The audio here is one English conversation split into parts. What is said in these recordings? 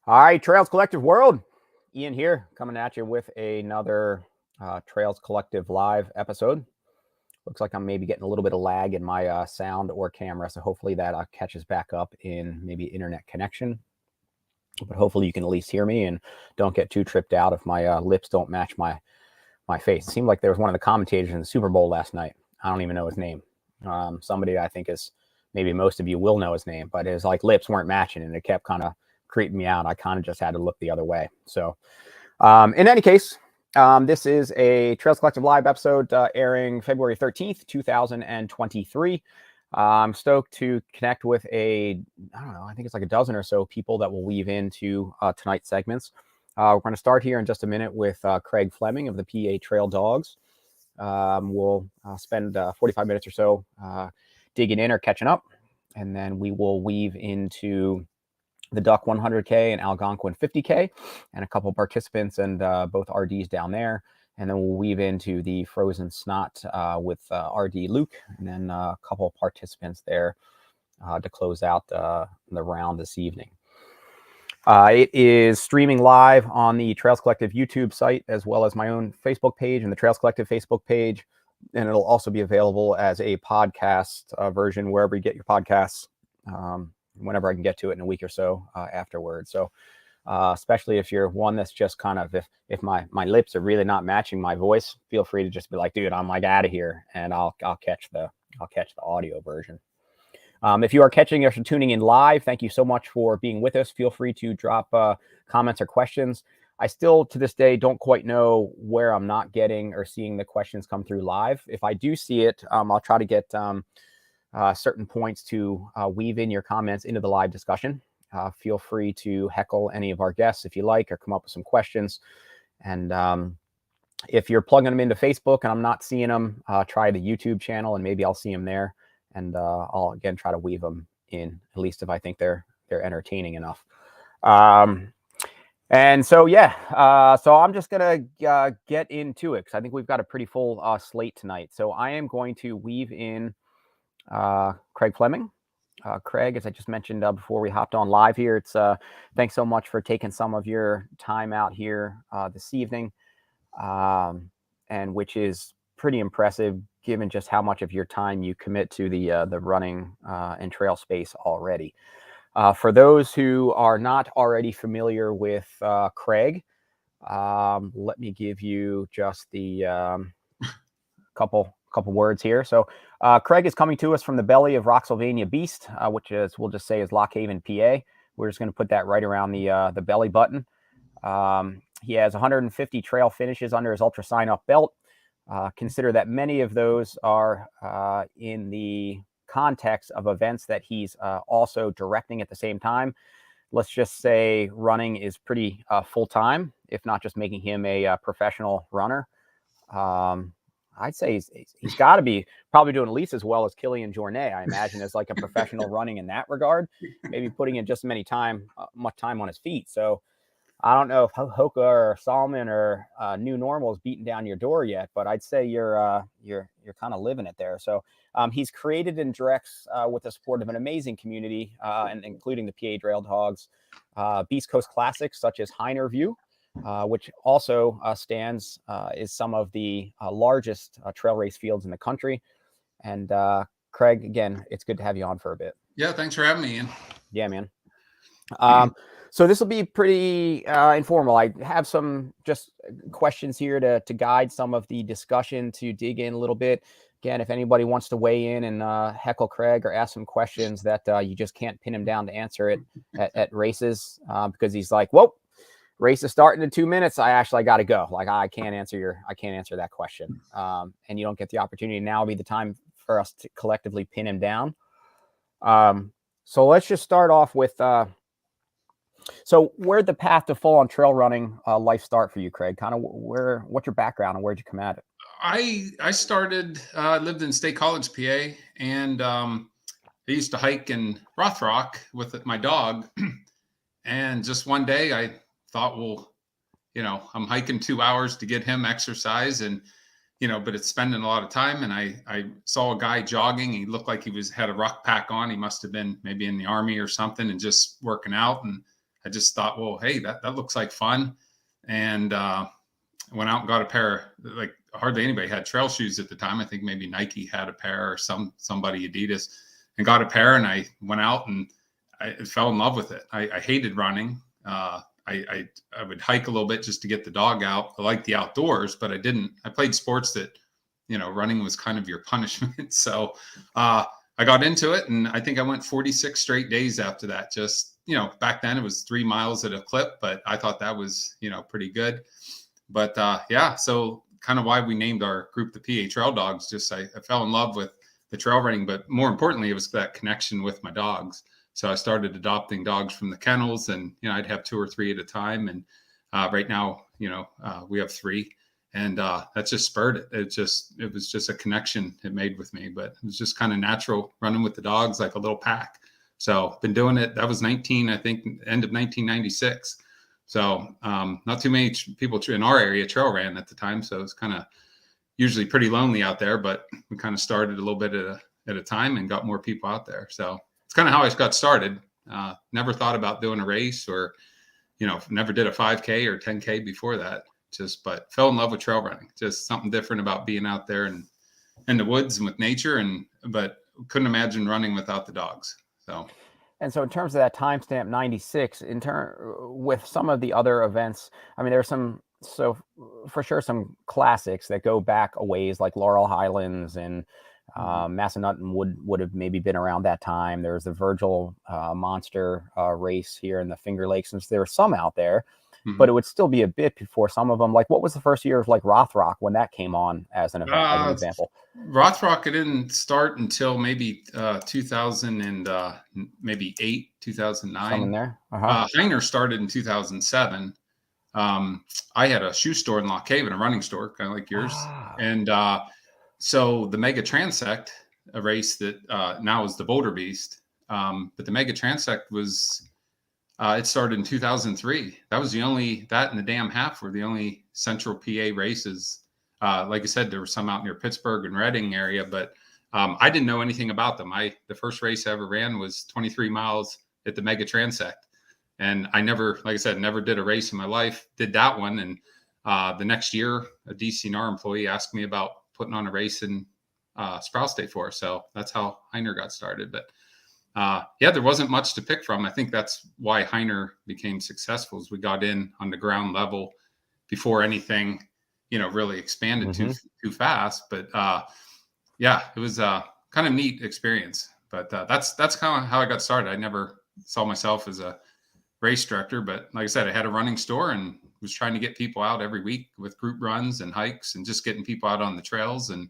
All right, Trails Collective world. Ian here, coming at you with another Trails Collective live episode. Looks like I'm maybe getting a little bit of lag in my sound or camera, so hopefully that catches back up in maybe internet connection. But hopefully you can at least hear me and don't get too tripped out if my lips don't match my face. It seemed like there was one of the commentators in the Super Bowl last night. I don't even know his name. Somebody I think is, maybe most of you will know his name, but his lips weren't matching and it kept kind of creeping me out. I kind of just had to look the other way. So in any case, this is a Trails Collective Live episode airing February 13th, 2023. I'm stoked to connect with I think it's like a dozen or so people that will weave into tonight's segments. We're going to start here in just a minute with Craig Fleming of the PA Trail Dogs. We'll spend 45 minutes or so digging in or catching up, and then we will weave into the Duck 100K and Algonquin 50K and a couple of participants and both RDs down there. And then we'll weave into the Frozen Snot with RD Luke, and then a couple of participants there to close out the round this evening. It is streaming live on the Trails Collective YouTube site, as well as my own Facebook page and the Trails Collective Facebook page. And it'll also be available as a podcast version wherever you get your podcasts, whenever I can get to it in a week or so afterwards. So especially if you're one that's just kind of, if my lips are really not matching my voice, feel free to just be like, dude, I'm out of here, and I'll catch the audio version. If you are catching us or tuning in live, thank you so much for being with us. Feel free to drop comments or questions. I still, to this day, don't quite know where I'm not getting or seeing the questions come through live. If I do see it, I'll try to get certain points to weave in your comments into the live discussion. Feel free to heckle any of our guests if you like, or come up with some questions. And if you're plugging them into Facebook and I'm not seeing them, try the YouTube channel and maybe I'll see them there. And I'll again try to weave them in, at least if I think they're entertaining enough. And so so I'm just gonna get into it because I think we've got a pretty full slate tonight. So I am going to weave in Craig Fleming. Craig, as I just mentioned before we hopped on live here, it's thanks so much for taking some of your time out here this evening, and which is pretty impressive given just how much of your time you commit to the running and trail space already. For those who are not already familiar with Craig, let me give you just the couple words here. So Craig is coming to us from the belly of Roxylvania Beast, which is, we'll just say, is Lock Haven, PA. We're just going to put that right around the belly button. He has 150 trail finishes under his ultra sign up belt. Consider that many of those are in the context of events that he's also directing at the same time. Let's just say running is pretty full-time, if not just making him a professional runner. I'd say he's got to be probably doing at least as well as Killian Jornet, I imagine, as like a professional running in that regard, maybe putting in just much time on his feet. So I don't know if Hoka or Salmon or New Normal is beating down your door yet, but I'd say you're kind of living it there. So he's created and directs with the support of an amazing community, and including the PA Trail Dogs, Beast Coast Classics such as Heiner View, which also is some of the largest trail race fields in the country. And Craig, again, it's good to have you on for a bit. Yeah, thanks for having me, Ian. Yeah, man. So this will be pretty informal. I have some just questions here to guide some of the discussion, to dig in a little bit. Again, if anybody wants to weigh in and heckle Craig or ask some questions that you just can't pin him down to answer it at races, because he's like, whoa, race is starting in 2 minutes. I got to go. Like, I can't answer that question. And you don't get the opportunity. Now will be the time for us to collectively pin him down. So let's just start off with, so where'd the path to full on trail running life start for you, Craig? Kind of what's your background and where'd you come at it? I started, lived in State College, PA, and I used to hike in Rothrock with my dog. And just one day I thought, well, I'm hiking 2 hours to get him exercise, and, but it's spending a lot of time. And I saw a guy jogging. He looked like he had a ruck pack on. He must've been maybe in the Army or something and just working out. And I just thought, well, hey, that looks like fun. And went out and got a pair. Like hardly anybody had trail shoes at the time. I think maybe Nike had a pair, or somebody Adidas, and got a pair. And I went out and I fell in love with it. I hated running. I would hike a little bit just to get the dog out. I liked the outdoors, but I played sports that, running was kind of your punishment. So I got into it, and I think I went 46 straight days after that. Just, back then it was 3 miles at a clip, but I thought that was, pretty good. But so kind of why we named our group the PA Trail Dogs. Just I fell in love with the trail running, but more importantly, it was that connection with my dogs. So I started adopting dogs from the kennels, and I'd have 2 or 3 at a time. And right now, we have 3, and that just spurred it. It was just a connection it made with me. But it was just kind of natural running with the dogs like a little pack. So been doing it. That was end of 1996. So not too many people in our area trail ran at the time. So it's kind of usually pretty lonely out there, but we kind of started a little bit at a time and got more people out there. So it's kind of how I got started. Never thought about doing a race, or, never did a 5K or 10K before that. But fell in love with trail running. Just something different about being out there and in the woods and with nature. But couldn't imagine running without the dogs. So. And so in terms of that timestamp 96, with some of the other events, I mean, there's for sure some classics that go back a ways, like Laurel Highlands and Massanutten would have maybe been around that time. There's the Virgil Monster race here in the Finger Lakes, and there are some out there, but it would still be a bit before some of them. Like, what was the first year of like Rothrock when that came on as an event, as an example? Rothrock, it didn't start until maybe 2000 and maybe 8, 2009. Something there. Heiner started in 2007. I had a shoe store in Lock Haven, a running store, kind of like yours. And so the Mega Transect, a race that now is the Boulder Beast, but the Mega Transect was, it started in 2003. That was that and the Dam Half were the only Central PA races. Like I said, there were some out near Pittsburgh and Reading area, but I didn't know anything about them. The first race I ever ran was 23 miles at the Mega Transect. And I never did a race in my life, did that one. And the next year, a DCNR employee asked me about putting on a race in Sproul State Forest. So that's how Heiner got started. But there wasn't much to pick from. I think that's why Heiner became successful, as we got in on the ground level before anything, really expanded too fast. But it was a kind of neat experience. But that's kind of how I got started. I never saw myself as a race director, but like I said, I had a running store and was trying to get people out every week with group runs and hikes and just getting people out on the trails. And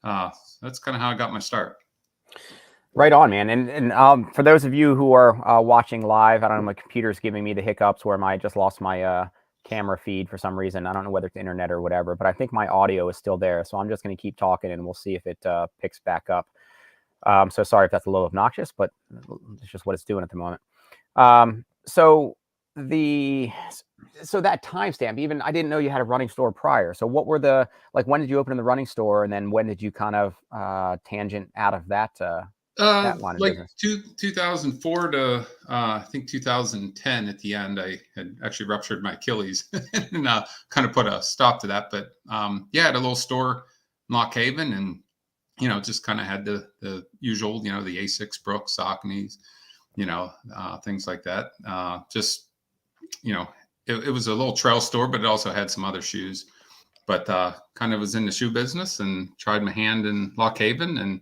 that's kind of how I got my start. Right on, man. And for those of you who are watching live, I don't know, my computer's giving me the hiccups where I just lost my camera feed for some reason. I don't know whether it's internet or whatever, but I think my audio is still there. So I'm just going to keep talking and we'll see if it picks back up. So sorry if that's a little obnoxious, but it's just what it's doing at the moment. So that timestamp, even I didn't know you had a running store prior. So what were when did you open in the running store, and then when did you kind of tangent out of that line of business? 2004 to I think 2010 at the end, I had actually ruptured my Achilles and kind of put a stop to that. But I had a little store in Lock Haven, and just kind of had the usual, the Asics, Brooks, Sauconys, things like that. It was a little trail store, but it also had some other shoes. But kind of was in the shoe business and tried my hand in Lock Haven, and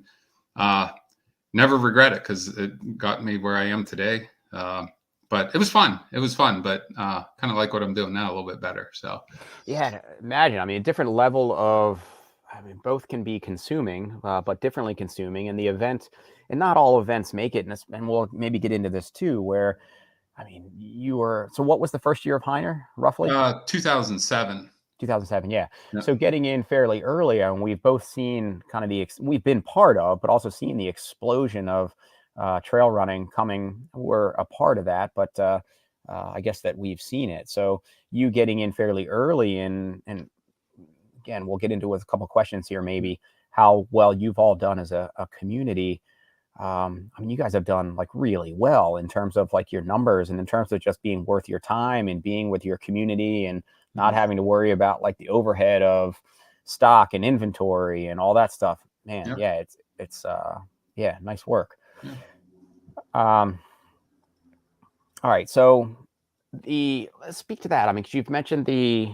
never regret it because it got me where I am today. But it was fun. But kind of like what I'm doing now a little bit better. So yeah, imagine. I mean, a different level of. I mean, both can be consuming, but differently consuming. And the event, and not all events make it. And we'll maybe get into this too, where, I mean, so what was the first year of Heiner, roughly? 2007. 2007, yeah. So getting in fairly early, and we've both seen kind of we've been part of, but also seen the explosion of trail running coming. We're a part of that, but I guess that we've seen it. So you getting in fairly early, and again, we'll get into with a couple questions here, maybe how well you've all done as a community. I mean, you guys have done like really well in terms of like your numbers and in terms of just being worth your time and being with your community and not Mhm. having to worry about like the overhead of stock and inventory and all that stuff. Man, Yeah. yeah, it's yeah, nice work. Yeah. Um, all right, so let's speak to that. I mean, 'cause you've mentioned the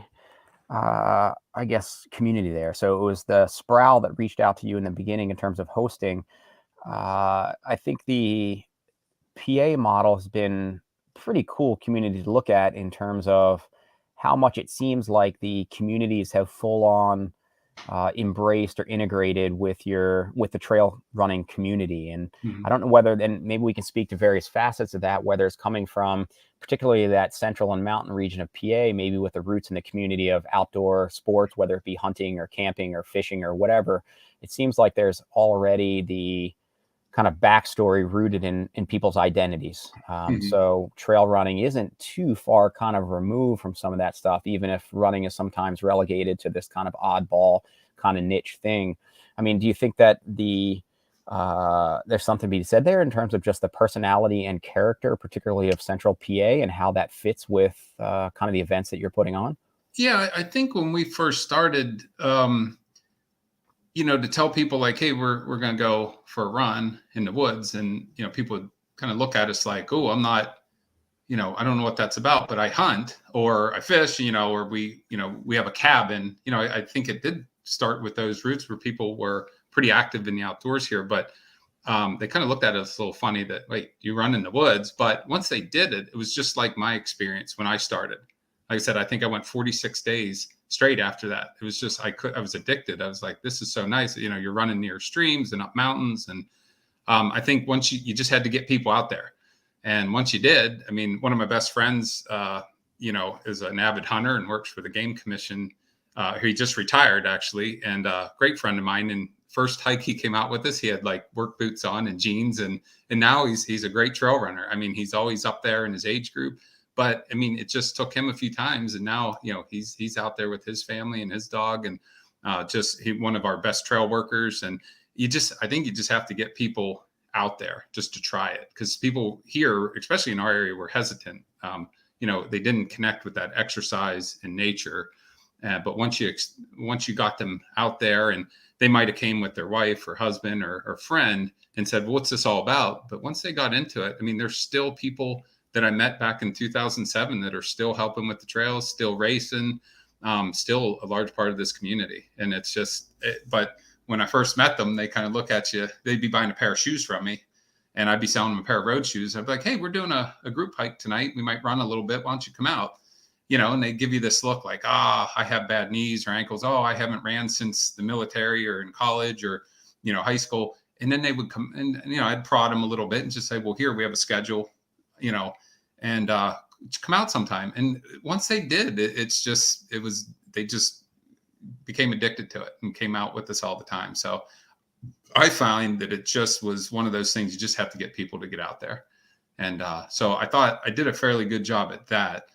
I guess community there. So it was the Sproul that reached out to you in the beginning in terms of hosting. I think the PA model has been pretty cool community to look at in terms of how much it seems like the communities have full on embraced or integrated with the trail running community. And I Mhm. don't know whether then maybe we can speak to various facets of that, whether it's coming from particularly that central and mountain region of PA, maybe with the roots in the community of outdoor sports, whether it be hunting or camping or fishing or whatever. It seems like there's already the kind of backstory rooted in people's identities. Mhm. So trail running isn't too far kind of removed from some of that stuff, even if running is sometimes relegated to this kind of oddball kind of niche thing. I mean, do you think that there's something to be said there in terms of just the personality and character, particularly of Central PA, and how that fits with kind of the events that you're putting on? Yeah, I think when we first started, to tell people like, hey, we're gonna go for a run in the woods, and people would kind of look at us like, oh, I'm not, I don't know what that's about, but I hunt or I fish, or we have a cabin. I think it did start with those roots where people were pretty active in the outdoors here, but they kind of looked at us a little funny that, wait, you run in the woods. But once they did it, it was just like my experience when I started. Like I said, I think I went 46 days straight after that. It was just, I was addicted. I was like, this is so nice. You're running near streams and up mountains. And I think once you just had to get people out there. And once you did, I mean, one of my best friends, is an avid hunter and works for the Game Commission. He just retired actually, and a great friend of mine. And first hike he came out with us, he had like work boots on and jeans, and now he's a great trail runner. I mean, he's always up there in his age group. But I mean, it just took him a few times, and now he's out there with his family and his dog, and one of our best trail workers. And I think you just have to get people out there just to try it, because people here, especially in our area, were hesitant. They didn't connect with that exercise and nature. But once you got them out there, and they might have came with their wife or husband or friend and said, well, what's this all about? But once they got into it, I mean, there's still people that I met back in 2007 that are still helping with the trails, still racing, still a large part of this community. And it's just, but when I first met them, they kind of look at you, they'd be buying a pair of shoes from me, and I'd be selling them a pair of road shoes. I'd be like, hey, we're doing a group hike tonight. We might run a little bit. Why don't you come out? And they give you this look like, I have bad knees or ankles. Oh, I haven't ran since the military or in college or, high school. And then they would come and, I'd prod them a little bit and just say, well, here we have a schedule, and come out sometime. And once they did, they just became addicted to it and came out with us all the time. So I find that it just was one of those things you just have to get people to get out there. And so I thought I did a fairly good job at that.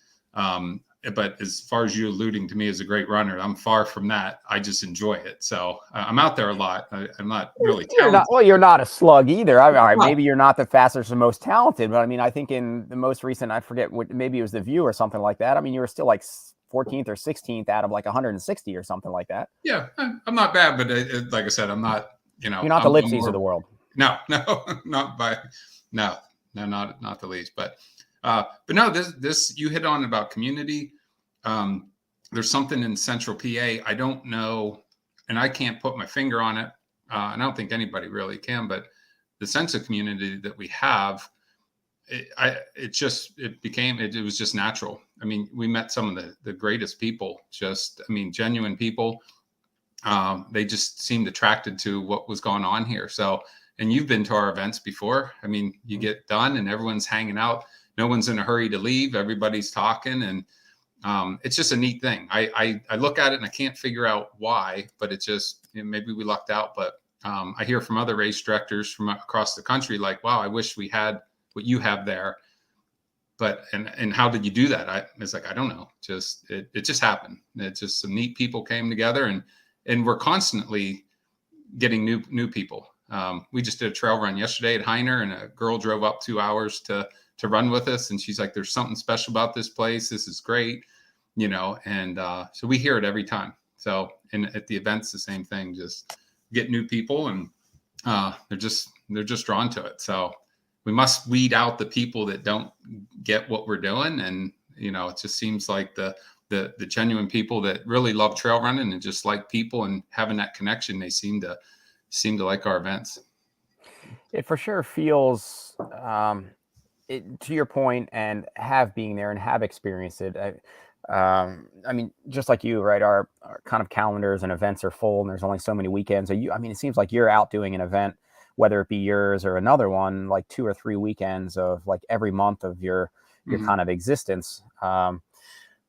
But as far as you alluding to me as a great runner, I'm far from that. I just enjoy it. So I'm out there a lot. I'm not really You're not talented. well. You're not a slug either. I mean, all right, Well, maybe you're not the fastest or most talented, but I mean, I think in the most recent, I forget what, maybe it was the View or something like that. I mean, you were still like 14th or 16th out of like 160 or something like that. yeah, I'm not bad, but like I said, I'm not. You're not the I'm Lipsies of more. the world. No, no, not by. No, no, not the least. But no, this you hit on about community. There's something in Central PA. I don't know, and I can't put my finger on it. And I don't think anybody really can. But the sense of community that we have, it was just natural. I mean, we met some of the greatest people. Genuine people. They just seemed attracted to what was going on here. So, and you've been to our events before. I mean, you get done and everyone's hanging out. No one's in a hurry to leave. Everybody's talking, and it's just a neat thing. I look at it and I can't figure out why, but it just, maybe we lucked out. But I hear from other race directors from across the country, like, wow, I wish we had what you have there. But, and how did you do that? It's like, I don't know. It just happened. It's just some neat people came together, and we're constantly getting new people. We just did a trail run yesterday at Heiner, and a girl drove up 2 hours to run with us. And she's like, there's something special about this place. This is great, and so we hear it every time. So, and at the events, the same thing, just get new people, and they're just drawn to it. So we must weed out the people that don't get what we're doing. And, it just seems like the genuine people that really love trail running and just like people and having that connection, they seem to like our events. It for sure feels, to your point, and have being there and have experienced it. I mean, just like you, right? Our kind of calendars and events are full, and there's only so many weekends. It seems like you're out doing an event, whether it be yours or another one, like 2 or 3 weekends of like every month of your kind of existence.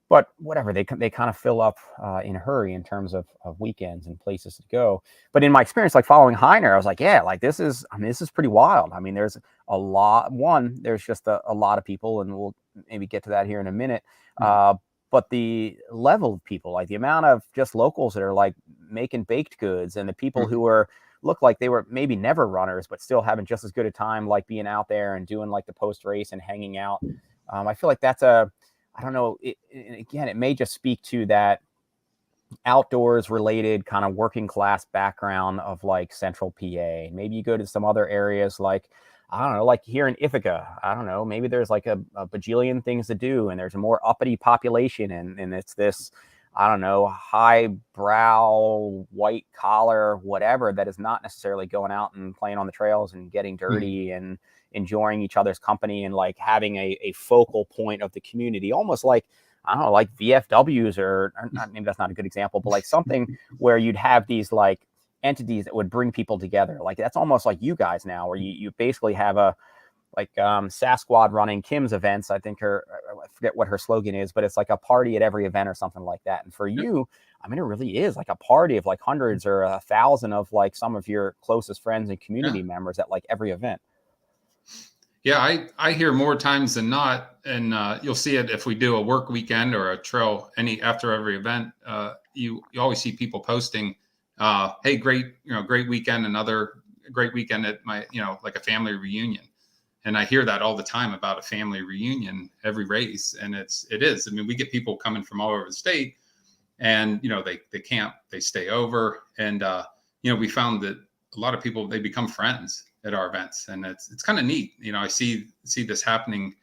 But whatever, they kind of fill up in a hurry in terms of weekends and places to go. But in my experience, like following Heiner, I was like, yeah, like this is pretty wild. I mean, there's a lot. There's just a lot of people, and we'll maybe get to that here in a minute. But the level of people, like the amount of just locals that are like making baked goods, and the people who look like they were maybe never runners, but still having just as good a time, like being out there and doing like the post race and hanging out. I feel like that's I don't know. Again, it may just speak to that outdoors related kind of working class background of like central PA. Maybe you go to some other areas like, I don't know, like here in Ithaca, I don't know, maybe there's like a bajillion things to do, and there's a more uppity population, and it's this, I don't know, highbrow, white collar, whatever, that is not necessarily going out and playing on the trails and getting dirty and enjoying each other's company, and like having a focal point of the community, almost like, I don't know, like VFWs or not, maybe that's not a good example, but like something where you'd have these like entities that would bring people together. Like that's almost like you guys now, where you basically have a like Sasquatch running Kim's events. I think I forget what her slogan is, but it's like a party at every event or something like that. And for you, I mean, it really is like a party of like hundreds or 1,000 of like some of your closest friends and community members at like every event. Yeah, I hear more times than not, and you'll see it if we do a work weekend or a trail after every event. You always see people posting, "Hey, great weekend, another great weekend at my like a family reunion," and I hear that all the time about a family reunion every race, and it is. I mean, we get people coming from all over the state, and they camp, they stay over, and we found that a lot of people, they become friends at our events, and it's kind of neat. I see this happening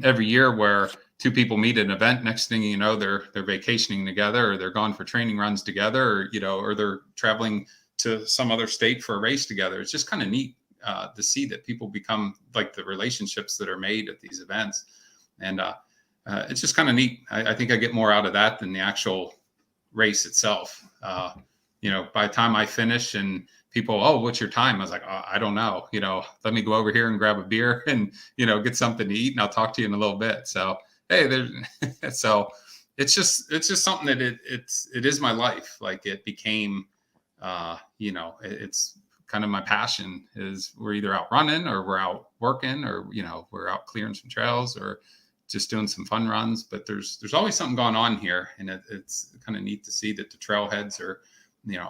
every year, where two people meet at an event, next thing you know, they're vacationing together, or they're gone for training runs together, or they're traveling to some other state for a race together. It's just kind of neat to see that people become like the relationships that are made at these events, and it's just kind of neat. I think I get more out of that than the actual race itself. By the time I finish and people, oh, what's your time? I was like, oh, I don't know. Let me go over here and grab a beer and, get something to eat, and I'll talk to you in a little bit. So, hey, so it's just something that it is my life. Like it became, it's kind of my passion. Is we're either out running, or we're out working, or, we're out clearing some trails, or just doing some fun runs. But there's always something going on here. And it's kind of neat to see that the trailheads are,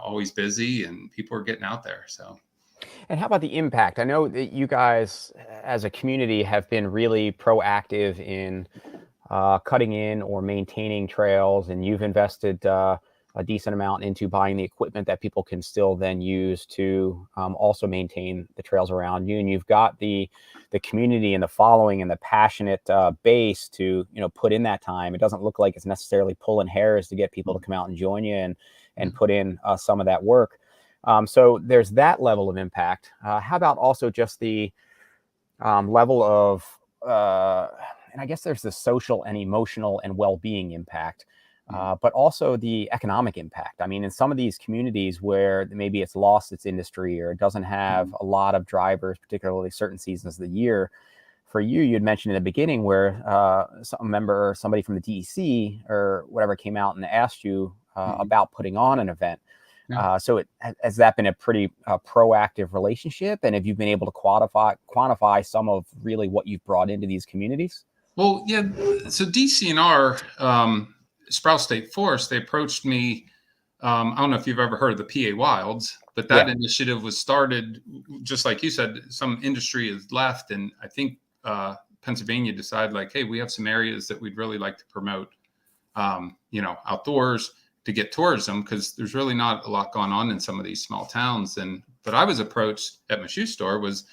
always busy, and people are getting out there. So, and how about the impact? I know that you guys as a community have been really proactive in cutting in or maintaining trails, and you've invested a decent amount into buying the equipment that people can still then use to also maintain the trails around you. And you've got the community and the following and the passionate base to put in that time. It doesn't look like it's necessarily pulling hairs to get people to come out and join you and put in some of that work. So there's that level of impact. How about also just the level of, and I guess there's the social and emotional and well-being impact, but also the economic impact. I mean, in some of these communities where maybe it's lost its industry, or it doesn't have a lot of drivers, particularly certain seasons of the year. For you, you'd mentioned in the beginning where somebody from the DEC or whatever came out and asked you about putting on an event. So has that been a pretty proactive relationship? And have you been able to quantify some of really what you've brought into these communities? Well, yeah. So DCNR, Sprout State Forest, they approached me I don't know if you've ever heard of the PA Wilds, but that initiative was started, just like you said, some industry has left. And I think Pennsylvania decided like, hey, we have some areas that we'd really like to promote, outdoors to get tourism, because there's really not a lot going on in some of these small towns. But I was approached at my shoe store was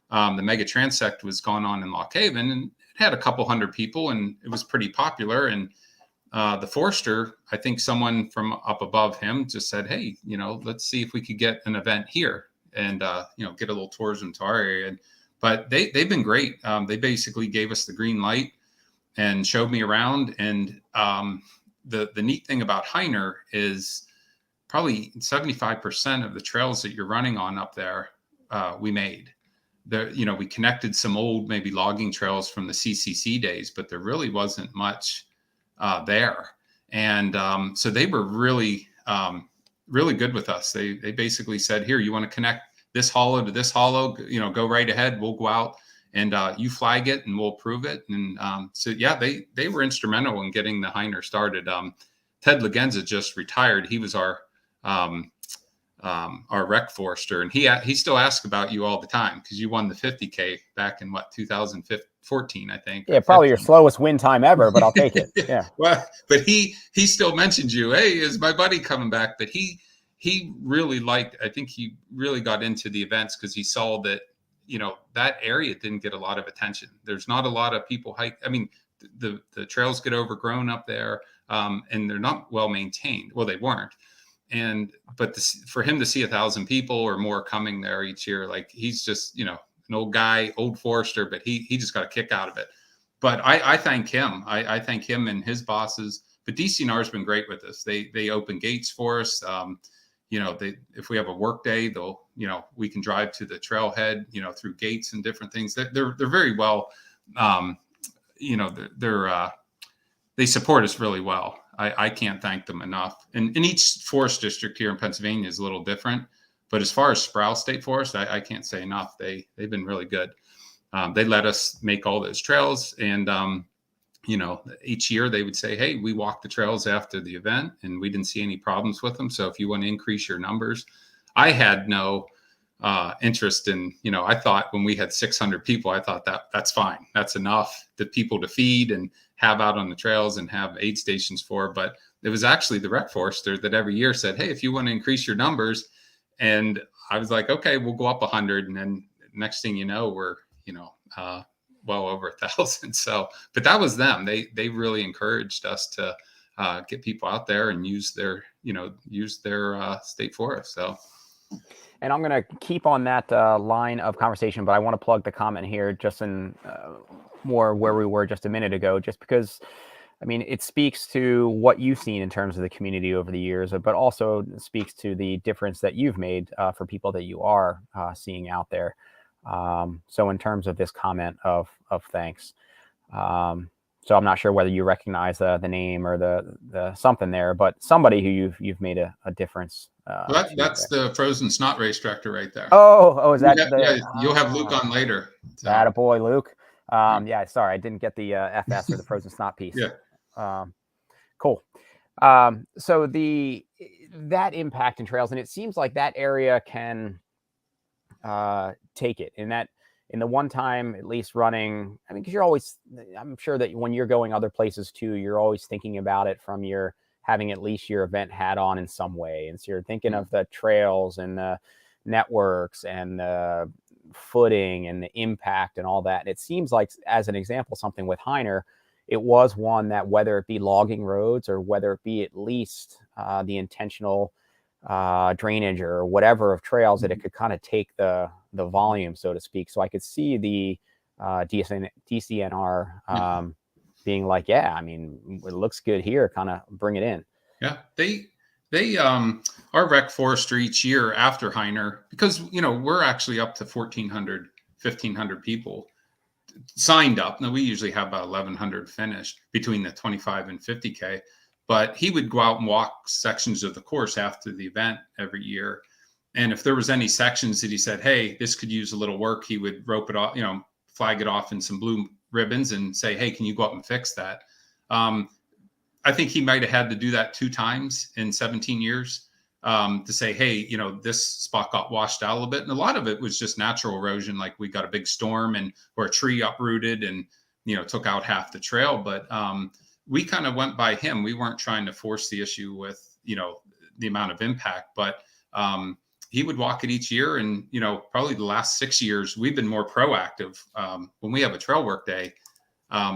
the Mega Transect was going on in Lock Haven, and it had a couple hundred people, and it was pretty popular. And the Forester, I think someone from up above him just said, hey, let's see if we could get an event here and, get a little tourism to our area. But they've been great. They basically gave us the green light and showed me around. And the neat thing about Heiner is probably 75% of the trails that you're running on up there, we made. We connected some old maybe logging trails from the CCC days, but there really wasn't much there. And so they were really, really good with us. They basically said, here, you want to connect this hollow to this hollow, go right ahead. We'll go out and you flag it and we'll approve it. And so, yeah, they were instrumental in getting the Heiner started. Ted Legenza just retired. He was our rec forester, and he still asks about you all the time because you won the 50K back in 2014, I think. Yeah, probably your slowest win time ever, but I'll take it. Yeah. Well, but he still mentions you. Hey, is my buddy coming back? But he really I think he really got into the events because he saw that, that area didn't get a lot of attention. There's not a lot of people hike. I mean, the trails get overgrown up there, and they're not well maintained. Well, they weren't. But for him to see 1,000 people or more coming there each year, like he's just, an old guy, old forester, but he just got a kick out of it. But I thank him. I thank him and his bosses. But DCNR has been great with us. They open gates for us. If we have a work day, they'll, we can drive to the trailhead, through gates and different things. They're very well, they support us really well. I can't thank them enough. And each forest district here in Pennsylvania is a little different. But as far as Sproul State Forest, I can't say enough. They've been really good. They let us make all those trails. And, each year they would say, hey, we walked the trails after the event and we didn't see any problems with them. So if you want to increase your numbers, I had no interest in, I thought when we had 600 people, I thought that's fine. That's enough to people to feed and have out on the trails and have aid stations for. But it was actually the rec forester that every year said, hey, if you want to increase your numbers. And I was like, okay, we'll go up 100. And then next thing you know, we're, well over 1,000. So, but that was them. They really encouraged us to get people out there and use their state forest. So. And I'm going to keep on that line of conversation, but I want to plug the comment here just in more where we were just a minute ago, just because, I mean, it speaks to what you've seen in terms of the community over the years, but also speaks to the difference that you've made for people that you are seeing out there. So in terms of this comment of thanks, so I'm not sure whether you recognize the name or the something there, but somebody who you've made a difference. Well, that's the Frozen Snot race director right there. Oh, is that? You'll have Luke on later. So. Attaboy, Luke. Yeah, sorry, I didn't get the FS or the Frozen Snot piece. Yeah. Cool. So that impact in trails, and it seems like that area can take it in the one time, at least running. I mean, because I'm sure that when you're going other places too, you're always thinking about it from having at least your event hat on in some way. And so you're thinking of the trails and the networks and the footing and the impact and all that. And it seems like, as an example, something with Heiner, it was one that, whether it be logging roads or whether it be at least the intentional drainage or whatever of trails, that it could kind of take the volume, so to speak. So I could see the DCNR being like, yeah, I mean, it looks good here, kind of bring it in. Yeah, they our rec forestry each year after Heiner, because we're actually up to 1,400, 1,500 people signed up. Now we usually have about 1,100 finished between the 25 and 50K. But he would go out and walk sections of the course after the event every year. And if there was any sections that he said, hey, this could use a little work, he would rope it off, flag it off in some blue ribbons and say, hey, can you go up and fix that? I I think he might have had to do that 2 times in 17 years to say, hey, this spot got washed out a little bit. And a lot of it was just natural erosion. Like we got a big storm or a tree uprooted and, took out half the trail. But we kind of went by him. We weren't trying to force the issue with, the amount of impact, but he would walk it each year. And, probably the last 6 years, we've been more proactive. When we have a trail work day,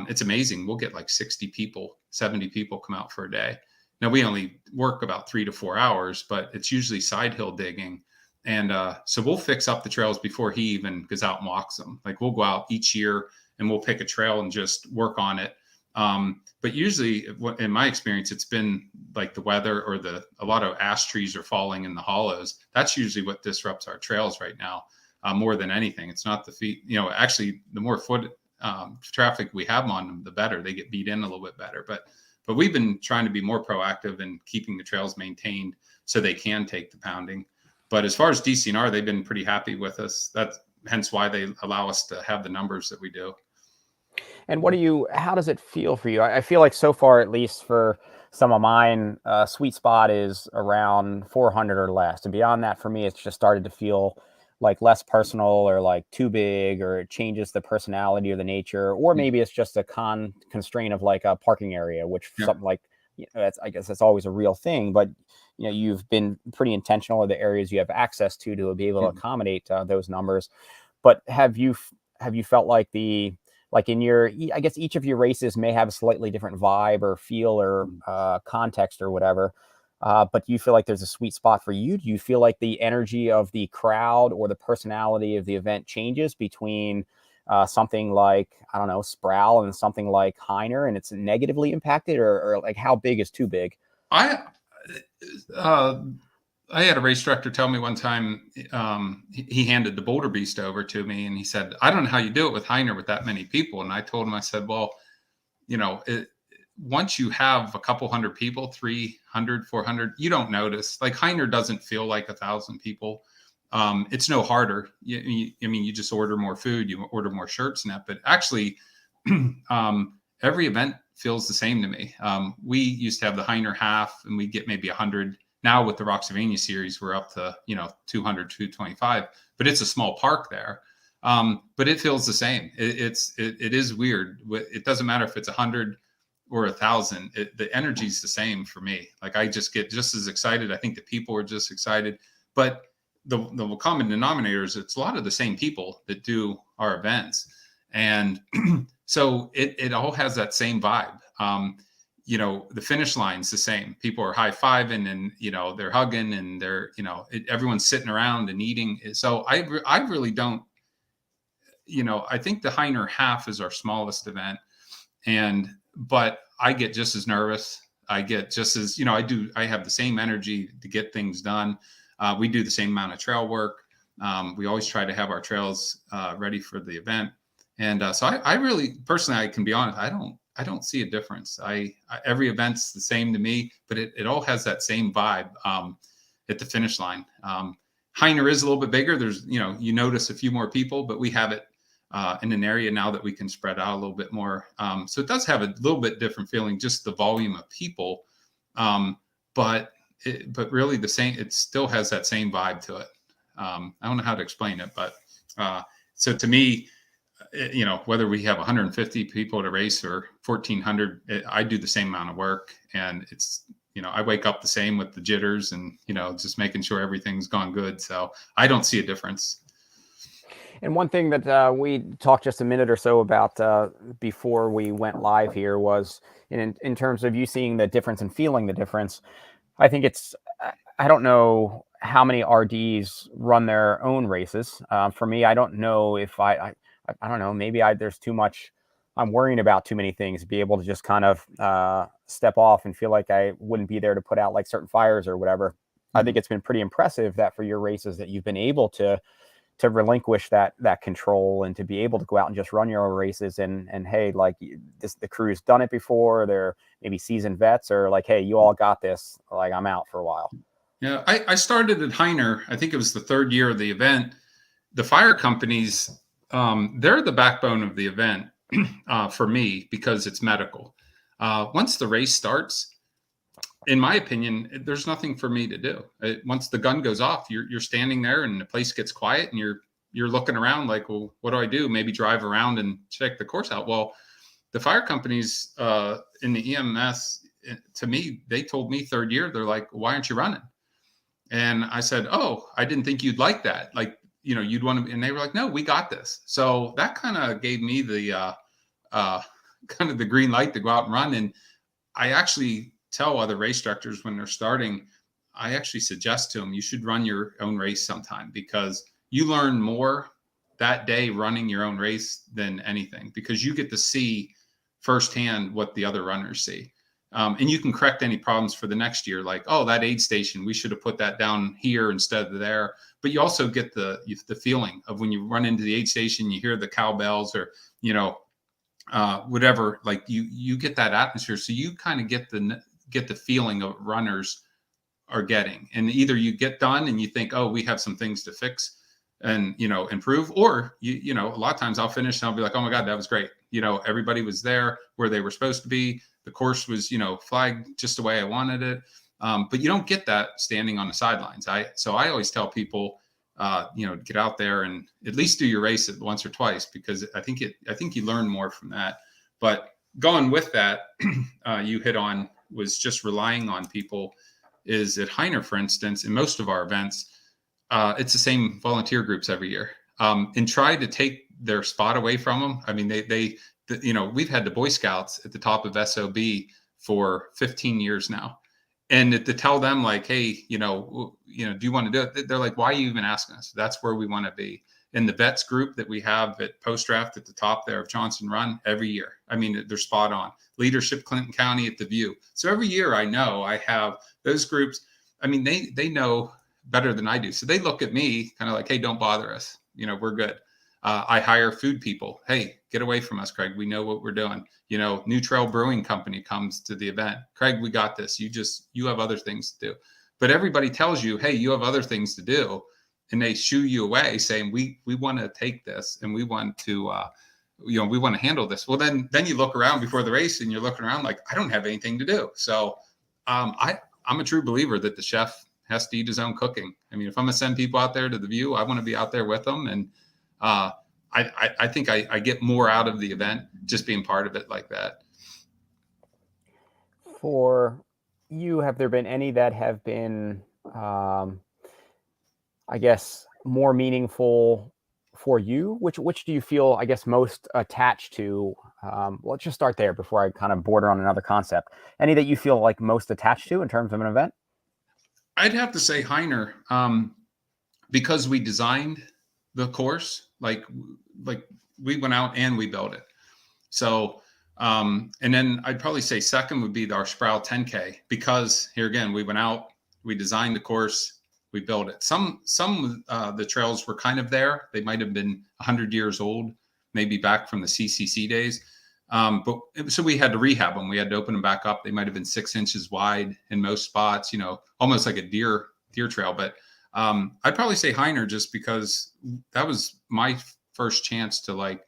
it's amazing. We'll get like 60 people, 70 people come out for a day. Now we only work about 3 to 4 hours, but it's usually side hill digging. And so we'll fix up the trails before he even goes out and walks them. Like we'll go out each year and we'll pick a trail and just work on it. But usually in my experience, it's been like the weather or a lot of ash trees are falling in the hollows. That's usually what disrupts our trails right now, more than anything. It's not the feet, actually the more foot traffic we have on them, the better. They get beat in a little bit better. But we've been trying to be more proactive in keeping the trails maintained so they can take the pounding. But as far as DCNR, they've been pretty happy with us. That's hence why they allow us to have the numbers that we do. And how does it feel for you? I feel like so far, at least for some of mine, sweet spot is around 400 or less. And beyond that, for me, it's just started to feel like less personal or like too big, or it changes the personality or the nature, or maybe it's just a constraint of like a parking area, which something like, I guess that's always a real thing, but you've been pretty intentional of the areas you have access to be able to accommodate those numbers. But have you felt like I guess each of your races may have a slightly different vibe or feel or context or whatever. But do you feel like there's a sweet spot for you? Do you feel like the energy of the crowd or the personality of the event changes between something like, I don't know, Sproul and something like Heiner, and it's negatively impacted, or like how big is too big? I had a race director tell me one time, he handed the Boulder Beast over to me and he said, I don't know how you do it with Heiner with that many people. And I told him, I said, well, once you have a couple hundred people, 300, 400, you don't notice. Like Heiner doesn't feel like 1,000 people. It's no harder. You just order more food, you order more shirts and that, but actually every event feels the same to me. We used to have the Heiner half and we get maybe 100. Now with the Roxylvania series, we're up to, 200, 225, but it's a small park there. But it feels the same. It is weird. It doesn't matter if it's 100 or 1,000. The energy is the same for me. Like I just get just as excited. I think the people are just excited, but the common denominator is it's a lot of the same people that do our events. And so it all has that same vibe. The finish line's the same. People are high-fiving and, they're hugging and they're, everyone's sitting around and eating. So I really don't, I think the Heiner half is our smallest event. But I get just as nervous. I get just as, I have the same energy to get things done. We do the same amount of trail work. We always try to have our trails ready for the event. And so I really, personally, I can be honest, I don't see a difference. Every event's the same to me, but it all has that same vibe at the finish line. Heiner is a little bit bigger. There's, you notice a few more people, but we have it in an area now that we can spread out a little bit more. So it does have a little bit different feeling, just the volume of people. But really the same, it still has that same vibe to it. I don't know how to explain it, but so to me, whether we have 150 people at a race or 1,400, I do the same amount of work, and it's, I wake up the same with the jitters and, just making sure everything's gone good. So I don't see a difference. And one thing that we talked just a minute or so about before we went live here was in terms of you seeing the difference and feeling the difference. I think I don't know how many RDs run their own races. For me, I don't know if I don't know, maybe there's too much, I'm worrying about too many things, be able to just kind of step off and feel like I wouldn't be there to put out like certain fires or whatever. Mm-hmm. I think it's been pretty impressive that for your races that you've been able to relinquish that control and to be able to go out and just run your own races and hey, like the crew's done it before, they're maybe seasoned vets, or like, hey, you all got this, like I'm out for a while. Yeah, I started at Heiner. I think it was the third year of the event. The fire companies, they're the backbone of the event for me because it's medical. Once the race starts, in my opinion, there's nothing for me to do. Once the gun goes off, you're standing there and the place gets quiet and you're looking around like, well, what do I do? Maybe drive around and check the course out. Well, the fire companies in the EMS, to me, they told me third year, they're like, why aren't you running? And I said, oh, I didn't think you'd like that. Like, you'd want to, and they were like, no, we got this. So that kind of gave me the kind of the green light to go out and run. And I actually tell other race directors when they're starting, I actually suggest to them, you should run your own race sometime, because you learn more that day running your own race than anything, because you get to see firsthand what the other runners see. And you can correct any problems for the next year. Like, oh, that aid station, we should have put that down here instead of there. But you also get the feeling of when you run into the aid station, you hear the cowbells or, whatever, like you get that atmosphere. So you kind of get the feeling of runners are getting, and either you get done and you think, oh, we have some things to fix and, improve, or a lot of times I'll finish and I'll be like, oh my God, that was great. Everybody was there where they were supposed to be. The course was, flagged just the way I wanted it. But you don't get that standing on the sidelines. So I always tell people, get out there and at least do your race once or twice, because I think you learn more from that. But going with that, you hit on was just relying on people. Is at Heiner, for instance, in most of our events, it's the same volunteer groups every year, and try to take their spot away from them. I mean, we've had the Boy Scouts at the top of SOB for 15 years now. And to tell them like, hey, do you want to do it? They're like, why are you even asking us? That's where we want to be. In the vets group that we have at post draft at the top there of Johnson Run every year. I mean, they're spot on. Leadership Clinton County at the View. So every year I know I have those groups. I mean, they know better than I do. So they look at me kind of like, hey, don't bother us. We're good. I hire food people. Hey, get away from us, Craig. We know what we're doing. New Trail Brewing Company comes to the event. Craig, we got this. You have other things to do. But everybody tells you, hey, you have other things to do. And they shoo you away saying, we want to take this and we want to, we want to handle this. Well, then you look around before the race and you're looking around like, I don't have anything to do. So I'm a true believer that the chef has to eat his own cooking. I mean, if I'm going to send people out there to the View, I want to be out there with them. And I think I get more out of the event just being part of it like that. For you, have there been any that have been, I guess, more meaningful for you? Which do you feel, I guess, most attached to? Let's just start there before I kind of border on another concept. Any that you feel like most attached to in terms of an event? I'd have to say Heiner, because we designed the course, like we went out and we built it. So, and then I'd probably say second would be our Sproul 10K, because here again, we went out, we designed the course, we built it. Some the trails were kind of there. They might have been 100 years old, maybe back from the CCC days. So we had to rehab them. We had to open them back up. They might have been 6 inches wide in most spots, almost like a deer trail. But I'd probably say Heiner, just because that was my first chance to like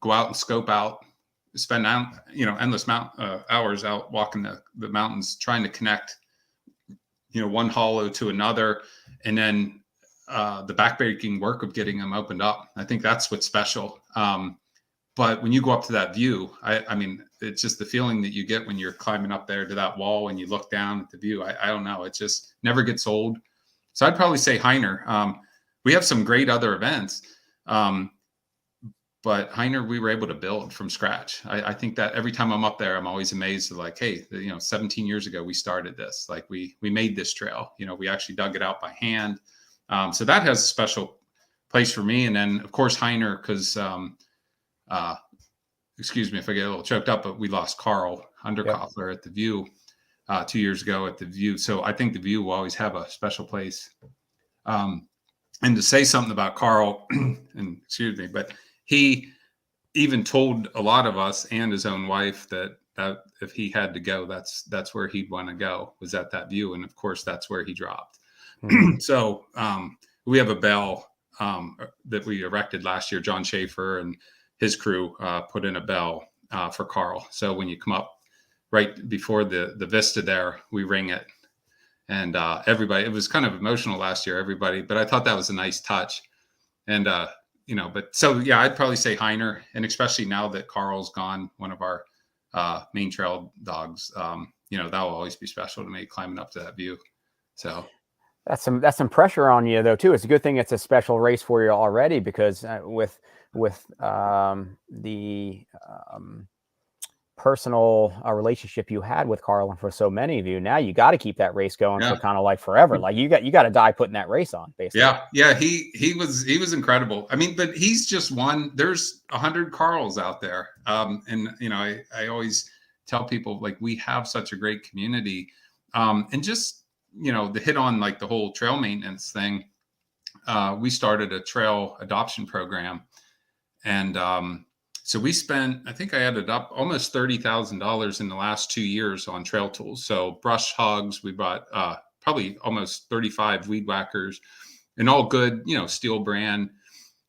go out and scope out, spend endless hours out walking the mountains, trying to connect, one hollow to another, and then the backbreaking work of getting them opened up. I think that's what's special. But when you go up to that view, I mean, it's just the feeling that you get when you're climbing up there to that wall and you look down at the view. I don't know. It just never gets old. So I'd probably say Heiner. We have some great other events, but Heiner, we were able to build from scratch. I think that every time I'm up there, I'm always amazed at like, hey, 17 years ago, we started this. Like we made this trail. We actually dug it out by hand. So that has a special place for me. And then, of course, Heiner, because excuse me if I get a little choked up, but we lost Carl Underkoffler at the View 2 years ago at the View. So I think the View will always have a special place. And to say something about Carl, and excuse me, but he even told a lot of us and his own wife that if he had to go, that's where he'd want to go, was at that View. And of course, that's where he dropped. Mm-hmm. So we have a bell that we erected last year. John Schaefer and his crew put in a bell for Carl. So when you come up right before the Vista there, we ring it. And everybody, it was kind of emotional last year, everybody, but I thought that was a nice touch. And, but so, yeah, I'd probably say Heiner. And especially now that Carl's gone, one of our main trail dogs, that will always be special to me, climbing up to that view. So that's some pressure on you though too. It's a good thing it's a special race for you already, because with the personal relationship you had with Carl, and for so many of you, now you got to keep that race going for kind of like forever. Like you got to die putting that race on, basically. Yeah. He was incredible. I mean, but he's just one. There's 100 Carls out there, and I always tell people, like, we have such a great community, and just the hit on like the whole trail maintenance thing. We started a trail adoption program, and so we spent, I think I added up, almost $30,000 in the last 2 years on trail tools. So brush hogs, we bought probably almost 35 weed whackers, and all good, Steel brand,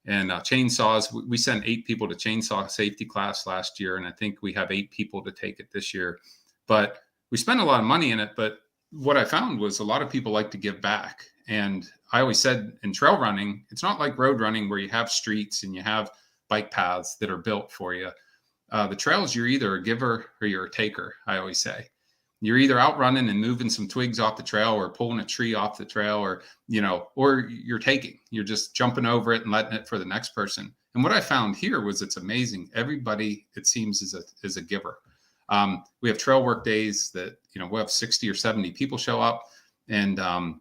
and chainsaws. We sent 8 people to chainsaw safety class last year, and I think we have 8 people to take it this year. But we spent a lot of money in it. But what I found was a lot of people like to give back. And I always said, in trail running, it's not like road running where you have streets and you have bike paths that are built for you. The trails, you're either a giver or you're a taker. I always say you're either out running and moving some twigs off the trail, or pulling a tree off the trail, or you're taking, you're just jumping over it and letting it for the next person. And what I found here was, it's amazing. Everybody, it seems, is a giver. We have trail work days that, we'll have 60 or 70 people show up, and, a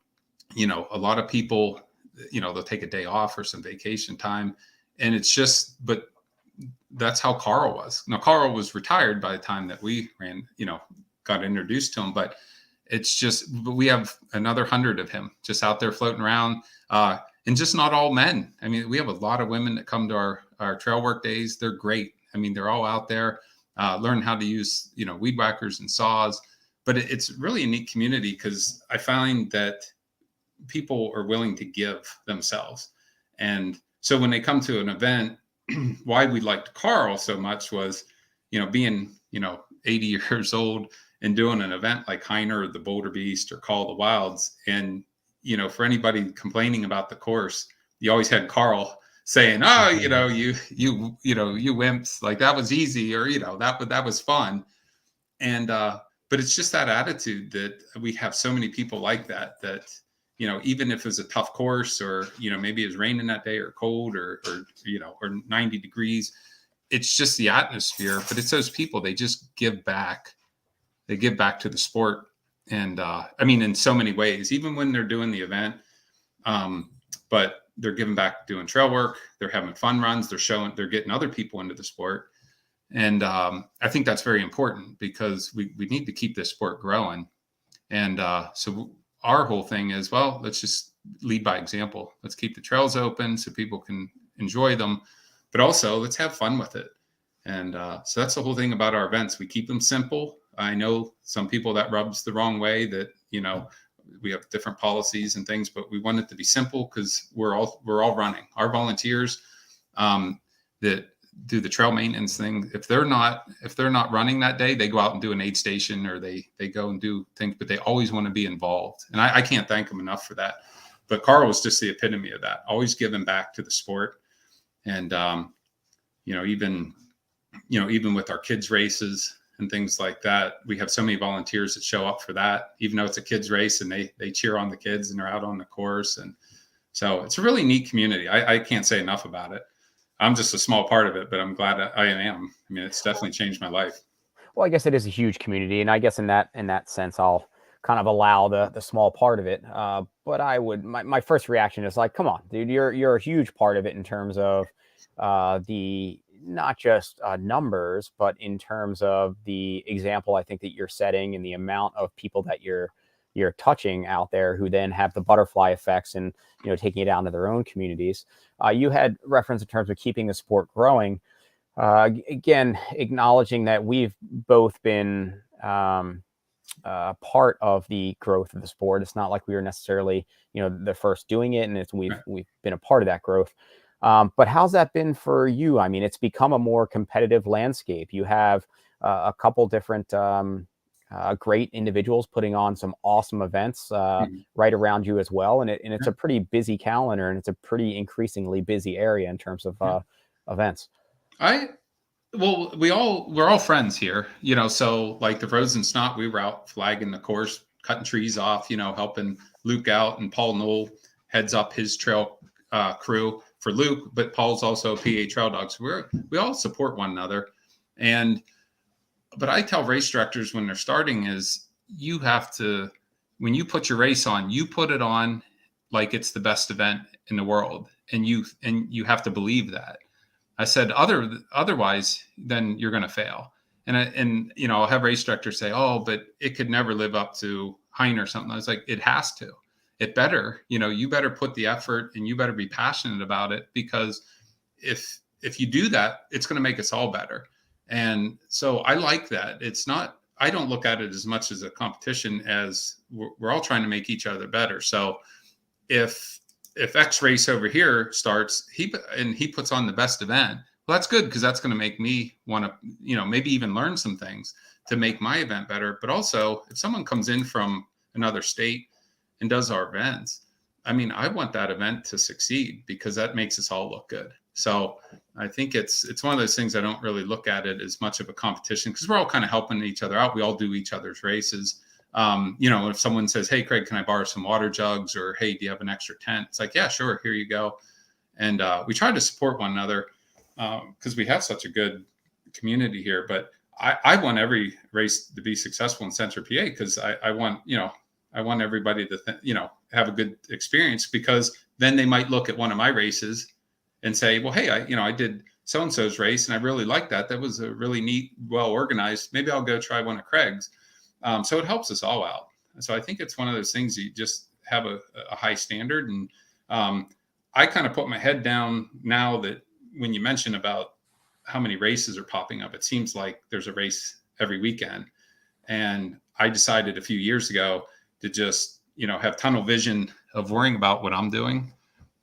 lot of people, they'll take a day off or some vacation time. And it's just, but that's how Carl was. Now, Carl was retired by the time that we ran, got introduced to him, but it's just, we have another 100 of him just out there floating around, and just not all men. I mean, we have a lot of women that come to our trail work days. They're great. I mean, they're all out there, learning how to use, weed whackers and saws, but it's really a neat community, because I find that people are willing to give themselves. And so when they come to an event, why we liked Carl so much was, being, 80 years old and doing an event like Heiner, the Boulder Beast, or Call the Wilds. And, for anybody complaining about the course, you always had Carl saying, oh, you wimps, like that was easy, or, that was fun. And, but it's just that attitude that we have so many people like that, even if it was a tough course, or, maybe it was raining that day, or cold, or 90 degrees, it's just the atmosphere. But it's those people, they just give back. They give back to the sport. And in so many ways, even when they're doing the event, but they're giving back, doing trail work, they're having fun runs, they're getting other people into the sport. And I think that's very important, because we need to keep this sport growing. And so our whole thing is, well, let's just lead by example. Let's keep the trails open so people can enjoy them, but also let's have fun with it. And so that's the whole thing about our events. We keep them simple. I know some people that rubs the wrong way, that, we have different policies and things, but we want it to be simple, because we're all running. Our volunteers that do the trail maintenance thing, if they're not running that day, they go out and do an aid station, or they go and do things, but they always want to be involved. And I can't thank them enough for that. But Carl was just the epitome of that, always giving back to the sport. And even with our kids races and things like that, we have so many volunteers that show up for that, even though it's a kids race, and they cheer on the kids and they're out on the course. And so it's a really neat community. I can't say enough about it. I'm just a small part of it, but I'm glad I am. I mean, it's definitely changed my life. Well, I guess it is a huge community, and I guess in that sense, I'll kind of allow the small part of it. But I would, my first reaction is like, come on, dude, you're a huge part of it in terms of the not just numbers, but in terms of the example I think that you're setting, and the amount of people that you're touching out there, who then have the butterfly effects and, taking it down to their own communities. You had reference in terms of keeping the sport growing. Again, acknowledging that we've both been part of the growth of the sport. It's not like we were necessarily, the first doing it, and we've been a part of that growth. But how's that been for you? I mean, it's become a more competitive landscape. You have a couple different great individuals putting on some awesome events right around you as well. And it's a pretty busy calendar, and it's a pretty increasingly busy area in terms of events. Well, we're all friends here, so like the Rose and Snot, we were out flagging the course, cutting trees off, helping Luke out, and Paul Knoll heads up his trail crew for Luke, but Paul's also a PA trail dog. So we all support one another. But I tell race directors when they're starting is you have to, when you put your race on, you put it on like it's the best event in the world. And you have to believe that. I said, otherwise, then you're going to fail. And I'll have race directors say, oh, but it could never live up to Hein or something. I was like, it has to. It better. You better put the effort, and you better be passionate about it, because if you do that, it's going to make us all better. And so I like that. I don't look at it as much as a competition as we're all trying to make each other better. So if X race over here starts, he puts on the best event, well, that's good, because that's going to make me want to, maybe even learn some things to make my event better. But also, if someone comes in from another state and does our events, I want that event to succeed, because that makes us all look good. So I think it's one of those things I don't really look at it as much of a competition, because we're all kind of helping each other out. We all do each other's races. If someone says, hey, Craig, can I borrow some water jugs? Or, hey, do you have an extra tent? It's like, yeah, sure. Here you go. And we try to support one another because we have such a good community here. But I want every race to be successful in Central PA, because I want everybody to, have a good experience, because then they might look at one of my races and say, well, hey, I did so-and-so's race and I really liked that. That was a really neat, well-organized. Maybe I'll go try one of Craig's. So it helps us all out. So I think it's one of those things, you just have a high standard. And I kind of put my head down now that when you mention about how many races are popping up, it seems like there's a race every weekend. And I decided a few years ago to just, have tunnel vision of worrying about what I'm doing.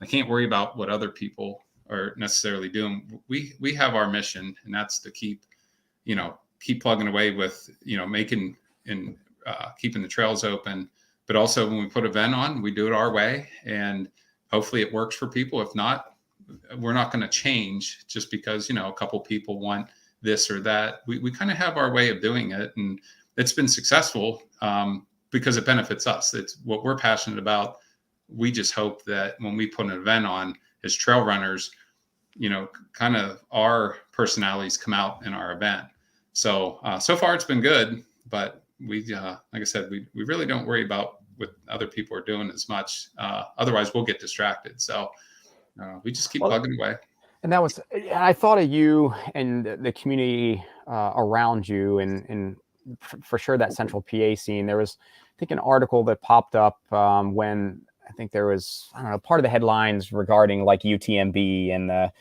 I can't worry about what other people are necessarily doing. We have our mission, and that's to keep plugging away with, making and keeping the trails open. But also, when we put an event on, we do it our way, and hopefully it works for people. If not, we're not going to change just because, a couple people want this or that. We kind of have our way of doing it, and it's been successful because it benefits us. It's what we're passionate about. We just hope that when we put an event on as trail runners, kind of our personalities come out in our event. So, so far it's been good, but we, like I said, we really don't worry about what other people are doing as much. Otherwise we'll get distracted. So we just keep plugging away. And I thought of you and the community around you, and for sure that Central PA scene. There was, I think, an article that popped up when I think there was, part of the headlines regarding like UTMB and the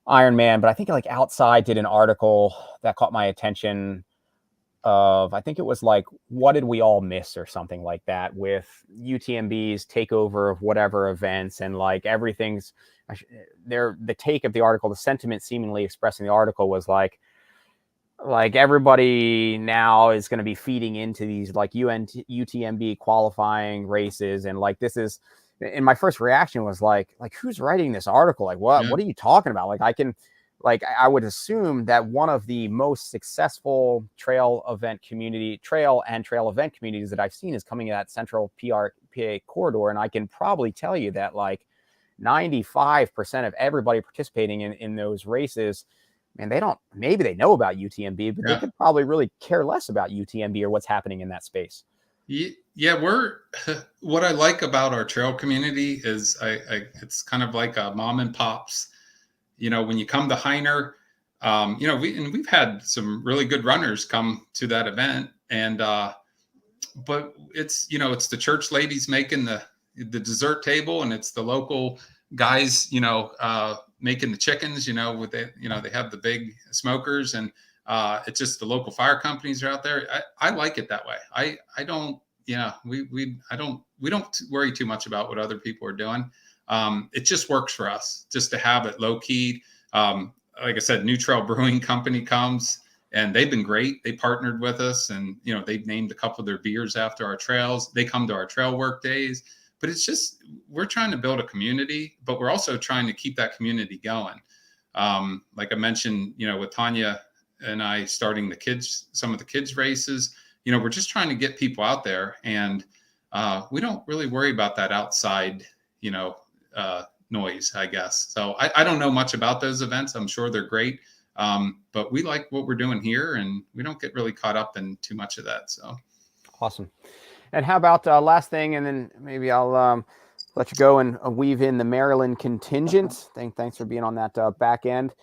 Ironman, but I think like Outside did an article that caught my attention of, I think it was like, what did we all miss or something like that, with UTMB's takeover of whatever events, and like everything's the take of the article, the sentiment seemingly expressed in the article was like everybody now is going to be feeding into these like UTMB qualifying races. And like, this is, and my first reaction was like who's writing this article? Like, what are you talking about? Like, I would assume that one of the most successful trail event communities that I've seen is coming in that Central PA corridor. And I can probably tell you that like 95% of everybody participating in those races, man, maybe they know about UTMB, but they could probably really care less about UTMB or what's happening in that space. Yeah, what I like about our trail community is it's kind of like a mom and pops. When you come to Heiner, we've had some really good runners come to that event, and but it's it's the church ladies making the dessert table, and it's the local guys making the chickens, with they have the big smokers, and it's just the local fire companies are out there. I like it that way. I don't, we don't worry too much about what other people are doing. It just works for us just to have it low key. Like I said, New Trail Brewing Company comes, and they've been great. They partnered with us, and they've named a couple of their beers after our trails. They come to our trail work days, but it's just, we're trying to build a community, but we're also trying to keep that community going. Like I mentioned, with Tanya and I starting some of the kids races, we're just trying to get people out there, and we don't really worry about that outside, noise, I guess. So I don't know much about those events. I'm sure they're great. But we like what we're doing here, and we don't get really caught up in too much of that. So awesome. And how about last thing, and then maybe I'll let you go and weave in the Maryland contingent. Thanks for being on that back end.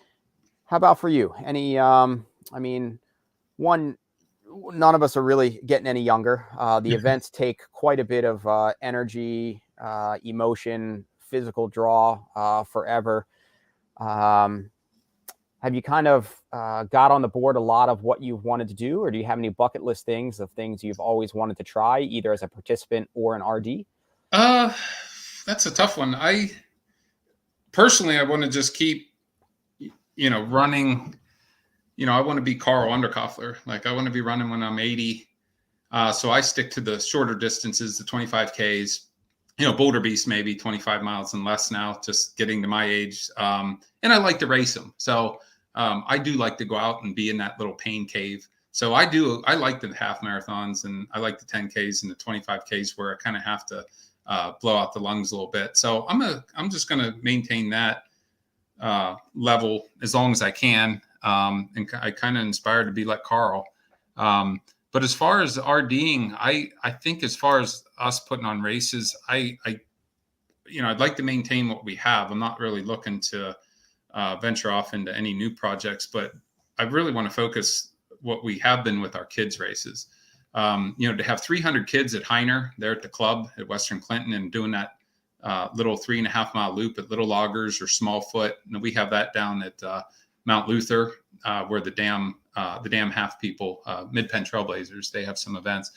How about for you? Any, none of us are really getting any younger. The events take quite a bit of energy, emotion, physical draw forever. Have you kind of got on the board a lot of what you've wanted to do, or do you have any bucket list things of things you've always wanted to try, either as a participant or an RD? That's a tough one. I want to just keep, running. I want to be Carl Underkoffler. Like, I want to be running when I'm 80. So I stick to the shorter distances, the 25Ks. Boulder Beast, maybe 25 miles and less now, just getting to my age. And I like to race them. So I do like to go out and be in that little pain cave. So I like the half marathons, and I like the 10Ks and the 25Ks where I kind of have to blow out the lungs a little bit. So I'm just going to maintain that level as long as I can. And I kind of inspired to be like Carl. But as far as RDing, I think as far as us putting on races, I'd like to maintain what we have. I'm not really looking to venture off into any new projects, but I really want to focus what we have been with our kids races. To have 300 kids at Heiner, there at the club at Western Clinton, and doing that little 3.5 mile loop at Little Loggers or Smallfoot. And we have that down at Mount Luther, where the Dam Half people, Mid-Penn Trailblazers, they have some events.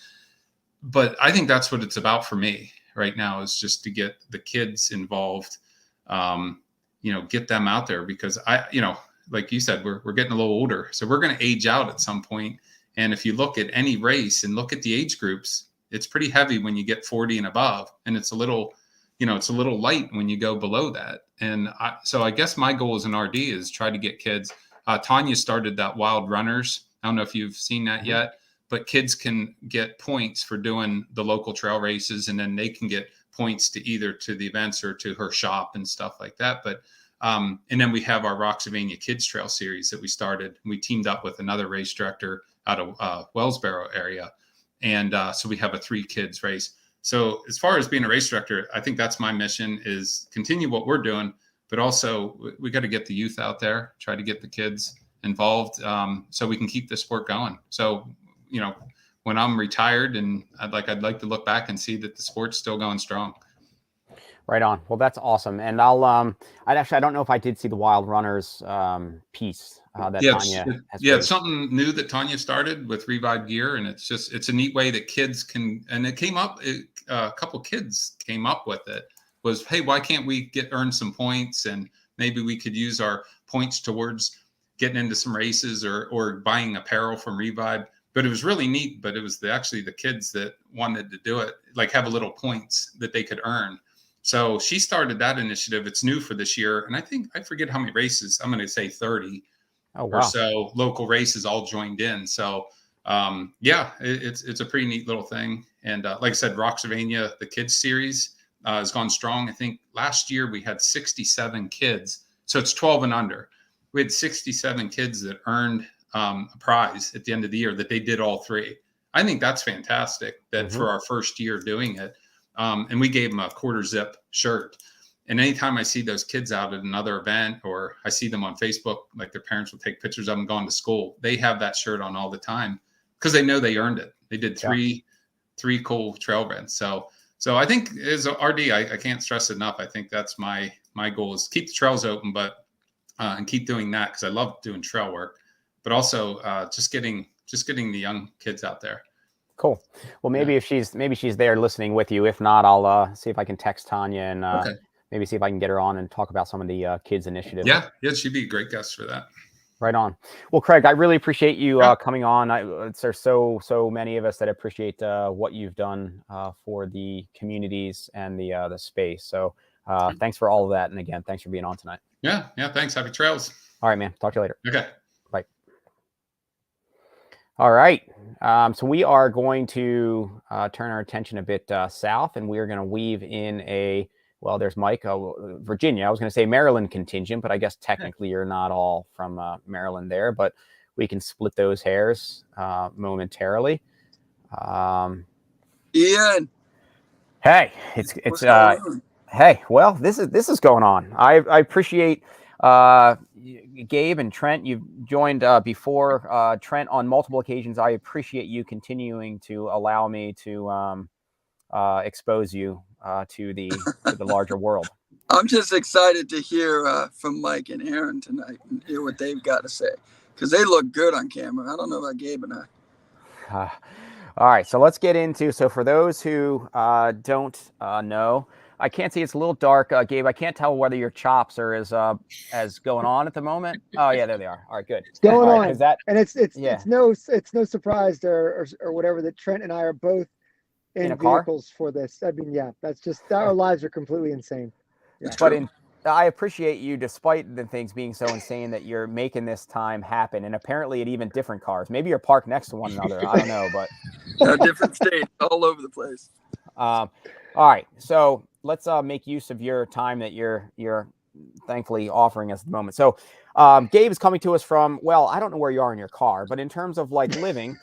But I think that's what it's about for me right now, is just to get the kids involved, get them out there, because like you said, we're getting a little older, so we're going to age out at some point. And if you look at any race and look at the age groups, it's pretty heavy when you get 40 and above, and it's a little light when you go below that. And so I guess my goal as an RD is try to get kids. Tanya started that Wild Runners. I don't know if you've seen that yet, but kids can get points for doing the local trail races, and then they can get points to either to the events or to her shop and stuff like that. But and then we have our Roxavania Kids Trail series that we started. We teamed up with another race director out of Wellsboro area, and so we have a 3 kids race. So as far as being a race director, I think that's my mission, is continue what we're doing, but also we got to get the youth out there, try to get the kids involved, so we can keep the sport going. So, when I'm retired, and I'd like to look back and see that the sport's still going strong. Right on. Well, that's awesome. And I don't know if I did see the Wild Runners piece that Tanya has. Yeah, it's something new that Tanya started with Revive Gear, and it's a neat way that kids can. And it came up, a couple kids came up with it. Was, hey, why can't we earn some points, and maybe we could use our points towards getting into some races or buying apparel from Revive. But it was really neat. But it was actually the kids that wanted to do it, like have a little points that they could earn. So she started that initiative. It's new for this year. And I forget how many races, I'm going to say 30 or so local races all joined in. So it's a pretty neat little thing. And like I said, Roxavania, the kids series has gone strong. I think last year we had 67 kids. So it's 12 and under. We had 67 kids that earned a prize at the end of the year that they did all 3. I think that's fantastic that for our first year doing it. And we gave them a quarter zip shirt. And anytime I see those kids out at another event, or I see them on Facebook, like their parents will take pictures of them going to school, they have that shirt on all the time because they know they earned it. They did three cool trail events. So I think as a RD, I can't stress it enough. I think that's my goal, is keep the trails open, but and keep doing that, because I love doing trail work, but also just getting the young kids out there. Cool. Well, maybe if she's there listening with you. If not, I'll see if I can text Tanya and maybe see if I can get her on and talk about some of the kids initiatives. Yeah, she'd be a great guest for that. Right on. Well, Craig, I really appreciate you coming on. There's so many of us that appreciate what you've done for the communities and the space. So thanks for all of that. And again, thanks for being on tonight. Yeah. Thanks. Happy trails. All right, man. Talk to you later. Okay. Bye. All right. So we are going to turn our attention a bit south, and we are going to weave in well, there's Mike, Virginia. I was going to say Maryland contingent, but I guess technically you're not all from Maryland there, but we can split those hairs momentarily. Ian. Hey, hey, well, this is going on. I appreciate Gabe and Trent. You've joined before Trent on multiple occasions. I appreciate you continuing to allow me to expose you to the larger world. I'm just excited to hear from Mike and Erin tonight and hear what they've got to say, because they look good on camera. I don't know about Gabe and I. All right, so let's get into. So for those who don't know, I can't see. It's a little dark, Gabe. I can't tell whether your chops are as going on at the moment. Oh yeah, there they are. All right, good. It's going on, and it's no surprise or whatever that Trent and I are both in vehicles for this. I mean, yeah, that's just our lives are completely insane. Yeah. But I appreciate you, despite the things being so insane, that you're making this time happen, and apparently at even different cars. Maybe you're parked next to one another. I don't know, but different states, all over the place. All right, so let's make use of your time that you're thankfully offering us at the moment. So Gabe is coming to us from, well, I don't know where you are in your car, but in terms of like living,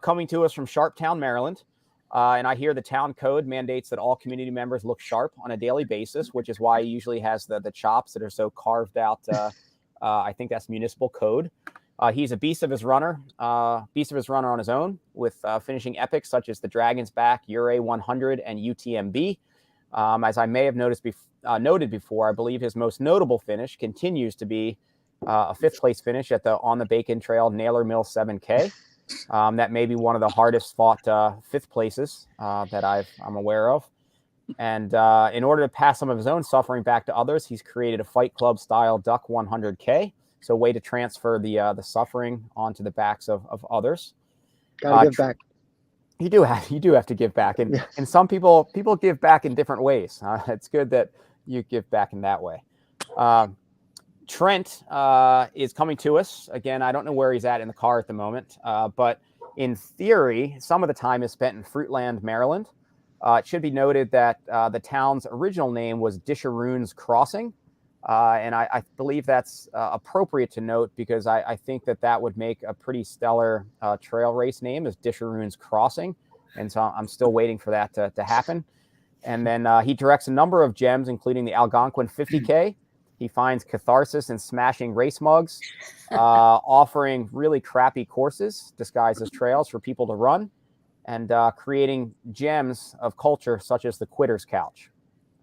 coming to us from Sharptown, Maryland. And I hear the town code mandates that all community members look sharp on a daily basis, which is why he usually has the chops that are so carved out. I think that's municipal code. He's a beast of his runner on his own, with finishing epics such as the Dragon's Back, Ure 100, and UTMB. As I may have noted before, I believe his most notable finish continues to be a 5th place finish at the On the Bacon Trail Naylor Mill 7K. That may be one of the hardest fought 5th places that I'm aware of. And in order to pass some of his own suffering back to others, he's created a Fight Club style Duck 100K. So a way to transfer the suffering onto the backs of others. Gotta give back. You do have to give back, and and some people give back in different ways. It's good that you give back in that way. Trent is coming to us again. I don't know where he's at in the car at the moment, but in theory, some of the time is spent in Fruitland, Maryland. It should be noted that the town's original name was Disharoon's Crossing, and I believe that's appropriate to note, because I think that would make a pretty stellar trail race name, as Disharoon's Crossing, and so I'm still waiting for that to happen. And then he directs a number of gems, including the Algonquin 50K. He finds catharsis in smashing race mugs, offering really crappy courses disguised as trails for people to run, and creating gems of culture such as the Quitter's Couch,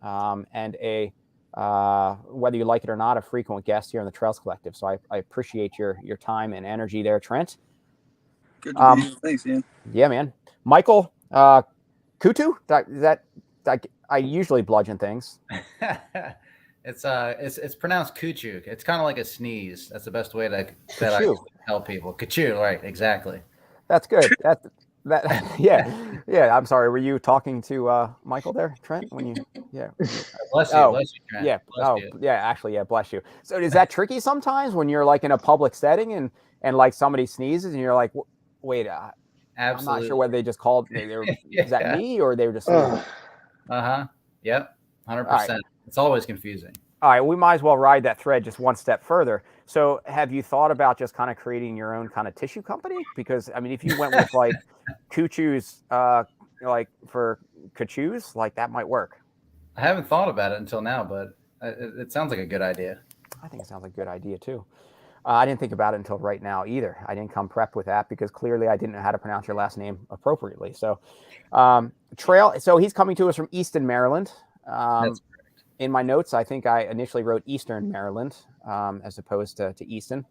and whether you like it or not, a frequent guest here on the Trails Collective. So I appreciate your time and energy there, Trent. Good to be here. Thanks, Ian. Yeah, man. Michael, Coutu? I usually bludgeon things. It's pronounced Coutu. It's kind of like a sneeze. That's the best way I tell people. Coutu, right? Exactly. That's good. Yeah. I'm sorry. Were you talking to Michael there, Trent? When you bless you, Trent. Yeah. Actually, bless you. So is that tricky sometimes when you're like in a public setting and like somebody sneezes and you're like, wait, Absolutely. I'm not sure whether they just called. Is that me or they were just? Yep. 100%. It's always confusing. All right, we might as well ride that thread just one step further. So have you thought about just kind of creating your own kind of tissue company? Because, I mean, if you went with like Coutu's, like for Coutu's, like that might work. I haven't thought about it until now, but it sounds like a good idea. I think it sounds like a good idea too. I didn't think about it until right now either. I didn't come prepped with that because clearly I didn't know how to pronounce your last name appropriately. So so he's coming to us from Easton, Maryland. That's correct. In my notes, I think I initially wrote Eastern Maryland as opposed to Easton.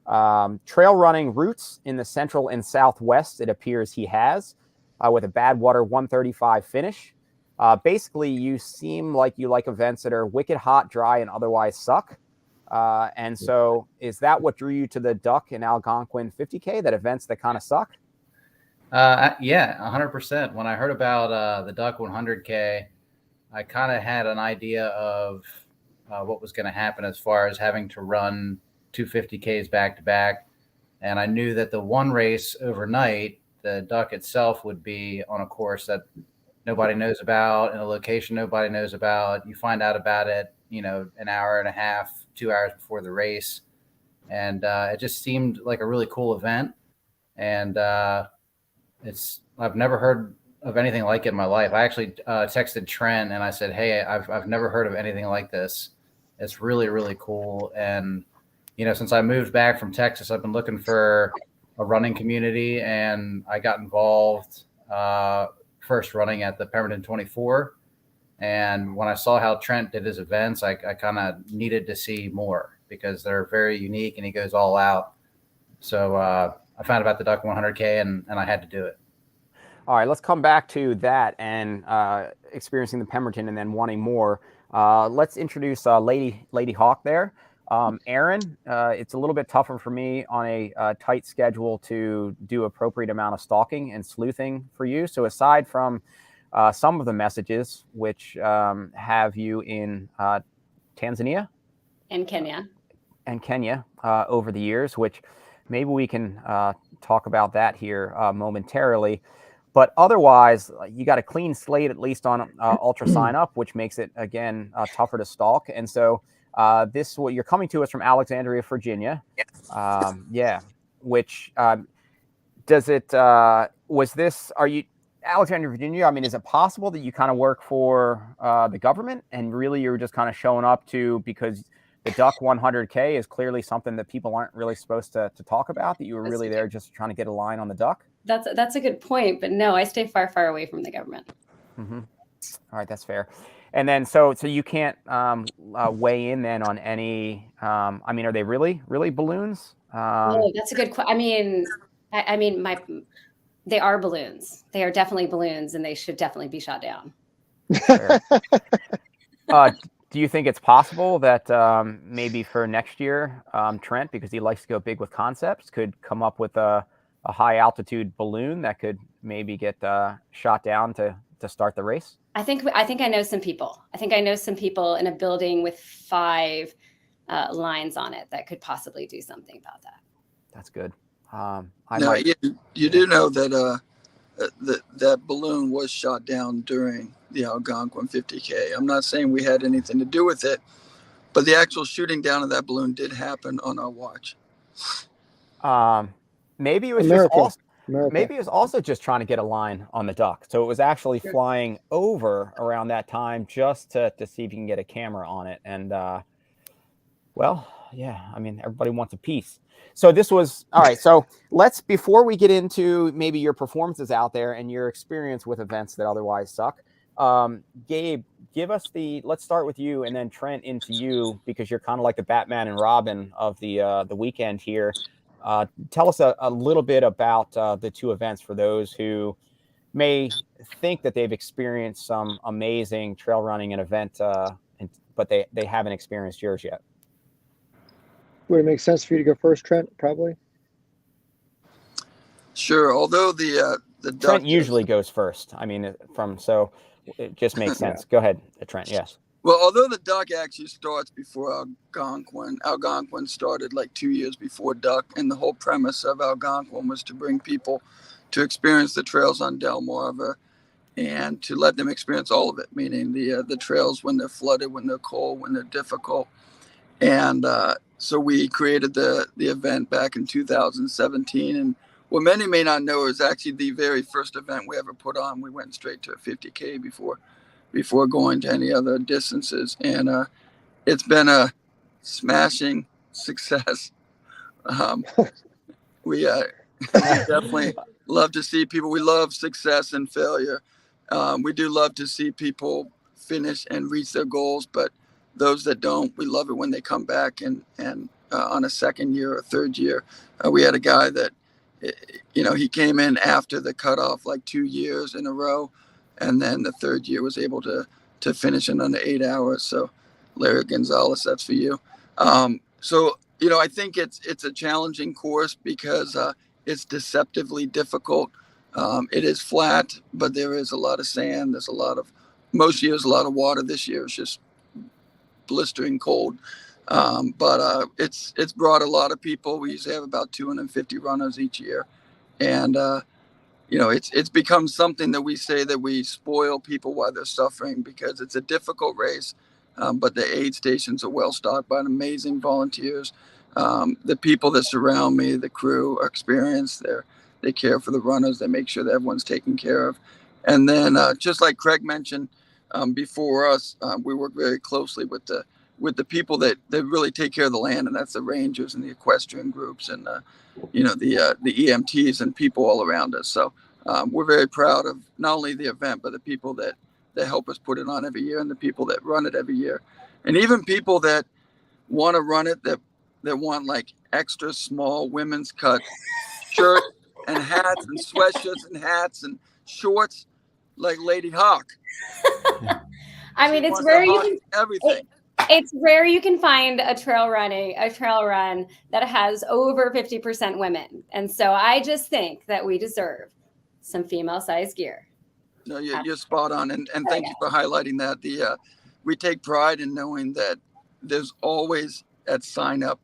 Trail running roots in the central and southwest, it appears he has, with a Badwater 135 finish. Basically, you seem like you like events that are wicked hot, dry, and otherwise suck. And so is that what drew you to the Duck and Algonquin 50K, that events that kind of suck? Yeah, 100%. When I heard about the Duck 100K, I kind of had an idea of what was going to happen as far as having to run 250Ks back to back. And I knew that the one race overnight, the Duck itself would be on a course that nobody knows about, in a location nobody knows about. You find out about it, an hour and a half, 2 hours before the race. And it just seemed like a really cool event. And I've never heard of anything like it in my life. I actually texted Trent and I said, hey, I've never heard of anything like this. It's really, really cool. And, since I moved back from Texas, I've been looking for a running community, and I got involved first running at the Pemberton 24. And when I saw how Trent did his events, I kind of needed to see more because they're very unique and he goes all out. So I found about the Duck 100K and I had to do it. All right, let's come back to that and experiencing the Pemberton and then wanting more. Let's introduce Lady Hawk there. Erin, it's a little bit tougher for me on a tight schedule to do appropriate amount of stalking and sleuthing for you. So aside from some of the messages, which have you in Tanzania and Kenya over the years, which maybe we can talk about that here momentarily. But otherwise, you got a clean slate, at least on Ultra Sign Up, which makes it, again, tougher to stalk. And so what you're coming to us from Alexandria, Virginia. Yeah. Which does it, are you Alexandria, Virginia? I mean, is it possible that you kind of work for the government and really you're just kind of showing up because the Duck 100K is clearly something that people aren't really supposed to talk about, that you were really there just trying to get a line on the Duck? That's a good point, but no, I stay far, far away from the government. Mm-hmm. All right, that's fair. And then, so you can't weigh in then on any. I mean, are they really balloons? No, that's a good question. I mean, they are balloons. They are definitely balloons, and they should definitely be shot down. Do you think it's possible that maybe for next year, Trent, because he likes to go big with concepts, could come up with a high altitude balloon that could maybe get shot down to start the race? I think I know some people. I think I know some people in a building with 5 lines on it that could possibly do something about that. That's good. You do know that that balloon was shot down during the Algonquin 50K. I'm not saying we had anything to do with it, but the actual shooting down of that balloon did happen on our watch. Maybe it was maybe it was also just trying to get a line on the Duck. So it was actually flying over around that time just to see if you can get a camera on it. And well, yeah, I mean, everybody wants a piece. So this was all right. So before we get into maybe your performances out there and your experience with events that otherwise suck, Gabe, let's start with you and then Trent into you, because you're kind of like the Batman and Robin of the weekend here. Tell us a little bit about the two events for those who may think that they've experienced some amazing trail running and event, but they haven't experienced yours yet. Would it make sense for you to go first, Trent? Probably. Sure. Although the Trent usually goes first. I mean, so it just makes sense. Go ahead, Trent. Yes. Well, although the Duck actually starts before Algonquin started like 2 years before Duck, and the whole premise of Algonquin was to bring people to experience the trails on Delmarva and to let them experience all of it, meaning the trails when they're flooded, when they're cold, when they're difficult. And so we created the event back in 2017. And what many may not know is actually the very first event we ever put on. We went straight to a 50K before going to any other distances. And it's been a smashing success. We definitely love to see people. We love success and failure. We do love to see people finish and reach their goals, but those that don't, we love it when they come back and on a second year or third year. We had a guy that, he came in after the cutoff like 2 years in a row, and then the third year was able to finish in under 8 hours. So Larry Gonzalez, that's for you. So, I think it's a challenging course because it's deceptively difficult. It is flat, but there is a lot of sand. Most years, a lot of water. This year it's just blistering cold. But it's brought a lot of people. We usually have about 250 runners each year. And, it's become something that we say that we spoil people while they're suffering, because it's a difficult race. But the aid stations are well stocked by amazing volunteers. The people that surround me, the crew, are experienced. They care for the runners. They make sure that everyone's taken care of. And then, just like Craig mentioned before us, we work very closely with the people that really take care of the land, and that's the rangers and the equestrian groups and the EMTs and people all around us. So we're very proud of not only the event, but the people that help us put it on every year, and the people that run it every year, and even people that want to run it that want like extra small women's cut shirts and hats and sweatshirts and hats and shorts, like Lady Hawk. I mean, it's rare you can everything. It's rare you can find a trail run that has over 50% women. And so I just think that we deserve some female size gear. No, you're spot on. And thank you for highlighting that. We take pride in knowing that there's always at sign up,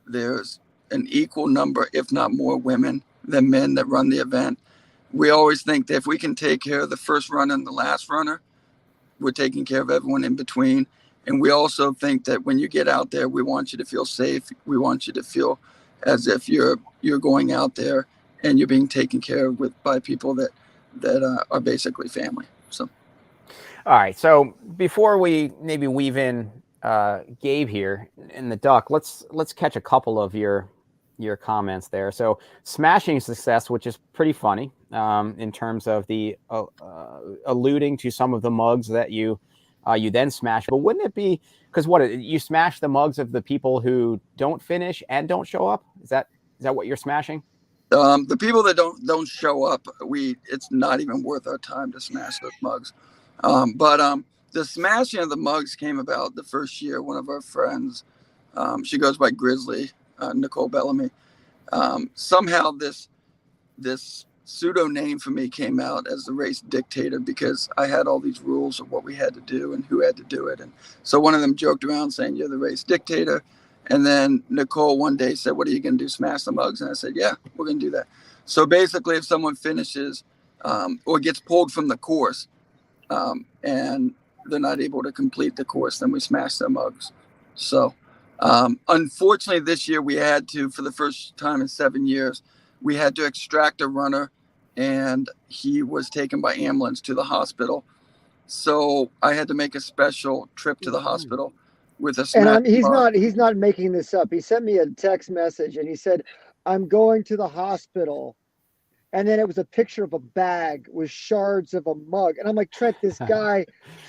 there's an equal number, if not more, women than men that run the event. We always think that if we can take care of the first runner and the last runner, we're taking care of everyone in between. And we also think that when you get out there, we want you to feel safe. We want you to feel as if you're going out there and you're being taken care of by people that are basically family. So, all right. So before we maybe weave in Gabe here in the duck, let's catch a couple of your comments there. So smashing success, which is pretty funny in terms of the alluding to some of the mugs that you then smash. But wouldn't it be because you smash the mugs of the people who don't finish and don't show up? Is that what you're smashing? The people that don't show up, it's not even worth our time to smash those mugs. But the smashing of the mugs came about the first year. One of our friends, she goes by Grizzly, Nicole Bellamy. Somehow this pseudo name for me came out as the race dictator, because I had all these rules of what we had to do and who had to do it. And so one of them joked around saying, "You're the race dictator." And then Nicole one day said, "What are you going to do, smash the mugs?" And I said, "Yeah, we're going to do that." So basically, if someone finishes or gets pulled from the course and they're not able to complete the course, then we smash their mugs. So unfortunately, this year we had to, for the first time in 7 years, we had to extract a runner, and he was taken by ambulance to the hospital. So I had to make a special trip to the hospital with a smash. And he's not making this up. He sent me a text message and he said, "I'm going to the hospital." And then it was a picture of a bag with shards of a mug. And I'm like, "Trent, this guy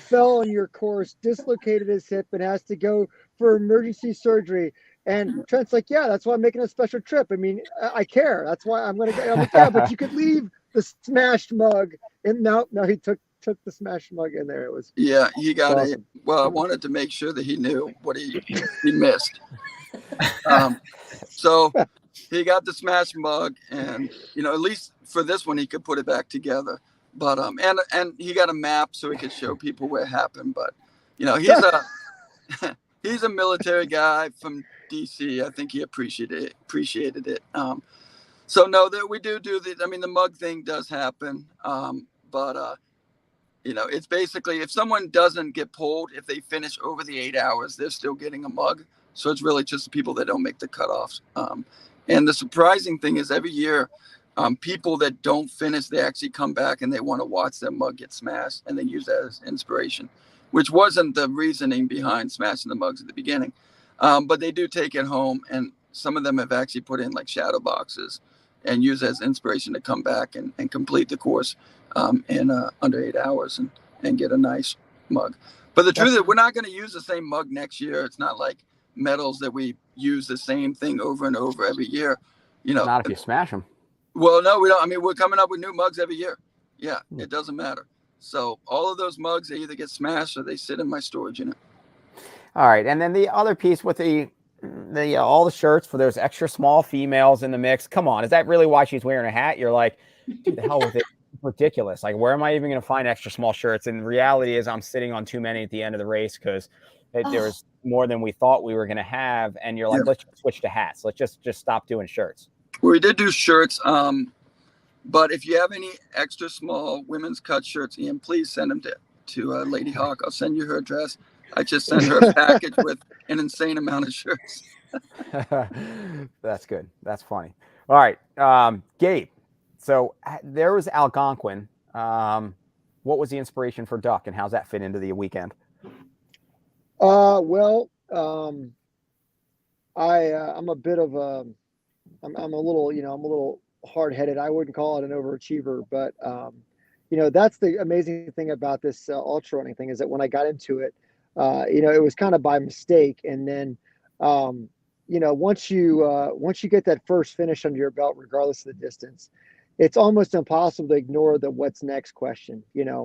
fell on your course, dislocated his hip, and has to go for emergency surgery." And Trent's like, "Yeah, that's why I'm making a special trip. I mean, I care. That's why I'm going to go." I'm like, "Yeah, but you could leave the smashed mug." And no, he took the smashed mug in there. It was he got awesome. Well, I wanted to make sure that he knew what he missed. So he got the smashed mug, and at least for this one he could put it back together. But and he got a map so he could show people where it happened. But he's a military guy from DC. I think he appreciated it. So no, that we do the mug thing does happen. But it's basically, if someone doesn't get pulled, if they finish over the 8 hours, they're still getting a mug. So it's really just the people that don't make the cutoffs. And the surprising thing is every year, people that don't finish, they actually come back and they want to watch their mug get smashed, and they use that as inspiration, which wasn't the reasoning behind smashing the mugs at the beginning. But they do take it home, and some of them have actually put in like shadow boxes and use it as inspiration to come back and complete the course in under 8 hours and get a nice mug. But the truth is, we're not going to use the same mug next year. It's not like medals that we use the same thing over and over every year. Not if you smash them. Well, no, we don't. I mean, we're coming up with new mugs every year. Yeah, it doesn't matter. So all of those mugs, they either get smashed or they sit in my storage unit. All right. And then the other piece with the all the shirts for those extra small females in the mix. Come on, is that really why she's wearing a hat? You're like, dude, the hell with it. It's ridiculous. Like, where am I even going to find extra small shirts? And the reality is I'm sitting on too many at the end of the race because there was more than we thought we were going to have. And you're like, let's just switch to hats. Let's just stop doing shirts. We did do shirts. But if you have any extra small women's cut shirts, Ian, please send them to Lady Hawk. I'll send you her address. I just sent her a package with an insane amount of shirts. That's good. That's funny. All right. Gabe, so there was Algonquin. What was the inspiration for Duck, and how's that fit into the weekend? Well, I'm a bit of I'm a little hard-headed. I wouldn't call it an overachiever, but that's the amazing thing about this ultra running thing is that when I got into it, it was kind of by mistake. And then, once you get that first finish under your belt, regardless of the distance, it's almost impossible to ignore the what's next question,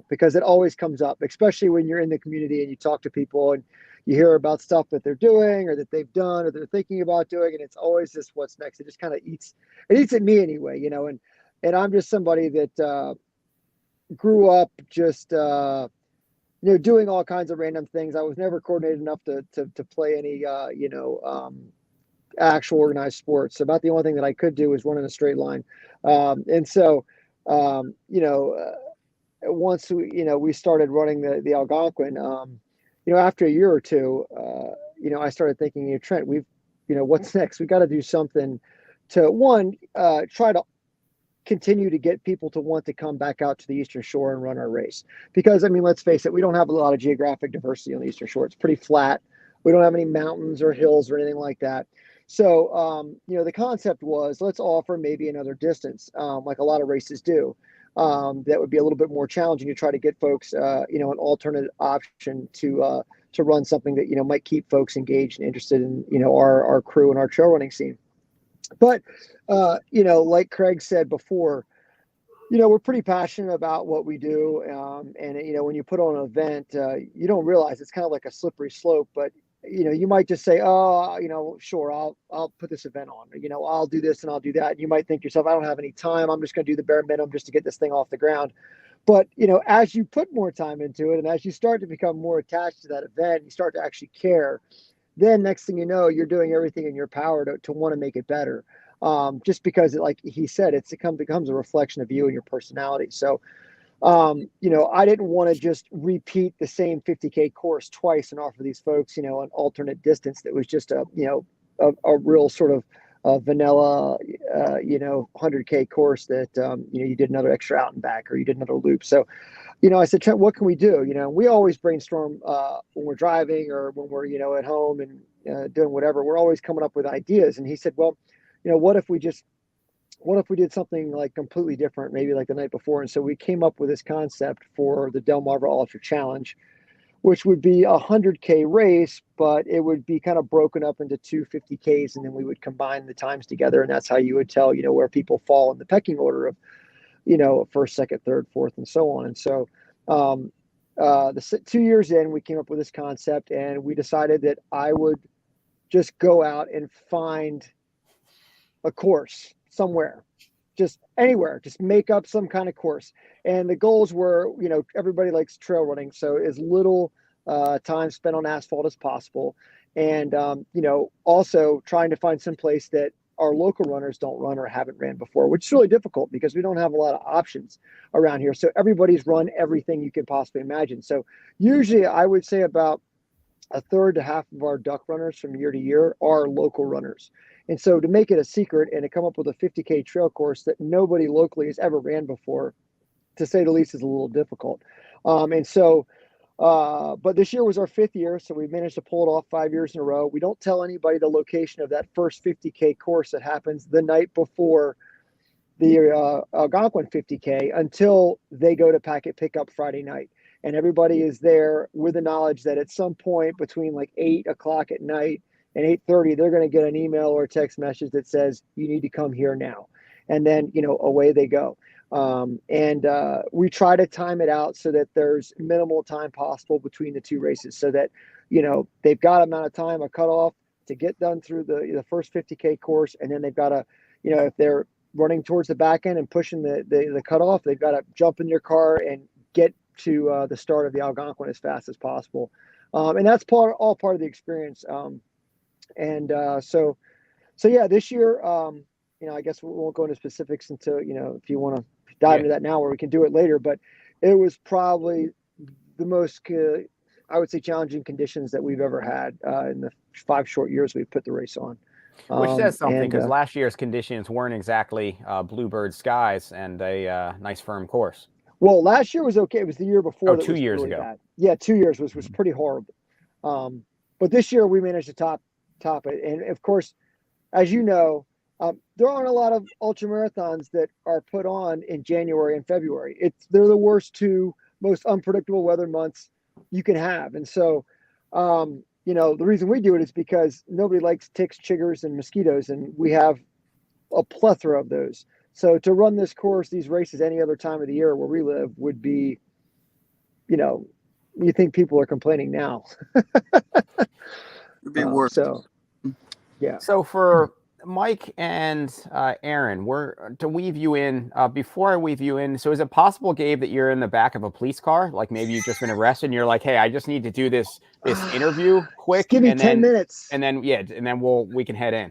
because it always comes up, especially when you're in the community and you talk to people and you hear about stuff that they're doing or that they've done or they're thinking about doing. And it's always this what's next. It just kind of eats at me anyway, and I'm just somebody that grew up just, doing all kinds of random things. I was never coordinated enough to play any, actual organized sports. So about the only thing that I could do was run in a straight line. And so, once we started running the Algonquin, after a year or two, I started thinking, Trent, what's next? We got to do something to try to continue to get people to want to come back out to the Eastern Shore and run our race. Because, let's face it, we don't have a lot of geographic diversity on the Eastern Shore. It's pretty flat. We don't have any mountains or hills or anything like that. So, the concept was let's offer maybe another distance, like a lot of races do. That would be a little bit more challenging to try to get folks, an alternate option to run something that, might keep folks engaged and interested in, our crew and our trail running scene. But, like Craig said before, we're pretty passionate about what we do. And when you put on an event, you don't realize it's kind of like a slippery slope, but, you might just say, oh, sure, I'll put this event on, I'll do this and I'll do that. And you might think to yourself, I don't have any time. I'm just going to do the bare minimum just to get this thing off the ground. But, as you put more time into it and as you start to become more attached to that event, you start to actually care. Then next thing you know, you're doing everything in your power to want to make it better. Just because, like he said, it becomes a reflection of you and your personality. So, I didn't want to just repeat the same 50K course twice and offer these folks, an alternate distance that was just a real sort of vanilla, 100K course that, you did another extra out and back or you did another loop. So, I said, Trent, what can we do? We always brainstorm when we're driving or when we're, at home and doing whatever. We're always coming up with ideas. And he said, well, what if we did something like completely different, maybe like the night before? And so we came up with this concept for the Delmarva Ultra Challenge, which would be a 100K race, but it would be kind of broken up into two 50Ks, and then we would combine the times together. And that's how you would tell, where people fall in the pecking order of, first, second, third, fourth, and so on. And so 2 years in, we came up with this concept, and we decided that I would just go out and find a course somewhere, just anywhere, just make up some kind of course. And the goals were, everybody likes trail running, so as little time spent on asphalt as possible. And, also trying to find some place that our local runners don't run or haven't ran before, which is really difficult because we don't have a lot of options around here. So everybody's run everything you could possibly imagine. So usually I would say about a third to half of our duck runners from year to year are local runners. And so to make it a secret and to come up with a 50K trail course that nobody locally has ever ran before, to say the least, is a little difficult. But this year was our 5th year, so we managed to pull it off 5 years in a row. We don't tell anybody the location of that first 50K course that happens the night before the Algonquin 50K until they go to packet pickup Friday night. And everybody is there with the knowledge that at some point between like 8 o'clock at night and 8:30, they're going to get an email or a text message that says, you need to come here now. And then, away they go. We try to time it out so that there's minimal time possible between the two races so that, they've got amount of time, a cutoff to get done through the first 50K course, and then they've got to, if they're running towards the back end and pushing the cutoff, they've got to jump in their car and get to the start of the Algonquin as fast as possible. And that's all part of the experience. So yeah, this year, I guess we won't go into specifics until, if you want to dive into that now, or we can do it later, but it was probably the most, I would say, challenging conditions that we've ever had in the 5 short years we've put the race on. Which says something, because last year's conditions weren't exactly bluebird skies and a nice firm course. Well, last year was okay. It was the year before. 2 years really ago. Bad. Yeah, 2 years was pretty horrible. But this year we managed to top it. And of course, as you know, there aren't a lot of ultra marathons that are put on in January and February. They're the worst 2 most unpredictable weather months you can have. And so, the reason we do it is because nobody likes ticks, chiggers, and mosquitoes, and we have a plethora of those. So to run this course, these races, any other time of the year where we live would be, you think people are complaining now. It'd be worse. So, yeah. So for Mike and Erin, to weave you in, before I weave you in, so is it possible, Gabe, that you're in the back of a police car? Like maybe you've just been arrested and you're like, hey, I just need to do this interview quick. Just give me 10 minutes. And then we can head in.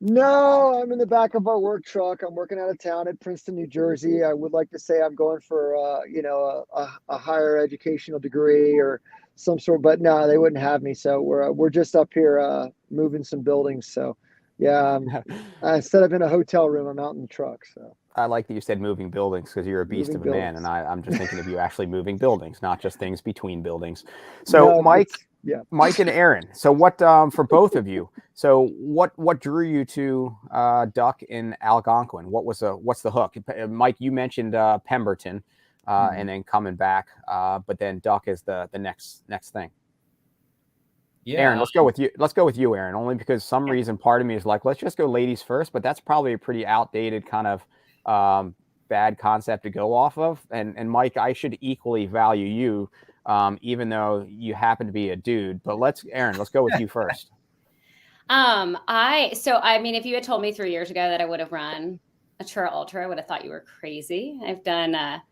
No, I'm in the back of our work truck. I'm working out of town at Princeton, New Jersey. I would like to say I'm going for, a higher educational degree or some sort, but no, they wouldn't have me. So we're just up here moving some buildings. So yeah, instead of in a hotel room, I'm out in the truck. So I like that you said moving buildings, because you're a beast of a man, and I'm just thinking of you actually moving buildings, not just things between buildings. So No, Mike and Erin. So what for both of you? So what drew you to duck in Algonquin? What's the hook? Mike, you mentioned Pemberton, and then coming back, but then duck is the next thing. Yeah, Erin, let's go with you. Let's go with you, Erin, only because some reason part of me is like, let's just go ladies first, but that's probably a pretty outdated kind of bad concept to go off of. And Mike, I should equally value you, even though you happen to be a dude. But Erin, let's go with you first. If you had told me 3 years ago that I would have run a trail ultra, I would have thought you were crazy. I've done a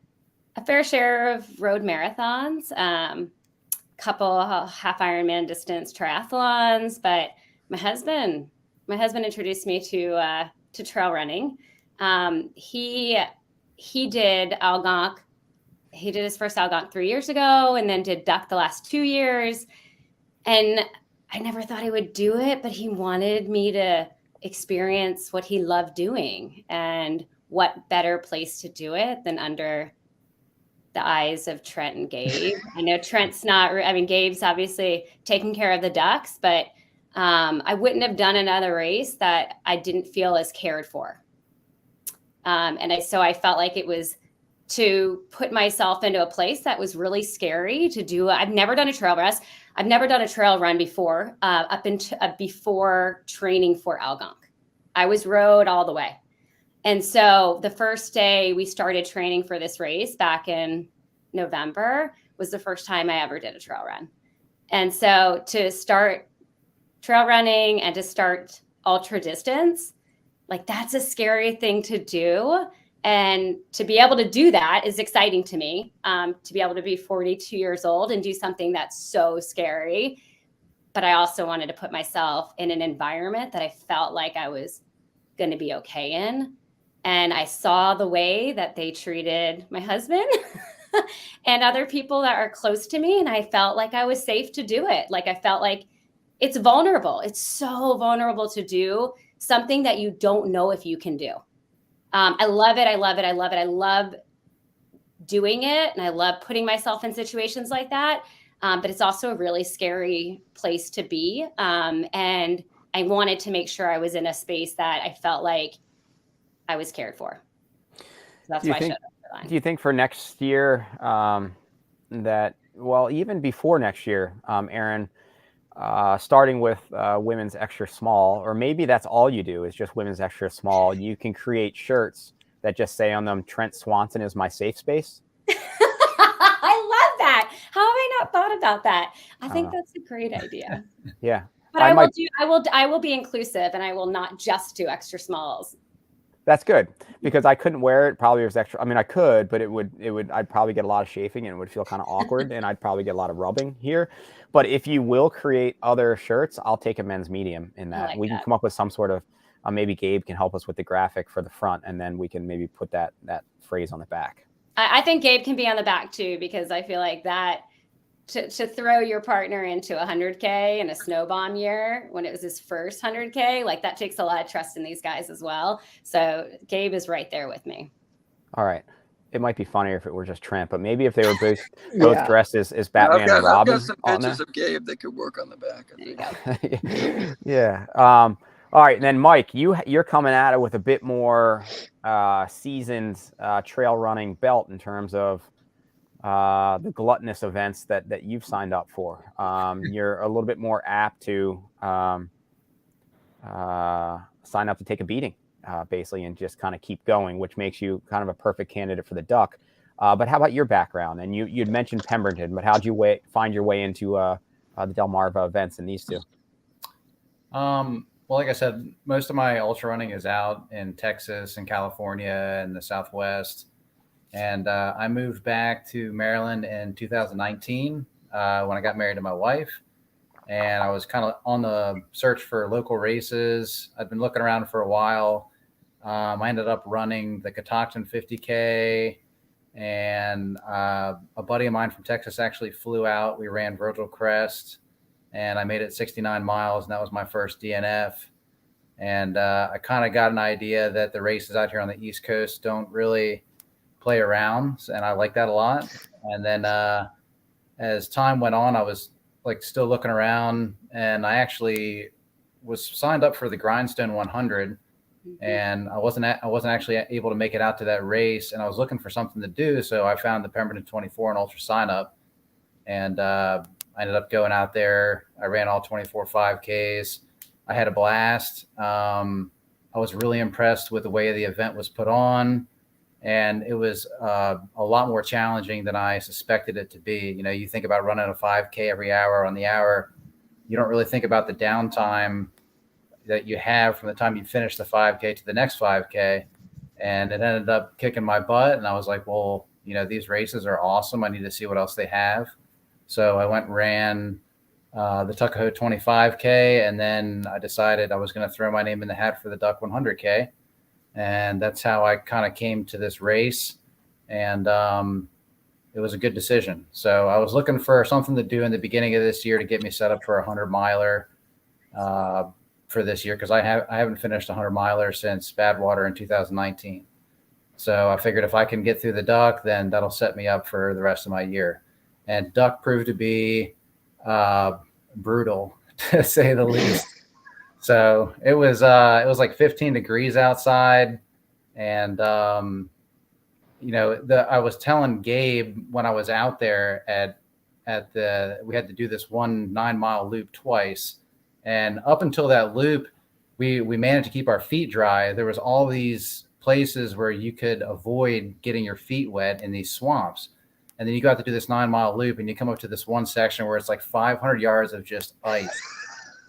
fair share of road marathons, couple half Ironman distance triathlons, but my husband introduced me to trail running. He did Algonquin. He did his first Algonquin 3 years ago, and then did duck the last 2 years. And I never thought he would do it, but he wanted me to experience what he loved doing, and what better place to do it than under the eyes of Trent and Gabe. I know Trent's Gabe's obviously taking care of the ducks, but I wouldn't have done another race that I didn't feel as cared for. So I felt like it was to put myself into a place that was really scary to do. I've never done a trail race. I've never done a trail run before, before training for Algonquin. I was road all the way. And so the first day we started training for this race back in November was the first time I ever did a trail run. And so to start trail running and to start ultra distance, like that's a scary thing to do. And to be able to do that is exciting to me, to be able to be 42 years old and do something that's so scary. But I also wanted to put myself in an environment that I felt like I was going to be okay in. And I saw the way that they treated my husband and other people that are close to me. And I felt like I was safe to do it. Like I felt like it's vulnerable. It's so vulnerable to do something that you don't know if you can do. I love it. I love it. I love it. I love doing it. And I love putting myself in situations like that. But it's also a really scary place to be. And I wanted to make sure I was in a space that I felt like I was cared for. So that's why I showed up for line. Do you think for next year even before next year, Erin, starting with women's extra small, or maybe that's all you do is just women's extra small, you can create shirts that just say on them, Trent Swanson is my safe space? I love that. How have I not thought about that? I think that's a great idea. Yeah. But I will be inclusive, and I will not just do extra smalls. That's good, because I couldn't wear it. Probably was extra. I mean, I could, but I'd probably get a lot of chafing and it would feel kind of awkward, and I'd probably get a lot of rubbing here. But if you will create other shirts, I'll take a men's medium in that. We can come up with some sort of, maybe Gabe can help us with the graphic for the front, and then we can maybe put that phrase on the back. I think Gabe can be on the back too, because I feel like that to throw your partner into 100K in a snow bomb year when it was his first 100K, like that takes a lot of trust in these guys as well. So Gabe is right there with me. All right. It might be funnier if it were just Trent, but maybe if they were both dressed as Batman and Robin. I've got some pictures of Gabe that could work on the back. There you go. Yeah. All right. And then Mike, you're coming at it with a bit more seasoned trail running belt in terms of the gluttonous events that you've signed up for. You're a little bit more apt to sign up to take a beating, basically, and just kind of keep going, which makes you kind of a perfect candidate for the Duck. But how about your background? And you'd mentioned Pemberton, but how'd you find your way into the Delmarva events in these two? Well, like I said, most of my ultra running is out in Texas and California and the Southwest. And I moved back to Maryland in 2019 when I got married to my wife. And I was kind of on the search for local races. I'd been looking around for a while. I ended up running the Coutu 50K. And a buddy of mine from Texas actually flew out. We ran Virgil Crest. And I made it 69 miles. And that was my first DNF. And I kind of got an idea that the races out here on the East Coast don't really play around, and I like that a lot. And then as time went on, I was like still looking around, and I actually was signed up for the Grindstone 100, and I wasn't actually able to make it out to that race, and I was looking for something to do, so I found the Pemberton 24 and Ultra sign up, and I ended up going out there. I ran all 24 5Ks. I had a blast. I was really impressed with the way the event was put on. And it was a lot more challenging than I suspected it to be. You know, you think about running a 5K every hour on the hour. You don't really think about the downtime that you have from the time you finish the 5K to the next 5K. And it ended up kicking my butt. And I was like, well, you know, these races are awesome. I need to see what else they have. So I went and ran the Tuckahoe 25K. And then I decided I was going to throw my name in the hat for the Duck 100K. And that's how I kind of came to this race. And it was a good decision. So I was looking for something to do in the beginning of this year to get me set up for a 100-miler for this year, because I haven't finished a 100-miler since Badwater in 2019. So I figured if I can get through the Duck, then that'll set me up for the rest of my year. And Duck proved to be brutal, to say the least. So it was like 15 degrees outside. And, you know, I was telling Gabe when I was out there we had to do this 1 9-mile loop twice. And up until that loop, we managed to keep our feet dry. There was all these places where you could avoid getting your feet wet in these swamps. And then you got to do this 9-mile loop, and you come up to this one section where it's like 500 yards of just ice.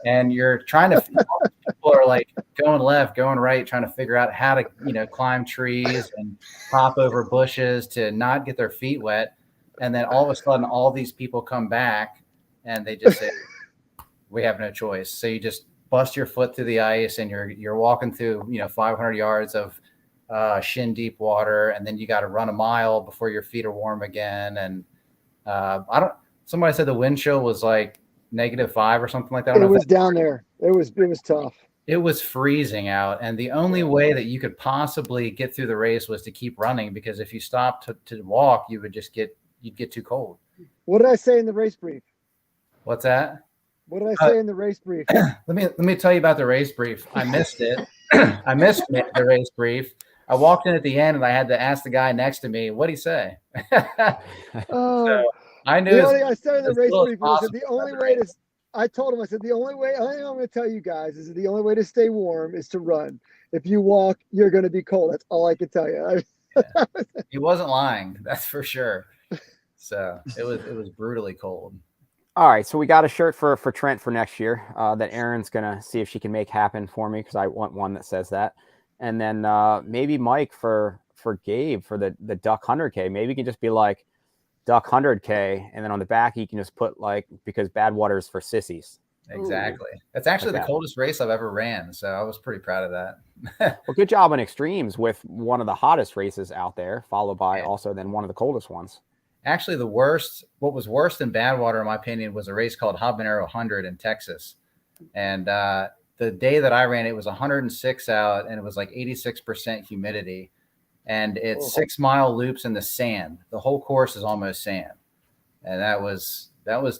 And you're trying to, people are like going left, going right, trying to figure out how to, you know, climb trees and hop over bushes to not get their feet wet. And then all of a sudden, all these people come back and they just say, we have no choice. So you just bust your foot through the ice, and you're walking through, you know, 500 yards of shin deep water. And then you got to run a mile before your feet are warm again. And somebody said the wind chill was like -5 or something like that. It was down there. It was tough. It was freezing out. And the only way that you could possibly get through the race was to keep running, because if you stopped to walk, you'd get too cold. What did I say in the race brief? What's that? What did I say in the race brief? Let me tell you about the race brief. I missed it. I missed the race brief. I walked in at the end, and I had to ask the guy next to me, what'd he say? So I knew. The only thing I said in the race brief was that the only way to. I told him, I said, the only thing I'm going to tell you guys is that the only way to stay warm is to run. If you walk, you're going to be cold. That's all I can tell you. Yeah. He wasn't lying. That's for sure. So it was brutally cold. All right, so we got a shirt for Trent for next year that Erin's gonna see if she can make happen for me because I want one that says that, and then maybe Mike for Gabe for the Duck 100K. Maybe you can just be like Duck 100K, and then on the back you can just put like because bad water is for sissies. Exactly. That's actually Like the coldest race I've ever ran, so I was pretty proud of that. Well, good job on extremes with one of the hottest races out there, followed by also then one of the coldest ones. Actually, what was worse than Badwater, in my opinion, was a race called Habanero 100 in Texas. And the day that I ran, it was 106 out, and it was like 86% humidity. And it's 6 mile loops in the sand. The whole course is almost sand. And that was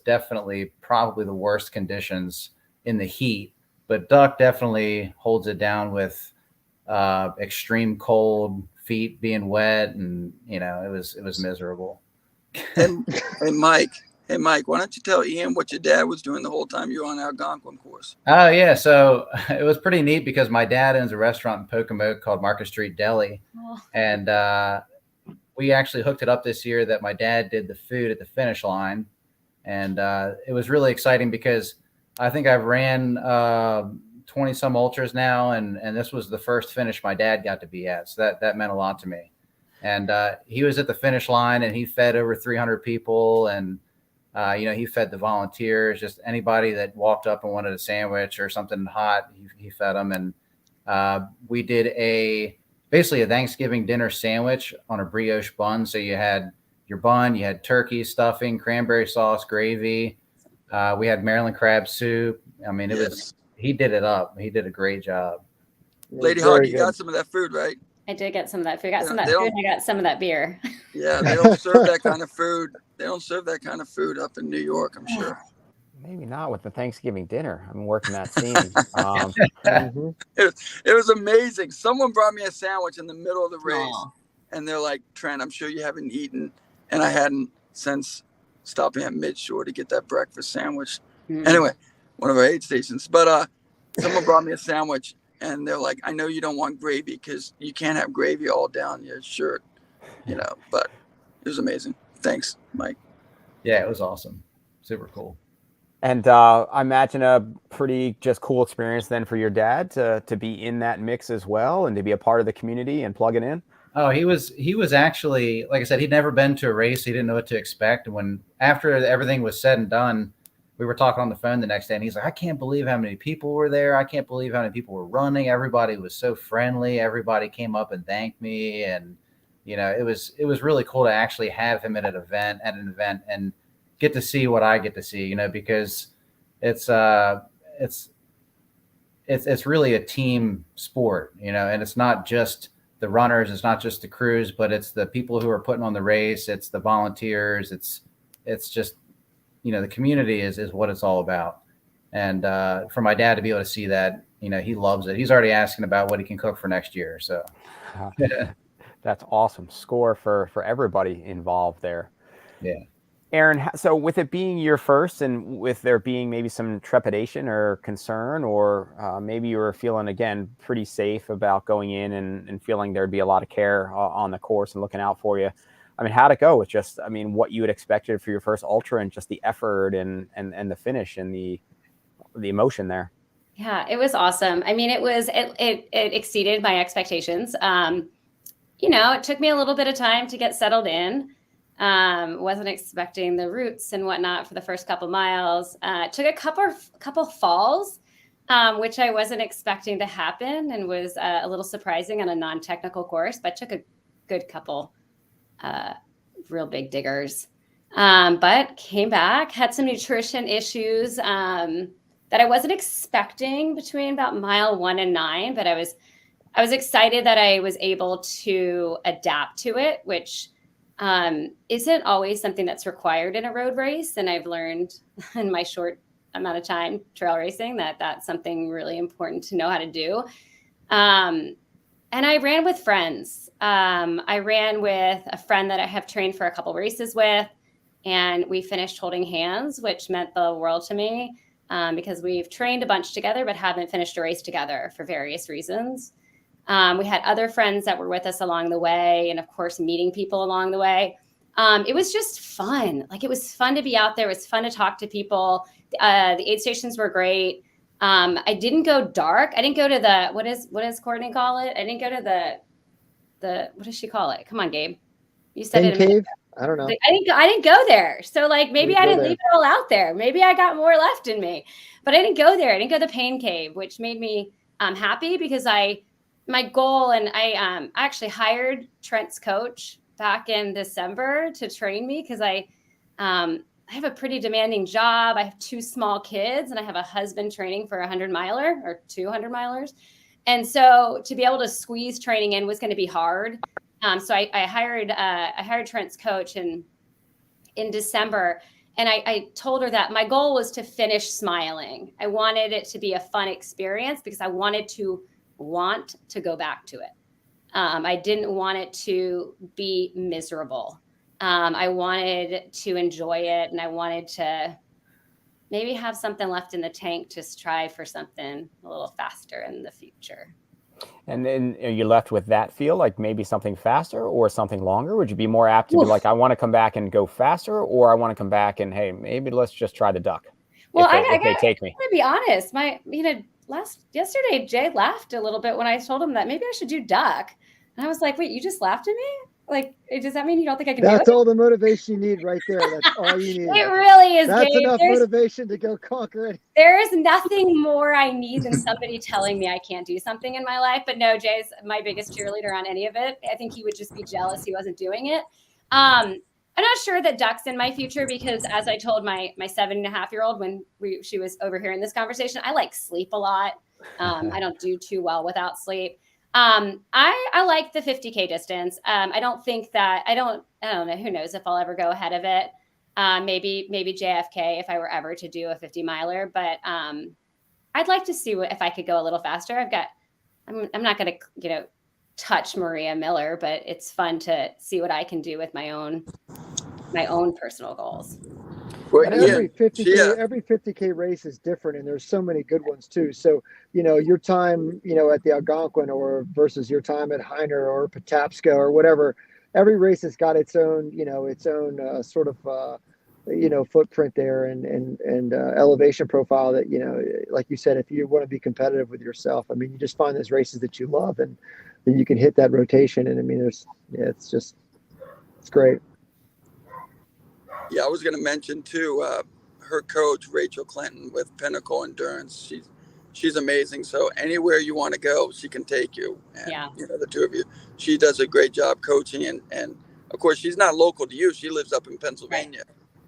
definitely probably the worst conditions in the heat. But Duck definitely holds it down with extreme cold, feet being wet, and it was miserable. Hey Mike, why don't you tell Ian what your dad was doing the whole time you were on Algonquin course? Oh yeah, so it was pretty neat because my dad owns a restaurant in Pocomoke called Market Street Deli, and we actually hooked it up this year that my dad did the food at the finish line, and it was really exciting because I think I've ran 20 some ultras now, and this was the first finish my dad got to be at, so that meant a lot to me. And he was at the finish line, and he fed over 300 people, and he fed the volunteers, just anybody that walked up and wanted a sandwich or something hot, he fed them. And we did basically a Thanksgiving dinner sandwich on a brioche bun. So you had your bun, you had turkey, stuffing, cranberry sauce, gravy. We had Maryland crab soup. I mean, he did it up. He did a great job. Lady Hawk, you got some of that food, right? I did get some of that food. I got some of that food, and I got some of that beer. Yeah, they don't serve that kind of food. They don't serve that kind of food up in New York, I'm sure. Maybe not with the Thanksgiving dinner. I'm working that scene. It was amazing. Someone brought me a sandwich in the middle of the race, and they're like, Trent, I'm sure you haven't eaten. And I hadn't since stopping at Midshore to get that breakfast sandwich. Anyway, one of our aid stations. But someone brought me a sandwich, and they're like, I know you don't want gravy because you can't have gravy all down your shirt, but it was amazing. Thanks, Mike. Yeah, it was awesome. Super cool. And I imagine a pretty just cool experience then for your dad to be in that mix as well and to be a part of the community and plug it in. Oh, he was actually, like I said, he'd never been to a race. He didn't know what to expect. And after everything was said and done, we were talking on the phone the next day, and he's like, I can't believe how many people were there. I can't believe how many people were running. Everybody was so friendly. Everybody came up and thanked me. And, it was really cool to actually have him at an event and get to see what I get to see, because it's really a team sport, and it's not just the runners, it's not just the crews, but it's the people who are putting on the race. It's the volunteers. It's just, the community is what it's all about. And for my dad to be able to see that, he loves it. He's already asking about what he can cook for next year. So that's awesome. Score for everybody involved there. Yeah. Erin, so with it being your first and with there being maybe some trepidation or concern, or maybe you were feeling, again, pretty safe about going in and feeling there'd be a lot of care on the course and looking out for you. I mean, how'd it go with just, what you had expected for your first ultra and just the effort and the finish and the emotion there? Yeah, it was awesome. It exceeded my expectations. It took me a little bit of time to get settled in. Wasn't expecting the routes and whatnot for the first couple miles. Took a couple falls, which I wasn't expecting to happen and was a little surprising on a non-technical course, but took a good couple real big diggers. But came back, had some nutrition issues that I wasn't expecting between about mile 1 and 9, but I was excited that I was able to adapt to it, which isn't always something that's required in a road race. And I've learned in my short amount of time trail racing that that's something really important to know how to do. And I ran with friends. I ran with a friend that I have trained for a couple races with, and we finished holding hands, which meant the world to me because we've trained a bunch together, but haven't finished a race together for various reasons. We had other friends that were with us along the way, and of course, meeting people along the way. It was just fun. Like, it was fun to be out there. It was fun to talk to people. The aid stations were great. I didn't go dark. I didn't go to the, what does Courtney call it? I didn't go to the what does she call it? Come on, Gabe. You said Pain it a minute cave? ago. I don't know. I didn't go there. So like, maybe I didn't leave it all out there. Maybe I got more left in me, but I didn't go there. I didn't go to the pain cave, which made me happy because my goal, and I actually hired Trent's coach back in December to train me because I have a pretty demanding job. I have 2 small kids and I have a husband training for 100-miler or 200-milers. And so to be able to squeeze training in was going to be hard. So I hired Trent's coach in December, and I told her that my goal was to finish smiling. I wanted it to be a fun experience because I wanted to go back to it. I didn't want it to be miserable. I wanted to enjoy it, and I wanted to maybe have something left in the tank to strive for something a little faster in the future. And then are you left with that feel, like maybe something faster or something longer? Would you be more apt to be like, I want to come back and go faster, or I want to come back and, hey, maybe let's just try the duck? Well, if they take me. To be honest, yesterday Jay laughed a little bit when I told him that maybe I should do duck. And I was like, wait, you just laughed at me? Like, does that mean you don't think I can do it? That's all the motivation you need right there. That's all you need. It really is, That's Gabe. enough motivation to go conquer it. There is nothing more I need than somebody telling me I can't do something in my life. But no, Jay's my biggest cheerleader on any of it. I think he would just be jealous he wasn't doing it. I'm not sure that duck's in my future because, as I told my 7.5-year-old when she was overhearing this conversation, I like sleep a lot. I don't do too well without sleep. I like the 50K distance. I don't know. Who knows if I'll ever go ahead of it. Maybe JFK if I were ever to do a 50-miler, but I'd like to see if I could go a little faster. I'm not going to, touch Maria Miller, but it's fun to see what I can do with my own personal goals. Well, every 50K race is different, and there's so many good ones too. So, your time, at the Algonquin or versus your time at Heiner or Patapsco or whatever, every race has got its own, sort of, footprint there and elevation profile that, like you said, if you want to be competitive with yourself, I mean, you just find those races that you love and then you can hit that rotation. And I mean, it's great. Yeah, I was going to mention too, her coach, Rachel Clinton with Pinnacle Endurance. She's amazing. So anywhere you want to go, she can take you. And, the two of you, she does a great job coaching. And of course, she's not local to you. She lives up in Pennsylvania.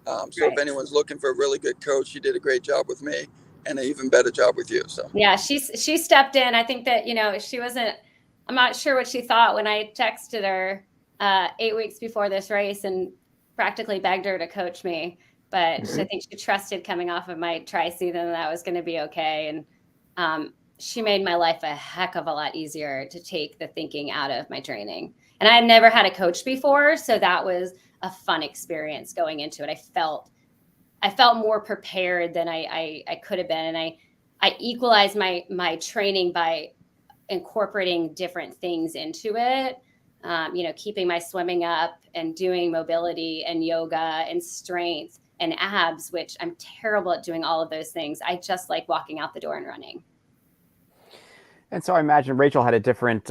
So if anyone's looking for a really good coach, she did a great job with me and an even better job with you. So yeah, she stepped in. I think that, I'm not sure what she thought when I texted her 8 weeks before this race and practically begged her to coach me, but I think she trusted coming off of my tri-season that I was going to be okay. And she made my life a heck of a lot easier to take the thinking out of my training. And I had never had a coach before, so that was a fun experience going into it. I felt more prepared than I could have been, and I equalized my training by incorporating different things into it. Keeping my swimming up and doing mobility and yoga and strength and abs, which I'm terrible at doing all of those things. I just like walking out the door and running. And so I imagine Rachel had a different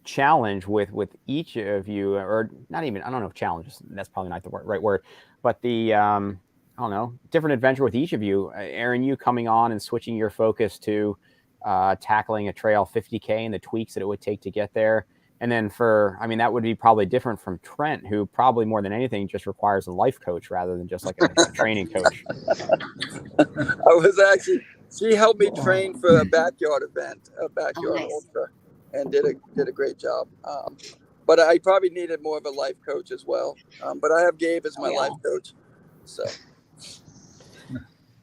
challenge with each of you, or not even, I don't know if challenge, that's probably not the right word, but the, different adventure with each of you. Erin, you coming on and switching your focus to tackling a trail 50K and the tweaks that it would take to get there. And then that would be probably different from Trent, who probably more than anything just requires a life coach rather than just like a training coach. She helped me train for a backyard event, ultra, and did a great job. But I probably needed more of a life coach as well. But I have Gabe as my life coach. So.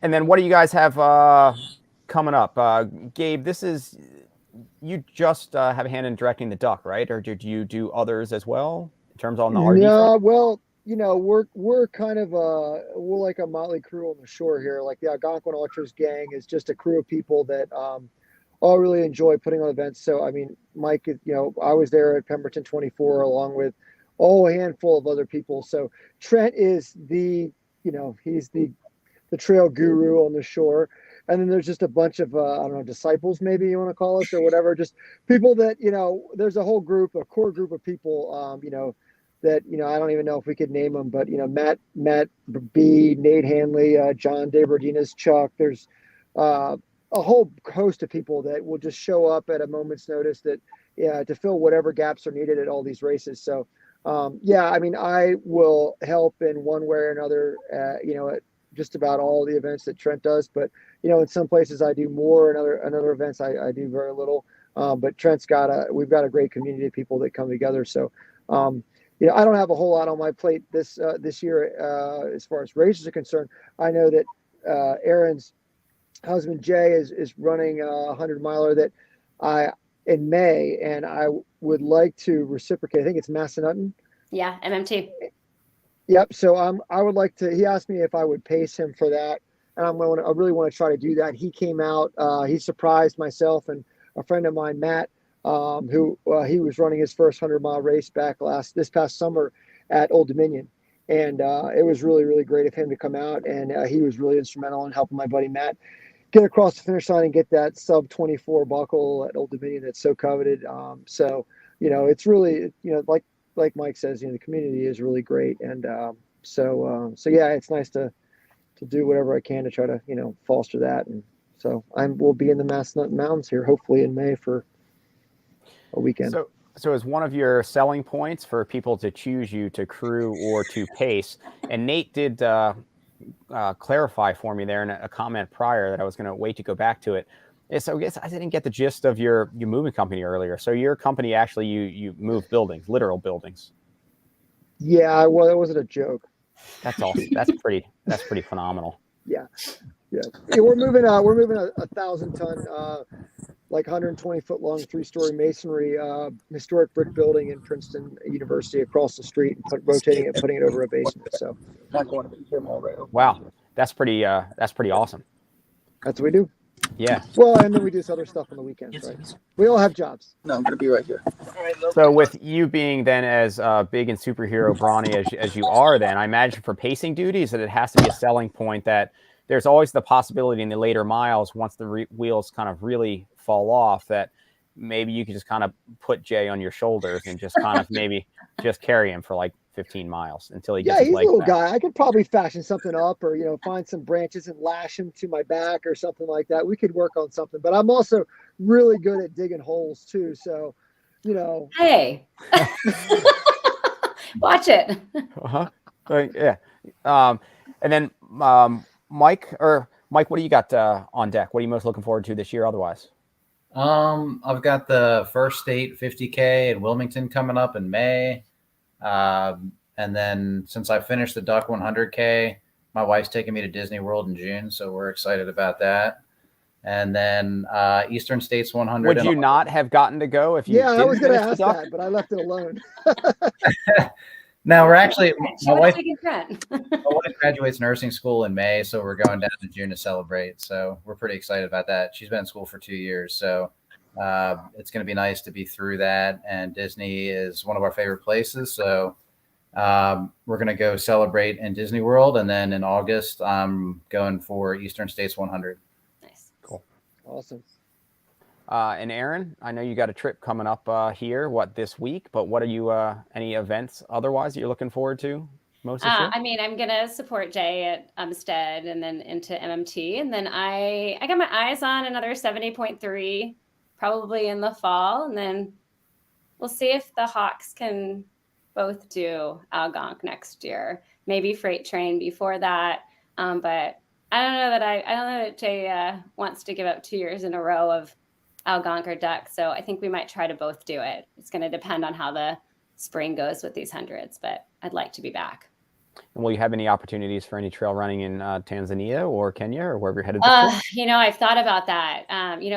And then what do you guys have coming up? Gabe, you just have a hand in directing the duck, right? Or did you do others as well in terms of on the RD? Yeah, well, we're kind of we're like a motley crew on the shore here. Like the Algonquin Ultras gang is just a crew of people that all really enjoy putting on events. So I mean, Mike, I was there at Pemberton 24 along with whole handful of other people. So Trent is he's the trail guru on the shore. And then there's just a bunch of, I don't know, disciples, maybe you want to call us or whatever, just people that, there's a whole group, a core group of people, that, I don't even know if we could name them, but, Matt B, Nate Hanley, John DeBerdinas, Chuck, there's a whole host of people that will just show up at a moment's notice to fill whatever gaps are needed at all these races. So, I will help in one way or another, at just about all the events that Trent does, but in some places I do more, and other events I do very little. But we've got a great community of people that come together. So, I don't have a whole lot on my plate this year as far as races are concerned. I know that Erin's husband Jay is running a 100-miler that in May, and I would like to reciprocate. I think it's Massanutten. Yeah, MMT. Yep. So I would like to. He asked me if I would pace him for that, and I really want to try to do that. He came out. He surprised myself and a friend of mine, Matt, who he was running his first 100-mile race this past summer at Old Dominion, and it was really, really great of him to come out, and he was really instrumental in helping my buddy Matt get across the finish line and get that sub 24 buckle at Old Dominion that's so coveted. So it's really like Mike says, the community is really great, and so it's nice to do whatever I can to try to foster that. And so we'll be in the Massanutten Mountains here hopefully in May for a weekend. So is one of your selling points for people to choose you to crew or to pace? And Nate did clarify for me there in a comment prior that I was going to wait to go back to it. So I guess I didn't get the gist of your moving company earlier. So your company actually you move buildings, literal buildings. Yeah, well, that wasn't a joke. That's awesome. That's pretty phenomenal. Yeah. We're moving a 1,000-ton, like 120-foot long 3-story masonry historic brick building in Princeton University across the street, and rotating it, putting it over a basement. So not going to be here all right. Wow, that's pretty awesome. That's what we do. Yeah. Well, and then we do this other stuff on the weekends, right? We all have jobs. No, I'm going to be right here. So with you being then as big and superhero brawny as you are, then I imagine for pacing duties that it has to be a selling point that there's always the possibility in the later miles, once the wheels kind of really fall off, that maybe you could just kind of put Jay on your shoulders and just kind of maybe just carry him for like 15 miles until he gets his he's leg a little back. guy. I could probably fashion something up, or find some branches and lash him to my back or something like that. We could work on something, but I'm also really good at digging holes too. So, Hey, watch it. Yeah. And then Mike, what do you got on deck? What are you most looking forward to this year otherwise? I've got the first state 50K in Wilmington coming up in May. And then since I finished the Duck 100K, my wife's taking me to Disney World in June. So we're excited about that. And then Eastern States 100. Would you not have gotten to go if you Yeah, didn't I was going to finish the ask Duck? that, but I left it alone. Now we're actually, my wife graduates nursing school in May. So we're going down to June to celebrate. So we're pretty excited about that. She's been in school for 2 years. So it's going to be nice to be through that. And Disney is one of our favorite places. So we're going to go celebrate in Disney World. And then in August, I'm going for Eastern States 100. Nice. Cool. Awesome. And Erin, I know you got a trip coming up here, this week, but what are you, any events otherwise that you're looking forward to most this year? I'm going to support Jay at Umstead and then into MMT. And then I got my eyes on another 70.3 probably in the fall. And then we'll see if the Hawks can both do Algonquin next year, maybe Freight Train before that. But I don't know that Jay wants to give up 2 years in a row of Algonquin or Duck. So I think we might try to both do it. It's going to depend on how the spring goes with these hundreds, but I'd like to be back. And will you have any opportunities for any trail running in Tanzania or Kenya or wherever you're headed? I've thought about that.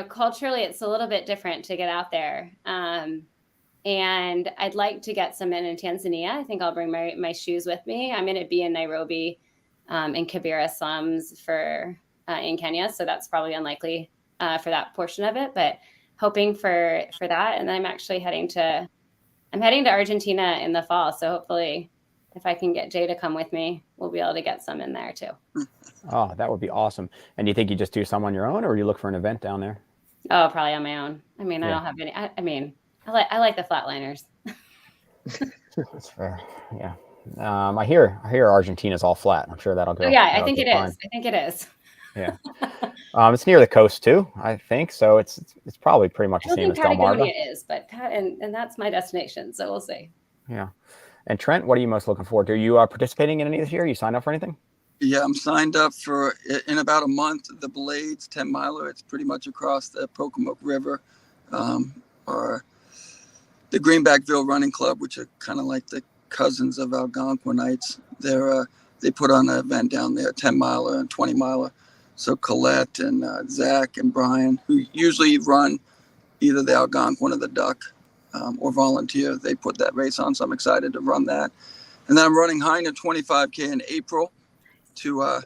Culturally, it's a little bit different to get out there. And I'd like to get some in Tanzania. I think I'll bring my shoes with me. I'm going to be in Nairobi in Kibera slums in Kenya. So that's probably unlikely for that portion of it, but hoping for that. And then I'm actually heading to I'm heading to Argentina in the fall, so hopefully if I can get Jay to come with me, we'll be able to get some in there too. Oh, that would be awesome. And do you think you just do some on your own, or you look for an event down there? Oh, probably on my own. I mean, I Yeah. don't have any. I mean, I like the flatliners. That's fair. Yeah. I hear Argentina's all flat. I'm sure that'll go. Oh yeah, I that'll think go it fine. is. I think it is. Yeah. It's near the coast too, I think. So it's probably pretty much I the don't same as think Delmarva. Patagonia is, but and that's my destination. So we'll see. Yeah. And Trent, what are you most looking forward to? Are you participating in any this year? You signed up for anything? Yeah, I'm signed up for, in about a month, the Blades 10 miler. It's pretty much across the Pocomoke River, or the Greenbackville Running Club, which are kind of like the cousins of Algonquinites. They put on an event down there, 10 miler and 20 miler. So Colette and Zach and Brian, who usually run either the Algonquin or the Duck, or volunteer, they put that race on. So I'm excited to run that. And then I'm running Heine 25K in April to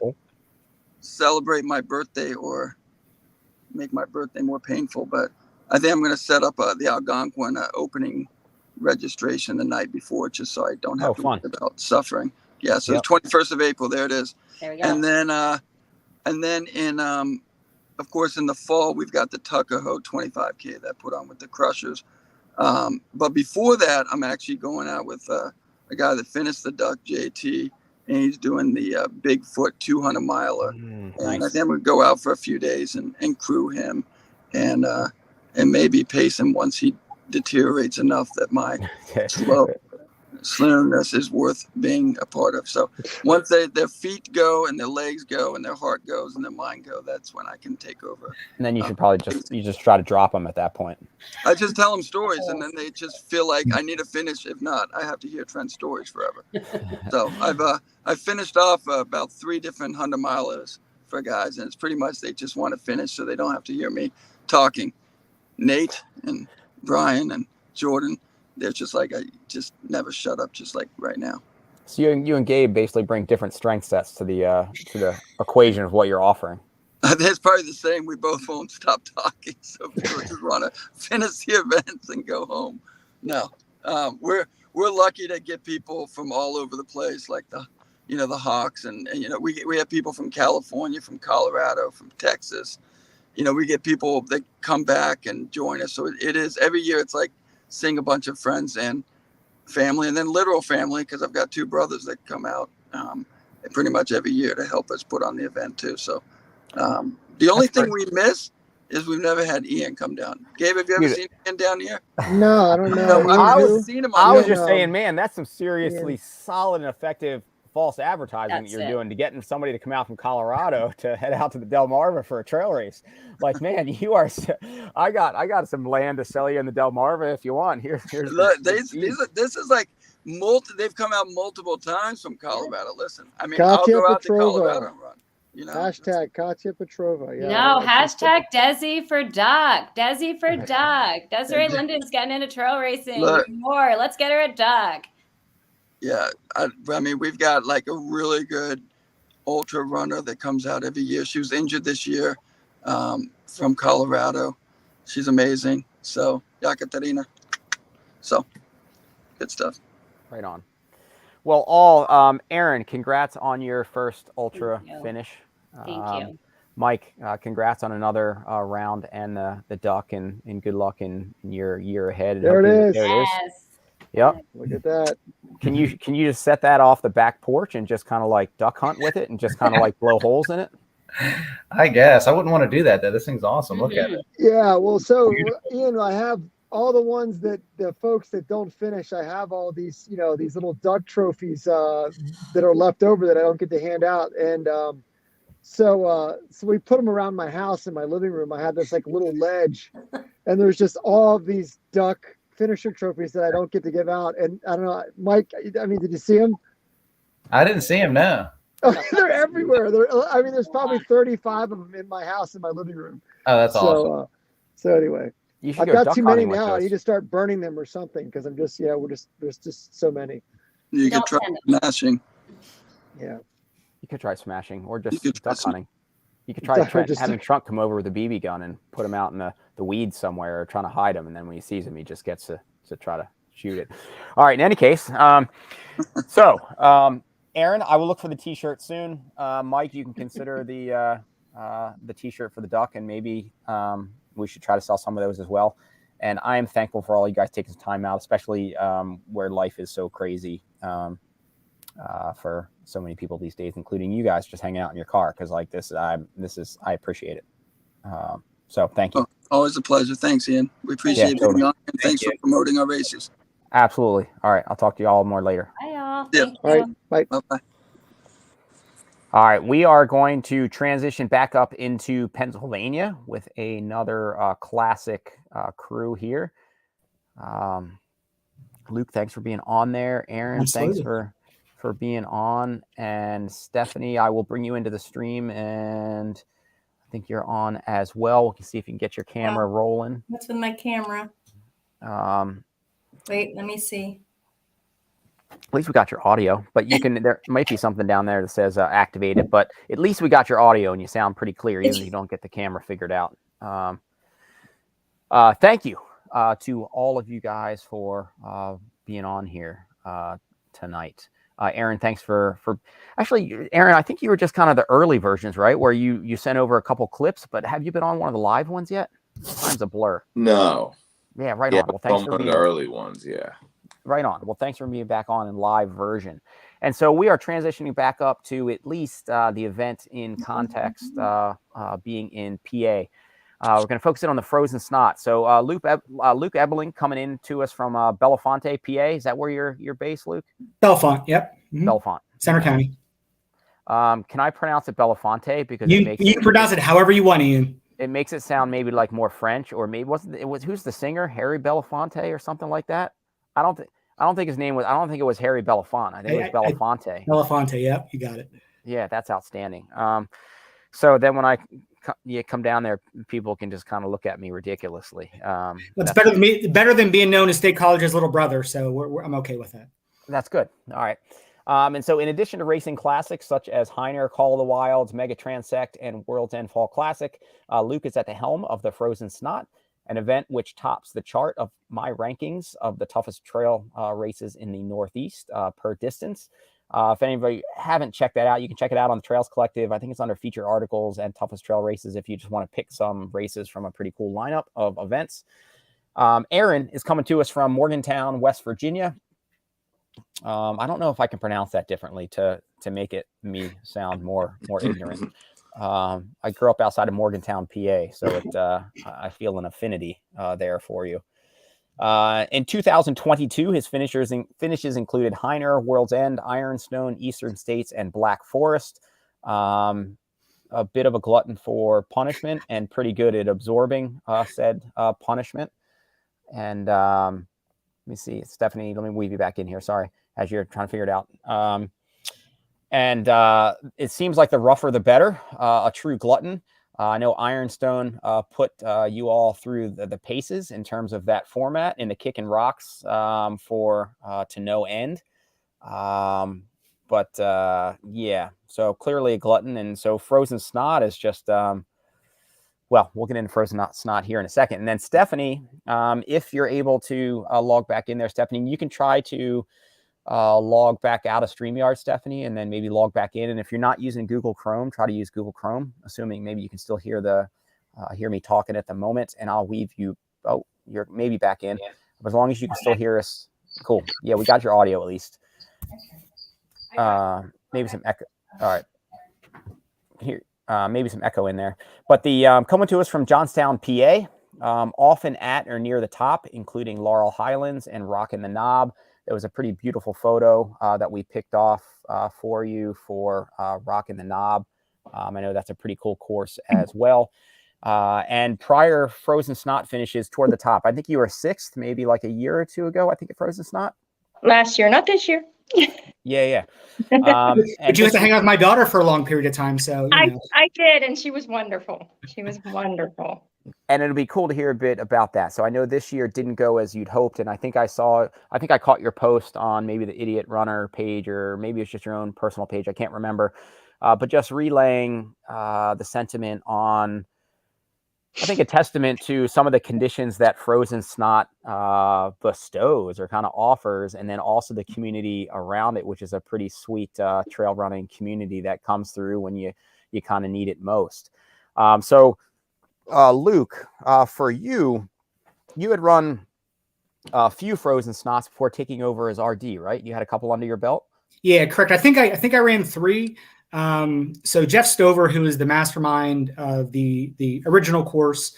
celebrate my birthday or make my birthday more painful. But I think I'm going to set up the Algonquin opening registration the night before, just so I don't have to worry about suffering. Yeah, so the 21st of April, there it is. There we go. And then in, of course, in the fall, we've got the Tuckahoe 25K that I put on with the Crushers. But before that, I'm actually going out with a guy that finished the Duck, JT, and he's doing the Bigfoot 200 miler. And I think I'm going to go out for a few days and crew him and maybe pace him once he deteriorates enough that my slowness is worth being a part of. So once their feet go and their legs go and their heart goes and their mind go, that's when I can take over. And then you should probably just try to drop them at that point. I just tell them stories, and then they just feel like I need to finish. If not, I have to hear Trent's stories forever. So I've finished off about 3 different 100 milers for guys, and it's pretty much they just want to finish so they don't have to hear me talking. Nate and Brian and Jordan, they're just like, I just never shut up, just like right now. So you and Gabe basically bring different strength sets to the equation of what you're offering. It's probably the same. We both won't stop talking, so people just want to finish the events and go home. No, we're lucky to get people from all over the place, like the Hawks, and we have people from California, from Colorado, from Texas. We get people that come back and join us. So it is every year. It's like seeing a bunch of friends and family, and then literal family, because I've got 2 brothers that come out pretty much every year to help us put on the event too. So the only thing we miss is we've never had Ian come down. Gabe, have you ever seen Ian down here? No, I don't know. I was just saying, man, that's some seriously solid and effective false advertising that you're doing to getting somebody to come out from Colorado to head out to the Delmarva for a trail race. Like, man, you are. I got some land to sell you in the Delmarva if you want. Here's look. This is like they've come out multiple times from Colorado. Listen, I mean, I'll go out to Colorado and run. Hashtag Katya Petrova. Yeah, no, hashtag Desi for Duck. Desi for Duck. Desiree Linden's getting into trail racing. More. Let's get her a duck. Yeah, I mean, we've got like a really good ultra runner that comes out every year. She was injured this year from Colorado. She's amazing. So, Yakaterina. So, good stuff. Right on. Well, Erin, congrats on your first ultra finish. Thank you. Mike, congrats on another round and the Duck, and good luck in your year ahead. There it is. Yes. Yep. Look at that. Can you just set that off the back porch and just kind of like duck hunt with it and just kind of like blow holes in it? I guess I wouldn't want to do that though. This thing's awesome. Look at it. Yeah. Well, so Ian, I have all the ones that the folks that don't finish. I have all these, these little duck trophies that are left over that I don't get to hand out. And so we put them around my house in my living room. I had this like little ledge, and there's just all of these duck finisher trophies that I don't get to give out. And I don't know, Mike, I mean, did you see them? I didn't see him, no. They're everywhere. There's probably 35 of them in my house in my living room. Oh, that's awesome. So anyway, I've got too many now. I need to start burning them or something, because I'm just, there's just so many. You could try smashing. Yeah. You could try smashing or just duck hunting. You could try having Trunk come over with a BB gun and put him out in the weeds somewhere, or trying to hide him. And then when he sees him, he just gets to try to shoot it. All right. In any case, Erin, I will look for the T-shirt soon. Mike, you can consider the T-shirt for the duck, and maybe we should try to sell some of those as well. And I am thankful for all you guys taking some time out, especially where life is so crazy for so many people these days, including you guys just hanging out in your car. Because like this, I appreciate it. So thank you. Always a pleasure. Thanks, Ian. We appreciate it. Totally. And thanks for promoting our races. Absolutely. All right. I'll talk to you all more later. Bye, y'all. Yeah. Thank All right. you. Bye. Bye-bye. All right, we are going to transition back up into Pennsylvania with another classic crew here. Luke, thanks for being on there. Erin, Absolutely. thanks for being on. And Stephanie, I will bring you into the stream, and I think you're on as well. We can see if you can get your camera rolling. What's with my camera? Wait, let me see. At least we got your audio, but you can. There might be something down there that says activated, but at least we got your audio and you sound pretty clear, even if you don't get the camera figured out. Thank you to all of you guys for being on here tonight. Erin, thanks for actually, Erin, I think you were just kind of the early versions, right? Where you sent over a couple clips, but have you been on one of the live ones yet? Time's a blur. No. Yeah, right Yeah, on. Well, thanks for one of being the early ones. Yeah. Right on. Well, thanks for being back on in live version. And so we are transitioning back up to at least the event in context being in PA. We're going to focus in on the Frozen Snot. So Luke Ebeling coming in to us from Bellefonte, PA. Is that where you're based, Luke? Bellefonte, yep. Mm-hmm. Bellefonte. Center County. Can I pronounce it Bellefonte? Because you can pronounce it however you want, Ian. It makes it sound maybe like more French, or maybe who's the singer? Harry Belafonte or something like that? I don't think his name was. I don't think it was Harry Belafonte. I think it was Belafonte. Belafonte, yep, you got it. Yeah, that's outstanding. So then when I come down there, people can just kind of look at me ridiculously. It's better than being known as State College's little brother. So I'm okay with that. That's good. All right. And so in addition to racing classics such as Heiner, Call of the Wilds, Mega Transect, and World's End Fall Classic, Luke is at the helm of the Frozen Snot, an event which tops the chart of my rankings of the toughest trail races in the Northeast per distance. If anybody haven't checked that out, you can check it out on the Trails Collective. I think it's under featured articles and toughest trail races if you just want to pick some races from a pretty cool lineup of events. Erin is coming to us from Morgantown, West Virginia. I don't know if I can pronounce that differently to make me sound more ignorant. I grew up outside of Morgantown, PA, so I feel an affinity there for you. In 2022, his finishes included Heiner, World's End, Ironstone, Eastern States, and Black Forest. A bit of a glutton for punishment and pretty good at absorbing said punishment. And let me see, Stephanie, let me weave you back in here. Sorry, as you're trying to figure it out. And it seems like the rougher, the better, a true glutton. I know Ironstone put you all through the paces in terms of that format in the kick and rocks for to no end. But yeah, so clearly a glutton. And so Frozen Snot is just, well, we'll get into Frozen Snot here in a second. And then Stephanie, if you're able to log back in there, Stephanie, you can try to log back out of StreamYard, Stephanie, and then maybe log back in. And if you're not using Google Chrome, try to use Google Chrome, assuming maybe you can still hear hear me talking at the moment, and I'll weave you. Oh, you're maybe back in. Yeah. But as long as you can still hear us, cool. Yeah, we got your audio at least. Maybe some echo. All right. Here, maybe some echo in there. But the coming to us from Johnstown, PA, often at or near the top, including Laurel Highlands and Rockin' the Knob. It was a pretty beautiful photo that we picked off for you for Rockin' the Knob. I know that's a pretty cool course as well. And prior Frozen Snot finishes toward the top. I think you were sixth, maybe like a year or two ago, I think, at Frozen Snot. Last year, not this year. Yeah. But you had to hang out with my daughter for a long period of time. So I did, and she was wonderful. She was wonderful. And it'll be cool to hear a bit about that. So I know this year didn't go as you'd hoped. And I think I caught your post on maybe the Idiot Runner page, or maybe it's just your own personal page. I can't remember. But just relaying the sentiment on I think a testament to some of the conditions that Frozen Snot bestows or kind of offers, and then also the community around it, which is a pretty sweet trail running community that comes through when you kind of need it most. Luke, for you had run a few Frozen Snots before taking over as RD, right? You had a couple under your belt. Yeah, correct. I think I ran 3. So Jeff Stover, who is the mastermind of the original course,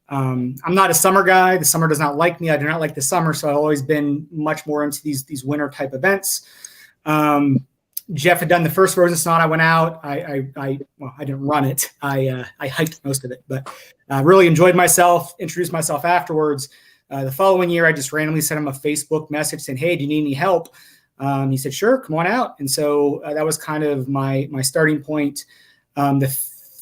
I'm not a summer guy. The summer does not like me. I do not like the summer, so I've always been much more into these winter type events. Jeff had done the first Frozen Snot. I went out. I didn't run it. I hiked most of it, but really enjoyed myself. Introduced myself afterwards. The following year, I just randomly sent him a Facebook message saying, "Hey, do you need any help?" He said, "Sure, come on out." And so that was kind of my starting point. The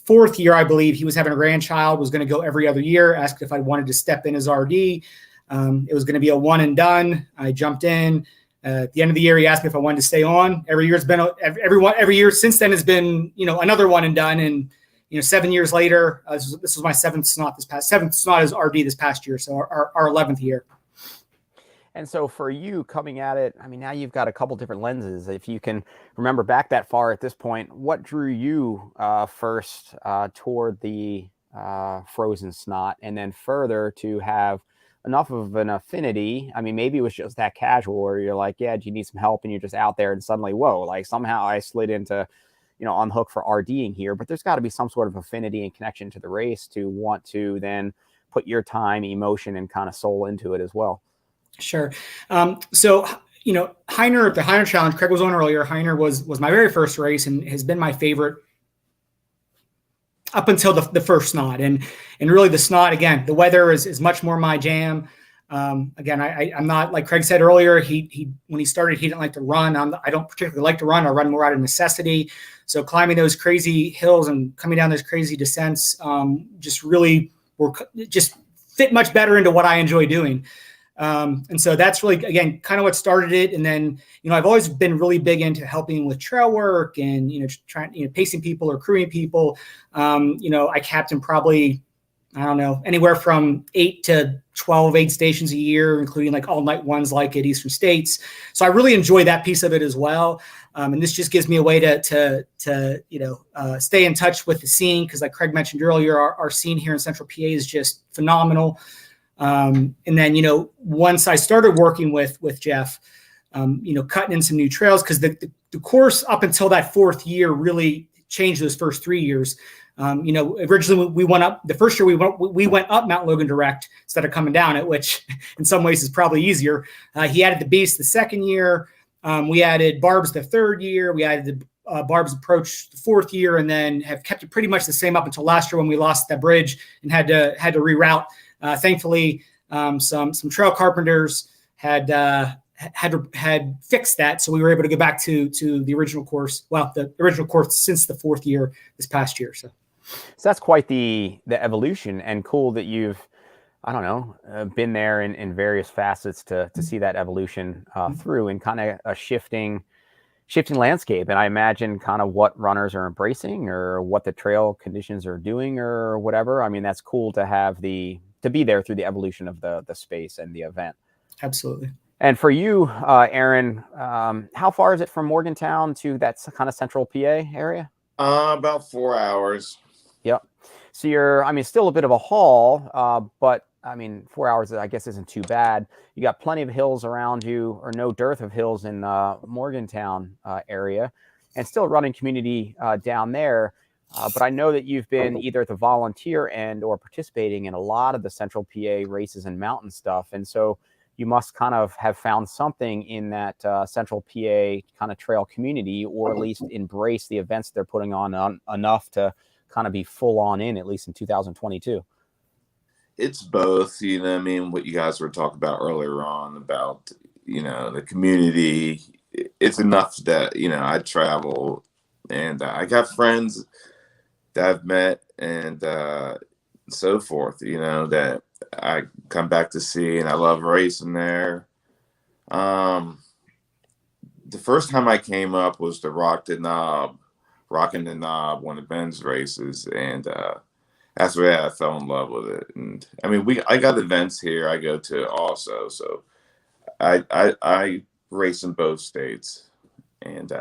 4th year, I believe, he was having a grandchild, was going to go every other year, asked if I wanted to step in as RD. It was going to be a one and done. I jumped in. At the end of the year, he asked me if I wanted to stay on. Every year's been every year since then has been, another one and done. And 7 years later, this was my 7th Snot as RD this past year. So our 11th year. And so for you coming at it, I mean, now you've got a couple different lenses. If you can remember back that far at this point, what drew you first toward the Frozen Snot, and then further to have enough of an affinity? I mean, maybe it was just that casual where you're like, yeah, do you need some help? And you're just out there and suddenly, whoa, like somehow I slid into, on the hook for RDing here. But there's got to be some sort of affinity and connection to the race to want to then put your time, emotion, and kind of soul into it as well. Sure. So, Heiner, the Heiner Challenge, Craig was on earlier. Heiner was my very first race and has been my favorite up until the first Snot. And really the Snot, again, the weather is much more my jam. Again, I'm not, like Craig said earlier, when he started, he didn't like to run. I don't particularly like to run. I run more out of necessity. So climbing those crazy hills and coming down those crazy descents just fit much better into what I enjoy doing. And so that's really, again, kind of what started it. And then, I've always been really big into helping with trail work and, trying, pacing people or crewing people. I captain probably, I don't know, anywhere from 8 to 12 aid stations a year, including like all night ones like at Eastern States. So I really enjoy that piece of it as well. And this just gives me a way to stay in touch with the scene. Cause like Craig mentioned earlier, our scene here in Central PA is just phenomenal. And then, once I started working with Jeff, cutting in some new trails, because the course up until that 4th year really changed those first 3 years. Originally we went up the first year, we went up Mount Logan direct instead of coming down it, which in some ways is probably easier. He added the Beast the 2nd year. We added Barbs the 3rd year. We added the Barbs Approach the 4th year, and then have kept it pretty much the same up until last year when we lost that bridge and had to reroute. Thankfully, some trail carpenters had fixed that, so we were able to go back to the original course. Well, the original course since the 4th year this past year. So that's quite the evolution, and cool that you've, I don't know, been there in various facets to see that evolution through, and kind of a shifting landscape. And I imagine kind of what runners are embracing or what the trail conditions are doing or whatever. I mean, that's cool to have to be there through the evolution of the space and the event. Absolutely. And for you, Erin, how far is it from Morgantown to that kind of central PA area? About 4 hours. Yep. So you're, still a bit of a haul, but 4 hours, I guess, isn't too bad. You got plenty of hills around you, or no dearth of hills in Morgantown area, and still running community down there. But I know that you've been either at the volunteer end or participating in a lot of the Central PA races and mountain stuff. And so you must kind of have found something in that Central PA kind of trail community, or at least embrace the events they're putting on enough to kind of be full on in, at least in 2022. It's both, what you guys were talking about earlier on about, the community. It's enough that, I travel and I got friends that I've met and so forth, that I come back to see, and I love racing there. The first time I came up was the Rocking the Knob, one of Ben's races. And that's where I fell in love with it. And I mean, I got events here I go to also, so I race in both states, and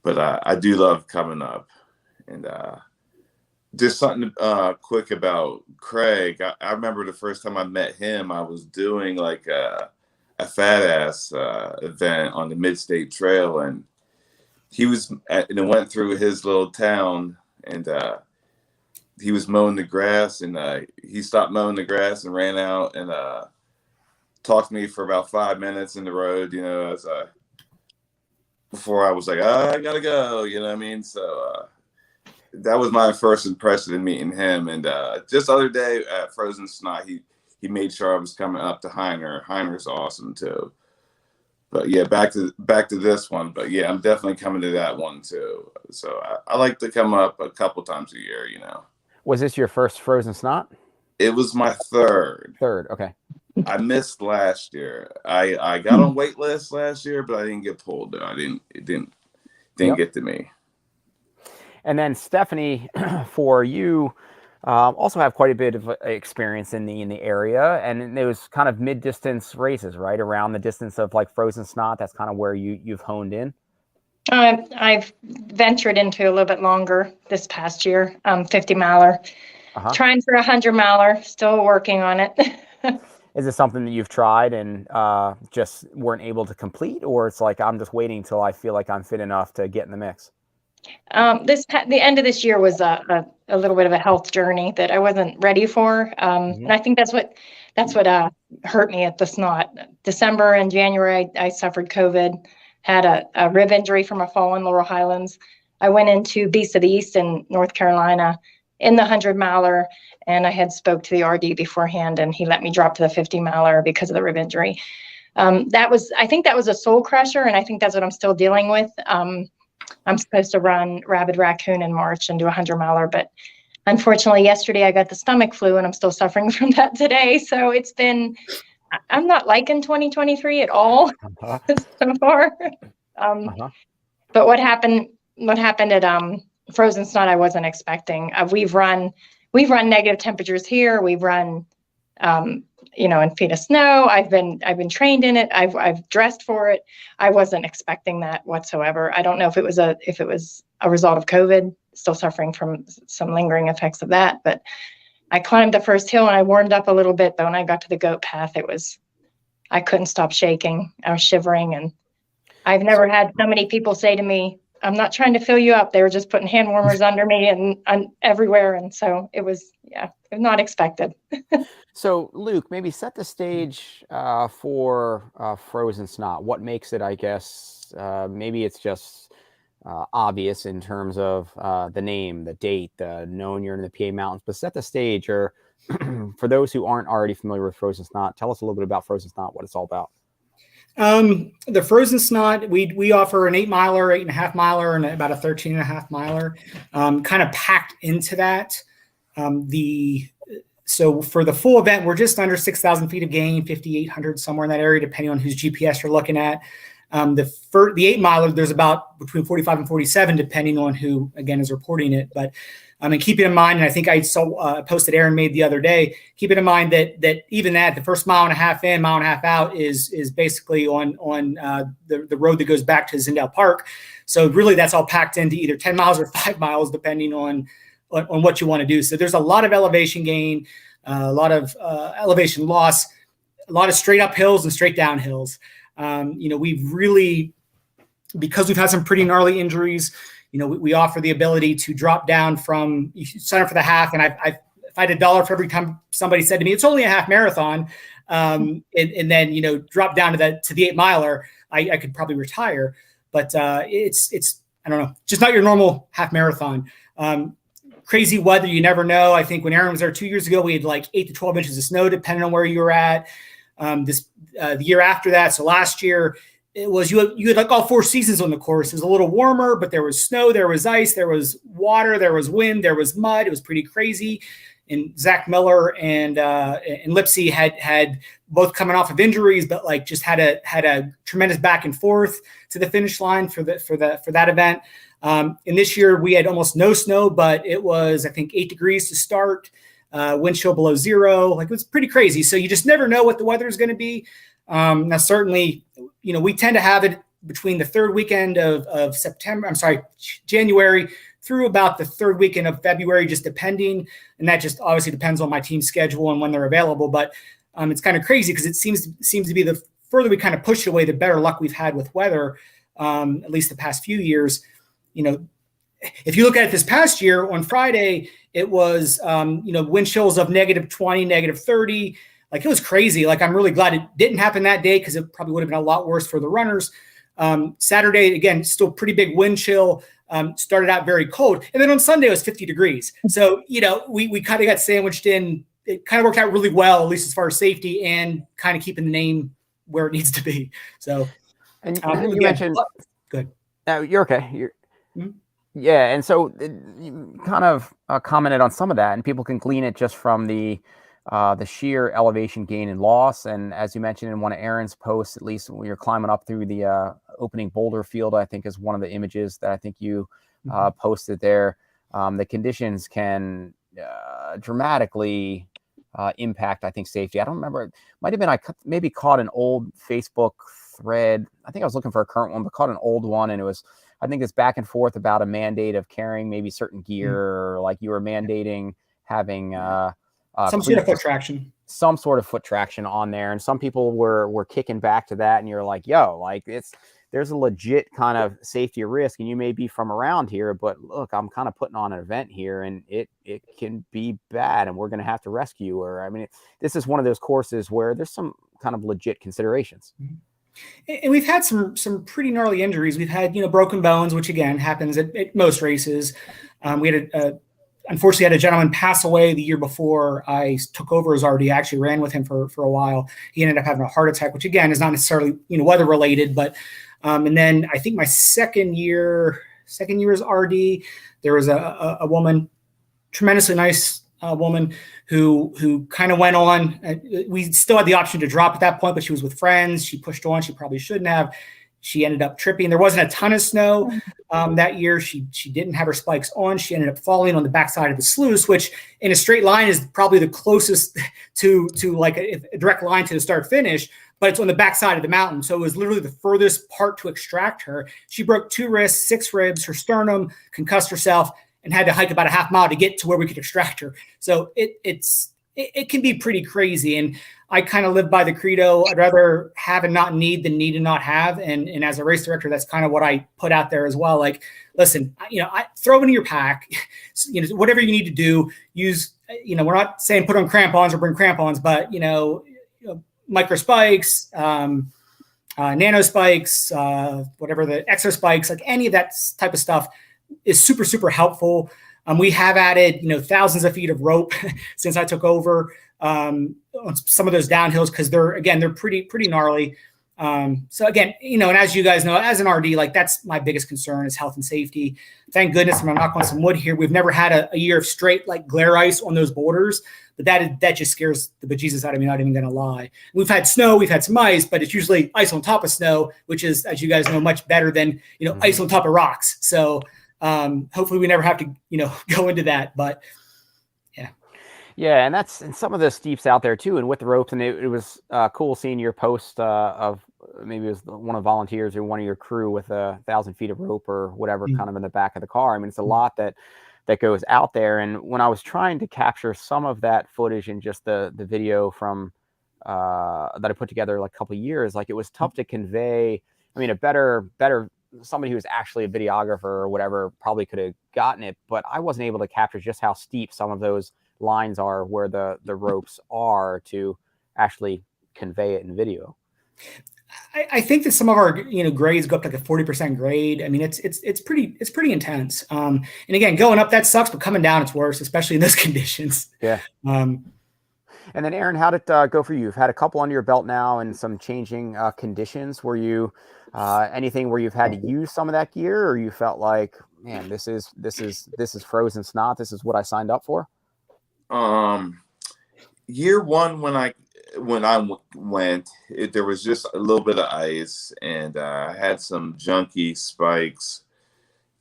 but I do love coming up. And just something quick about Craig. I remember the first time I met him, I was doing like a fat ass event on the Mid-State Trail, and he was and it went through his little town, and he was mowing the grass, and he stopped mowing the grass and ran out and talked to me for about 5 minutes in the road, you know, as before I was like, I gotta go, you know what I mean? So that was my first impression in meeting him. And just the other day at Frozen Snot, he made sure I was coming up to Heiner. Heiner's awesome too. But yeah, back to this one. But yeah, I'm definitely coming to that one too. So I like to come up a couple times a year, you know. Was this your first Frozen Snot? It was my third. Okay. I missed last year. I got on wait list last year, but I didn't get pulled. It didn't get to me. And then Stephanie, for you, also have quite a bit of experience in the area, and it was kind of mid-distance races, right? Around the distance of like Frozen Snot. That's kind of where you've honed in. I've ventured into a little bit longer this past year, 50 miler, trying for 100 miler, still working on it. Is it something that you've tried and just weren't able to complete, or it's like, I'm just waiting till I feel like I'm fit enough to get in the mix? The end of this year was a little bit of a health journey that I wasn't ready for. And I think that's what hurt me at the Snot. December and January, I suffered COVID, had a rib injury from a fall in Laurel Highlands. I went into Beast of the East in North Carolina in the 100 miler, and I had spoke to the RD beforehand, and he let me drop to the 50 miler because of the rib injury. I think that was a soul crusher, and I think that's what I'm still dealing with. I'm supposed to run Rabid Raccoon in March and do a 100 miler, but unfortunately yesterday I got the stomach flu and I'm still suffering from that today. So I'm not liking 2023 at all so far. But what happened at Frozen Snot I wasn't expecting. We've run negative temperatures here. We've run in feet of snow. I've been trained in it. I've dressed for it. I wasn't expecting that whatsoever. I don't know if it was a result of COVID, still suffering from some lingering effects of that. But I climbed the first hill and I warmed up a little bit. But when I got to the goat path, I couldn't stop shaking. I was shivering, and I've never had so many people say to me, "I'm not trying to fill you up." They were just putting hand warmers under me and everywhere. And so it was not expected. So Luke, maybe set the stage for Frozen Snot. What makes it, I guess, maybe it's just obvious in terms of the name, the date, knowing you're in the PA Mountains, but set the stage, or for those who aren't already familiar with Frozen Snot, tell us a little bit about Frozen Snot, what it's all about. The Frozen Snot, we offer an 8 miler, 8.5 miler, and about a 13.5 miler, kind of packed into that. So for the full event, we're just under 6,000 feet of gain, 5,800 somewhere in that area, depending on whose GPS you're looking at. The 8 miler, there's about between 45 and 47, depending on who again is reporting it. But and keeping in mind, and I think I saw a post that Erin made the other day, keeping in mind that even the first mile and a half in, mile and a half out is basically on the road that goes back to Zindale Park. So really that's all packed into either 10 miles or 5 miles, depending on what you want to do. So there's a lot of elevation gain, a lot of elevation loss, a lot of straight up hills and straight down hills. We've really, because we've had some pretty gnarly injuries, we offer the ability to drop down from, you sign up for the half, and if I had $1 for every time somebody said to me, it's only a half marathon, and then, drop down to the 8 miler, I could probably retire. But it's I don't know, just not your normal half marathon. Crazy weather, you never know. I think when Erin was there 2 years ago, we had like 8 to 12 inches of snow, depending on where you were at. The year after that, so last year, it was you had like all 4 seasons on the course. It was a little warmer, but there was snow, there was ice, there was water, there was wind, there was mud. It was pretty crazy. And Zach Miller and Lipsy had both coming off of injuries, but like just had a tremendous back and forth to the finish line for that event. And this year we had almost no snow, but it was, I think, 8 degrees to start, wind chill below 0. Like, it was pretty crazy. So you just never know what the weather is going to be. Now, certainly, we tend to have it between the third weekend of January through about the third weekend of February, just depending. And that just obviously depends on my team's schedule and when they're available. But it's kind of crazy because it seems to be the further we kind of push it away, the better luck we've had with weather, at least the past few years. If you look at it this past year, on Friday, it was, wind chills of -20, -30. Like, it was crazy. Like, I'm really glad it didn't happen that day because it probably would have been a lot worse for the runners. Saturday, again, still pretty big wind chill. Started out very cold. And then on Sunday, it was 50 degrees. So, we kind of got sandwiched in. It kind of worked out really well, at least as far as safety and kind of keeping the name where it needs to be. So, and you mentioned, good. You're okay. Yeah. And so you kind of commented on some of that, and people can glean it just from the sheer elevation gain and loss. And as you mentioned in one of Erin's posts, at least when you're climbing up through the opening boulder field, I think is one of the images that I think you posted there. The conditions can dramatically impact, I think, safety. I don't remember. It might have been, I maybe caught an old Facebook thread. I think I was looking for a current one, but caught an old one. And it was, I think it's back and forth about a mandate of carrying maybe certain gear, or like you were mandating having some sort of foot traction. Some sort of foot traction on there. And some people were kicking back to that. And you're like, yo, like, there's a legit kind of safety risk, and you may be from around here, but look, I'm kind of putting on an event here, and it can be bad, and we're going to have to rescue you. Or, I mean, this is one of those courses where there's some kind of legit considerations. And we've had some pretty gnarly injuries. We've had, broken bones, which again happens at most races. We had unfortunately had a gentleman pass away the year before I took over as RD. I actually ran with him for a while. He ended up having a heart attack, which again is not necessarily, weather related, but and then I think my second year as RD, there was a woman, tremendously nice woman who kind of went on. We still had the option to drop at that point, but she was with friends. She pushed on. She probably shouldn't have. She ended up tripping. There wasn't a ton of snow that year. She didn't have her spikes on. She ended up falling on the backside of the sluice, which in a straight line is probably the closest to like a direct line to the start finish, but it's on the backside of the mountain. So it was literally the furthest part to extract her. She broke 2 wrists, 6 ribs, her sternum, concussed herself, and had to hike about a half mile to get to where we could extract her. So it can be pretty crazy. And I kind of live by the credo, I'd rather have and not need than need and not have. And as a race director, that's kind of what I put out there as well. Like, listen, I throw it in your pack, whatever you need to do, use, we're not saying put on crampons or bring crampons, but, micro spikes, nano spikes, whatever the exo spikes, like any of that type of stuff is super, super helpful. We have added, thousands of feet of rope since I took over on some of those downhills, because they're pretty gnarly. So again, and as you guys know, as an RD, like that's my biggest concern is health and safety. Thank goodness, I'm gonna knock on some wood here, we've never had a year of straight like glare ice on those boulders, but that just scares the bejesus out of me, not even gonna lie. We've had snow, we've had some ice, but it's usually ice on top of snow, which is, as you guys know, much better than ice on top of rocks. So hopefully we never have to go into that, but yeah, and some of the steeps out there too, and with the ropes. And it was cool seeing your post of maybe it was one of the volunteers or one of your crew with 1,000 feet of rope or whatever kind of in the back of the car. I mean, it's a lot that goes out there. And when I was trying to capture some of that footage in just the video from that I put together like a couple of years, like it was tough to convey. I mean, a better somebody who was actually a videographer or whatever probably could have gotten it, but I wasn't able to capture just how steep some of those lines are where the ropes are to actually convey it in video. I think that some of our grades go up to like a 40% grade. I mean, it's pretty intense. And again, going up that sucks, but coming down it's worse, especially in those conditions. Yeah. And then Erin, how did it go for you? You've had a couple under your belt now and some changing conditions. Were you anything where you've had to use some of that gear, or you felt like, man, this is frozen snot, this is what I signed up for? Year one, when I went, there was just a little bit of ice, and I had some junky spikes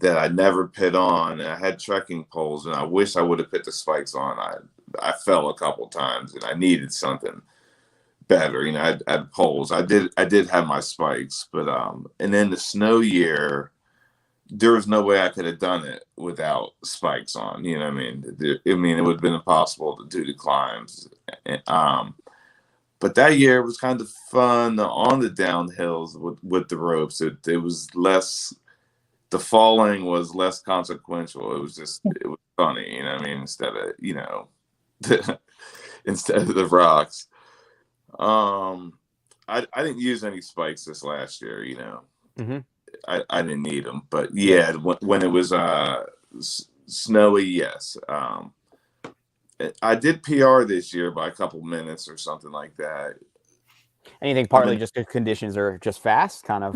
that I never put on. And I had trekking poles, and I wish I would have put the spikes on. I fell a couple times, and I needed something better. You know, I had poles. I did have my spikes, but and then the snow year, there was no way I could have done it without spikes on. You know what I mean? It would have been impossible to do the climbs. But that year it was kind of fun on the downhills with the ropes. It was less, the falling was less consequential. It was funny, you know what I mean? Instead of, you know, instead of the rocks. I didn't use any spikes this last year, you know. Mm-hmm. I didn't need them, but yeah, when it was snowy, yes. I did PR this year by a couple minutes or something like that. Anything partly just the conditions are just fast, kind of.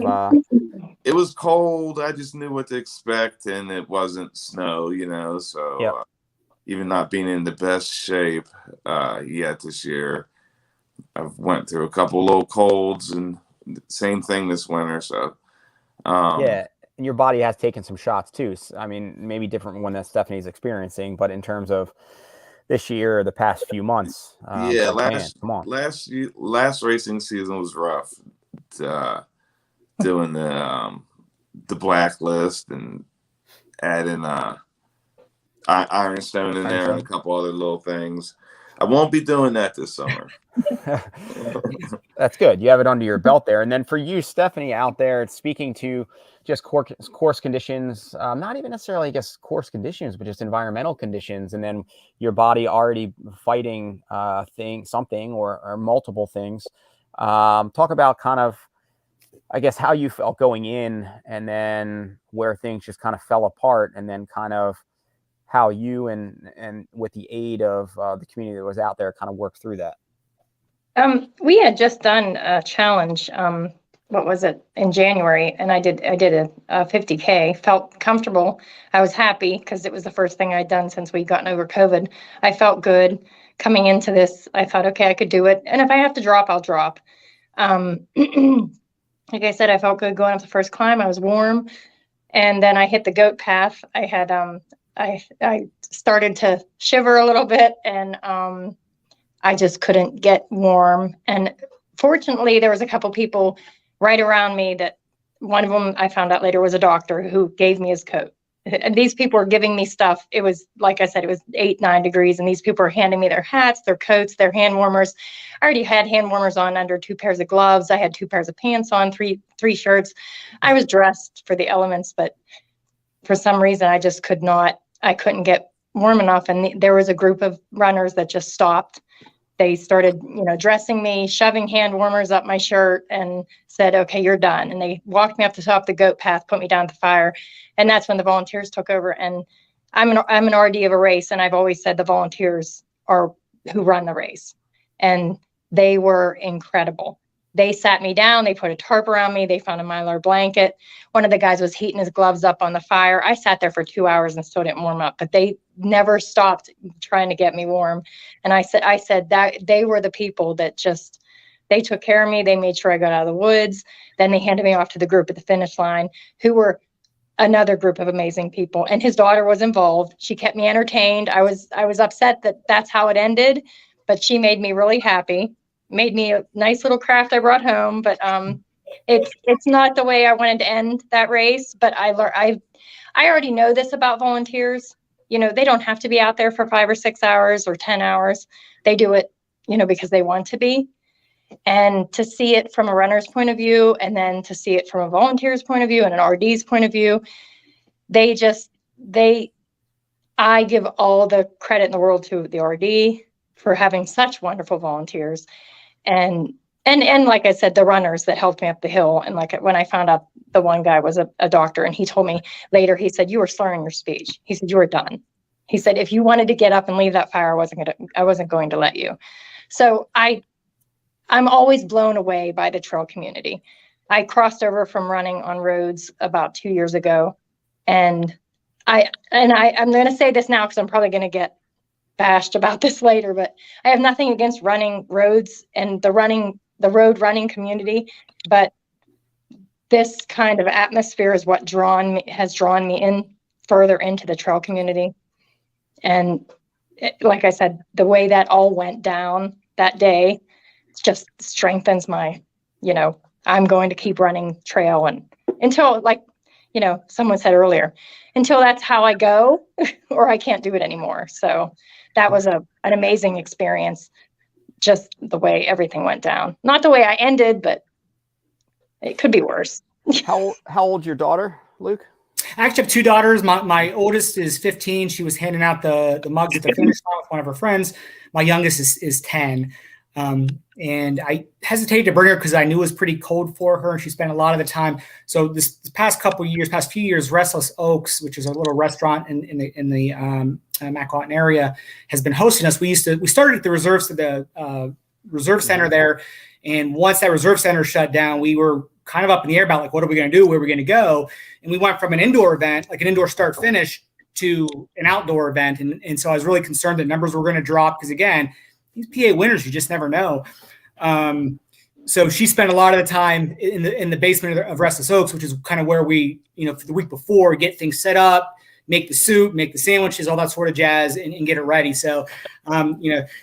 It was cold. I just knew what to expect, and it wasn't snow, you know. So even not being in the best shape yet this year, I've went through a couple low colds, and same thing this winter. So yeah, and your body has taken some shots too. So, I mean, maybe different one that Stephanie's experiencing, but in terms of this year or the past few months, last racing season was rough. Doing the blacklist and adding Ironstone in there and a couple other little things. I won't be doing that this summer. That's good. You have it under your belt there. And then for you, Stephanie, out there, speaking to just course conditions, not even necessarily, I guess, course conditions, but just environmental conditions. And then your body already fighting something or multiple things. Talk about kind of, I guess, how you felt going in and then where things just kind of fell apart, and then kind of how you and with the aid of the community that was out there kind of worked through that. We had just done a challenge. What was it, in January? And I did a 50K. Felt comfortable. I was happy because it was the first thing I'd done since we'd gotten over COVID. I felt good coming into this. I thought, okay, I could do it. And if I have to drop, I'll drop. Like I said, I felt good going up the first climb. I was warm, and then I hit the goat path. I had I started to shiver a little bit, and I just couldn't get warm. And fortunately, there was a couple people right around me that one of them I found out later was a doctor who gave me his coat. And these people were giving me stuff. It was, like I said, it was 8-9 degrees, and these people were handing me their hats, their coats, their hand warmers. I already had hand warmers on under 2 pairs of gloves. I had 2 pairs of pants on, three shirts. I was dressed for the elements, but for some reason I just couldn't get warm enough. And there was a group of runners that just stopped. They started, dressing me, shoving hand warmers up my shirt, and said, okay, you're done. And they walked me up the top of the goat path, put me down at the fire. And that's when the volunteers took over. And I'm an RD of a race. And I've always said the volunteers are who run the race. And they were incredible. They sat me down. They put a tarp around me. They found a Mylar blanket. One of the guys was heating his gloves up on the fire. I sat there for 2 hours and still didn't warm up, but they never stopped trying to get me warm. And I said that they were the people that they took care of me. They made sure I got out of the woods. Then they handed me off to the group at the finish line, who were another group of amazing people. And his daughter was involved. She kept me entertained. I was upset that that's how it ended, but she made me really happy. Made me a nice little craft I brought home, but it's not the way I wanted to end that race. But I already know this about volunteers. They don't have to be out there for 5 or 6 hours or 10 hours. They do it, because they want to be. And to see it from a runner's point of view, and then to see it from a volunteer's point of view and an RD's point of view, I give all the credit in the world to the RD for having such wonderful volunteers. And like I said, the runners that helped me up the hill. And like when I found out the one guy was a doctor, and he told me later, he said, you were slurring your speech. He said, you were done. He said, if you wanted to get up and leave that fire, I wasn't going to let you. So I'm always blown away by the trail community. I crossed over from running on roads about 2 years ago. And I'm going to say this now because I'm probably going to get bashed about this later, but I have nothing against running roads and the road running community, but this kind of atmosphere is what has drawn me in further into the trail community. And like I said, the way that all went down that day just strengthens my, I'm going to keep running trail, and until, like, someone said earlier, until that's how I go or I can't do it anymore. So that was an amazing experience, just the way everything went down. Not the way I ended, but it could be worse. How old's your daughter, Luke? I actually have two daughters. My oldest is 15. She was handing out the mugs at the finish line with one of her friends. My youngest is 10. And I hesitated to bring her because I knew it was pretty cold for her, and she spent a lot of the time. So this past few years, Restless Oaks, which is a little restaurant in the Macawatan area, has been hosting us. We started at the reserve center there, and once that reserve center shut down, we were kind of up in the air about, like, what are we going to do? Where are we going to go? And we went from an indoor event, like an indoor start finish, to an outdoor event. And so I was really concerned that numbers were going to drop because, again, these PA winners, you just never know. So she spent a lot of the time in the basement of Restless Oaks, which is kind of where we, for the week before, get things set up, make the soup, make the sandwiches, all that sort of jazz, and get it ready. So,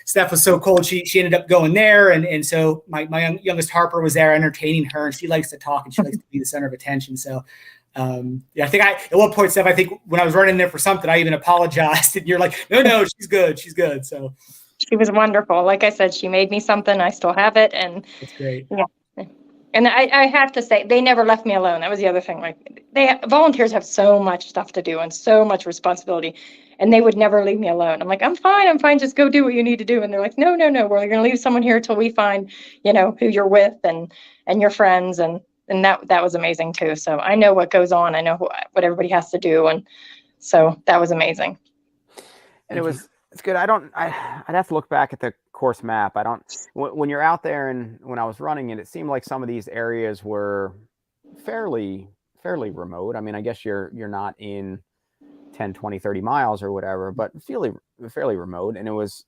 Steph was so cold, she ended up going there. And so my youngest Harper was there entertaining her, and she likes to talk and she likes to be the center of attention. So, I think at one point, Steph, I think when I was running there for something, I even apologized, and you're like, no, she's good. So. She was wonderful. Like I said, she made me something. I still have it. And that's great. Yeah. And I have to say, they never left me alone. That was the other thing. Like, volunteers have so much stuff to do and so much responsibility, and they would never leave me alone. I'm like, I'm fine. Just go do what you need to do. And they're like, no, we're going to leave someone here till we find, who you're with and your friends. And that was amazing too. So I know what goes on. I know what everybody has to do. And so that was amazing. And it's good. I'd have to look back at the course map. When you're out there, and when I was running it, it seemed like some of these areas were fairly remote. I mean, I guess you're not in 10, 20, 30 miles or whatever, but fairly remote. And it was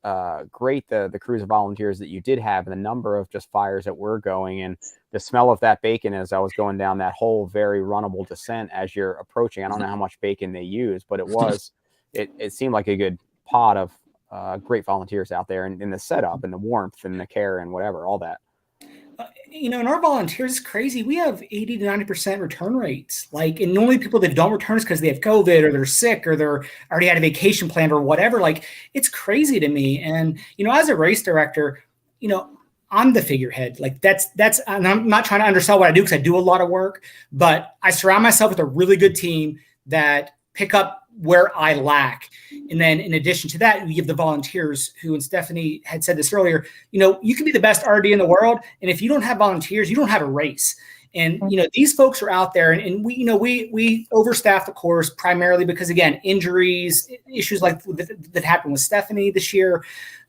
great, the crews of volunteers that you did have, and the number of just fires that were going, and the smell of that bacon as I was going down that whole very runnable descent as you're approaching. I don't know how much bacon they use, but it seemed like a good pot of great volunteers out there, and in the setup and the warmth and the care and whatever, all that. And our volunteers is crazy. We have 80 to 90% return rates. Like, and normally people that don't return is because they have COVID or they're sick or they're already had a vacation planned or whatever. Like, it's crazy to me. And, as a race director, I'm the figurehead. Like, that's, and I'm not trying to undersell what I do because I do a lot of work, but I surround myself with a really good team that pick up where I lack. And then in addition to that, we have the volunteers who, and Stephanie had said this earlier, you can be the best RD in the world, and if you don't have volunteers, you don't have a race. And, these folks are out there, and we overstaff the course primarily because, again, injuries, issues like that happened with Stephanie this year.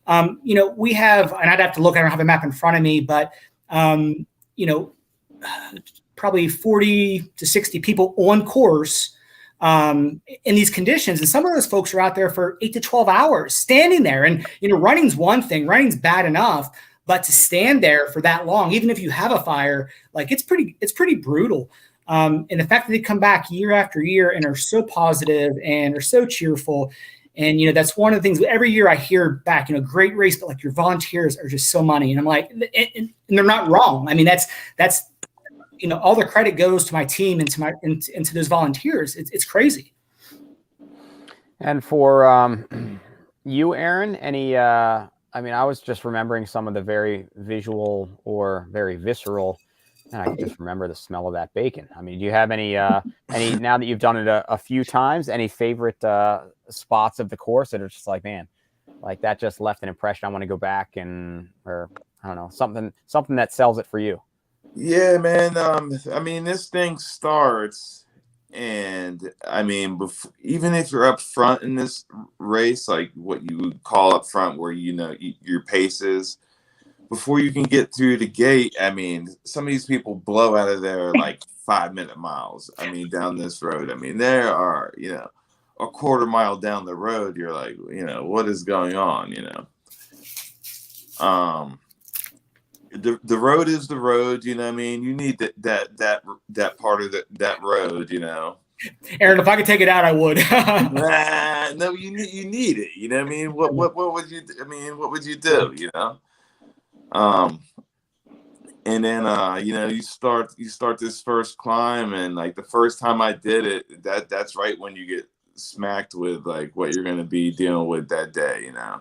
We have, and I'd have to look, I don't have a map in front of me, but, probably 40 to 60 people on course in these conditions. And some of those folks are out there for 8 to 12 hours standing there. And, running's one thing, running's bad enough, but to stand there for that long, even if you have a fire, like, it's pretty brutal. And the fact that they come back year after year and are so positive and are so cheerful. And, that's one of the things every year I hear back, great race, but like, your volunteers are just so money. And I'm like, and they're not wrong. I mean, that's, all the credit goes to my team and to those volunteers. It's crazy. And for you, Erin, any? I was just remembering some of the very visual or very visceral, and I can just remember the smell of that bacon. I mean, do you have any now that you've done it a few times, any favorite spots of the course that are just like, man, like that just left an impression? I want to go back or I don't know, something that sells it for you. Yeah, man. This thing starts, and even if you're up front in this race, like what you would call up front, where your pace is, before you can get through the gate, some of these people blow out of there like 5-minute miles. Down this road. There are, a quarter mile down the road, you're like, what is going on? the road is the road. You know what I mean? You need that part of that road. You know. Erin, if I could take it out, I would. No, you need it. You know what I mean? What would you? I mean, what would you do? You know. And then you know, you start this first climb, and like the first time I did it, that's right when you get smacked with like what you're going to be dealing with that day. You know.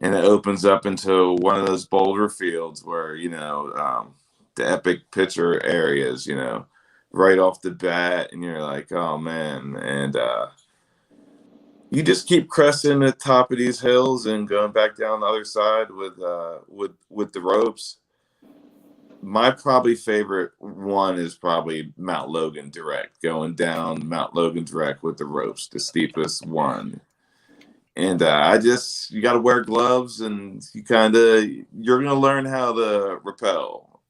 And it opens up into one of those boulder fields where, you know, the epic picture areas, you know, right off the bat. And you're like, oh, man. And you just keep cresting the top of these hills and going back down the other side with the ropes. My probably favorite one is probably Mount Logan Direct, going down Mount Logan Direct with the ropes, the steepest one. And you got to wear gloves, and you're going to learn how to rappel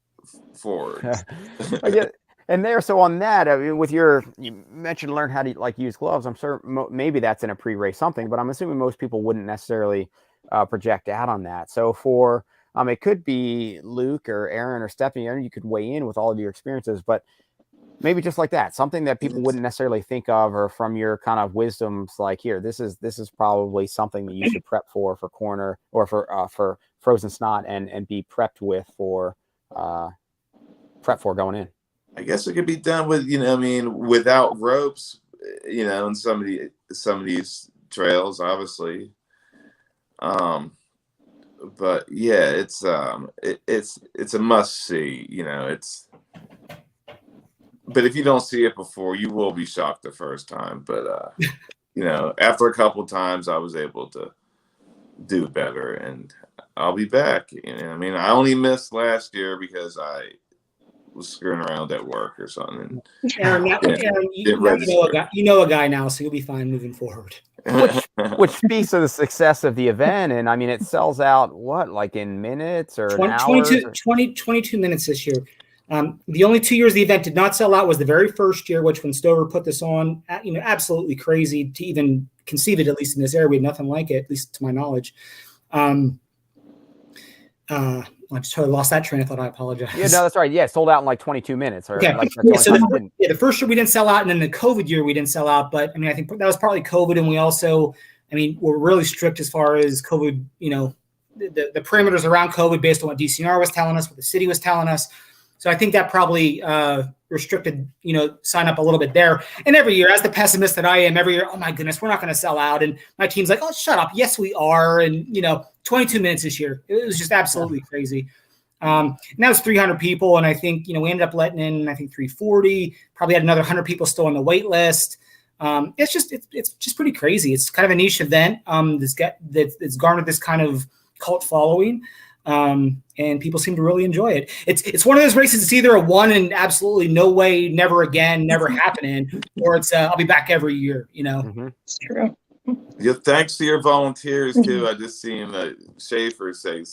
forward. And there, so on that, I mean, you mentioned learn how to use gloves. I'm sure maybe that's in a pre-race something, but I'm assuming most people wouldn't necessarily project out on that. So for, it could be Luke or Erin or Stephanie, you could weigh in with all of your experiences, but maybe just like that, something that people wouldn't necessarily think of, or from your kind of wisdoms, like here, this is probably something that you should prep for corner or for frozen snot and be prepped for going in. I guess it could be done with, you know, I mean, without ropes, you know, in some of these trails, obviously. But yeah, it's a must see, you know, but if you don't see it before, you will be shocked the first time. But, you know, after a couple of times, I was able to do better, and I'll be back. You know, I mean, I only missed last year because I was screwing around at work or something. Erin, you know a guy now, so you'll be fine moving forward. Which speaks of the success of the event. And I mean, it sells out, like in minutes or 22 minutes this year. The only 2 years the event did not sell out was the very first year, which when Stover put this on, you know, absolutely crazy to even conceive it, at least in this area. We had nothing like it, at least to my knowledge. I just totally lost that train of thought. I apologize. Yeah, no, that's right. Yeah, sold out in like 22 minutes. Or yeah. The first year we didn't sell out, and then the COVID year we didn't sell out. But I mean, I think that was partly COVID, and we also, I mean, we're really strict as far as COVID. You know, the parameters around COVID based on what DCNR was telling us, what the city was telling us. So I think that probably restricted, you know, sign up a little bit there. And every year, as the pessimist that I am, every year, oh my goodness, we're not going to sell out. And my team's like, oh, shut up. Yes, we are. And, you know, 22 minutes this year. It was just absolutely crazy. And that was 300 people. And I think, you know, we ended up letting in, I think 340, probably had another 100 people still on the wait list. It's just pretty crazy. It's kind of a niche event that's garnered this kind of cult following. And people seem to really enjoy it. It's one of those races. It's either a one and absolutely no way, never again, never happening, or it's I'll be back every year. You know, It's true. Yeah, thanks to your volunteers too. I just seen Schaefer say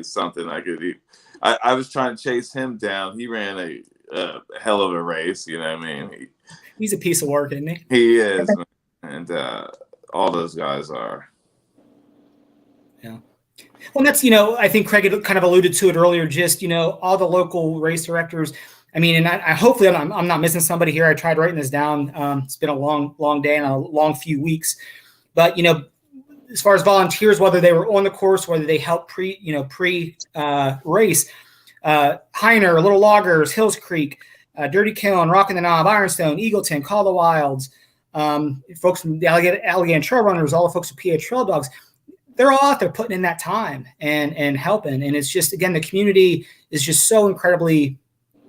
something. I was trying to chase him down. He ran a hell of a race. You know what I mean? He's a piece of work, isn't he? He is, and all those guys are. Yeah. Well, that's, you know, I think Craig had kind of alluded to it earlier, just, you know, all the local race directors. I mean, and I hopefully I'm not missing somebody here. I tried writing this doan. It's been a long day and a long few weeks. But, you know, as far as volunteers, whether they were on the course, whether they helped pre race, Heiner, Little Loggers, Hills Creek, Dirty Kiln, Rock in the Knob, Ironstone, Eagleton, Call the Wilds, folks from the Allegheny Trail Runners, all the folks from PA Trail Dogs, they're all out there putting in that time and helping. And it's just, again, the community is just so incredibly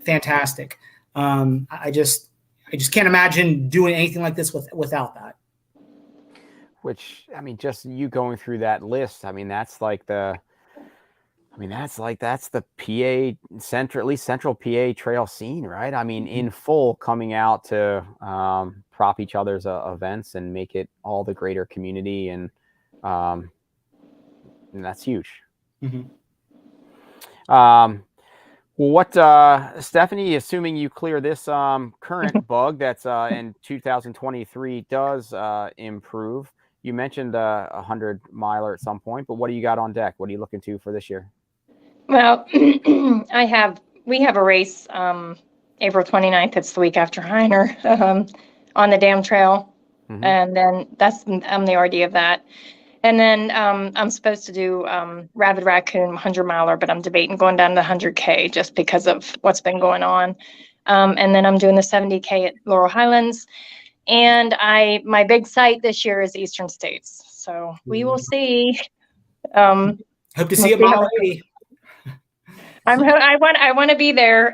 fantastic. I just can't imagine doing anything like this without that. Which, I mean, just you going through that list, I mean, that's the PA central, at least central PA trail scene, right? I mean, in full, coming out to prop each other's events and make it all the greater community. And that's huge. Mm-hmm. What, Stephanie, assuming you clear this current bug that's in 2023 does improve, you mentioned a 100 miler at some point, but what do you got on deck? What are you looking to for this year? Well, we have a race April 29th. It's the week after Heiner on the Dam Trail. Mhm. And then I'm the RD of that. And then I'm supposed to do Rabid Raccoon 100 miler, but I'm debating going down to the 100K just because of what's been going on. And then I'm doing the 70K at Laurel Highlands. And my big site this year is Eastern States. So we will see. Hope to see it my way. I want to be there.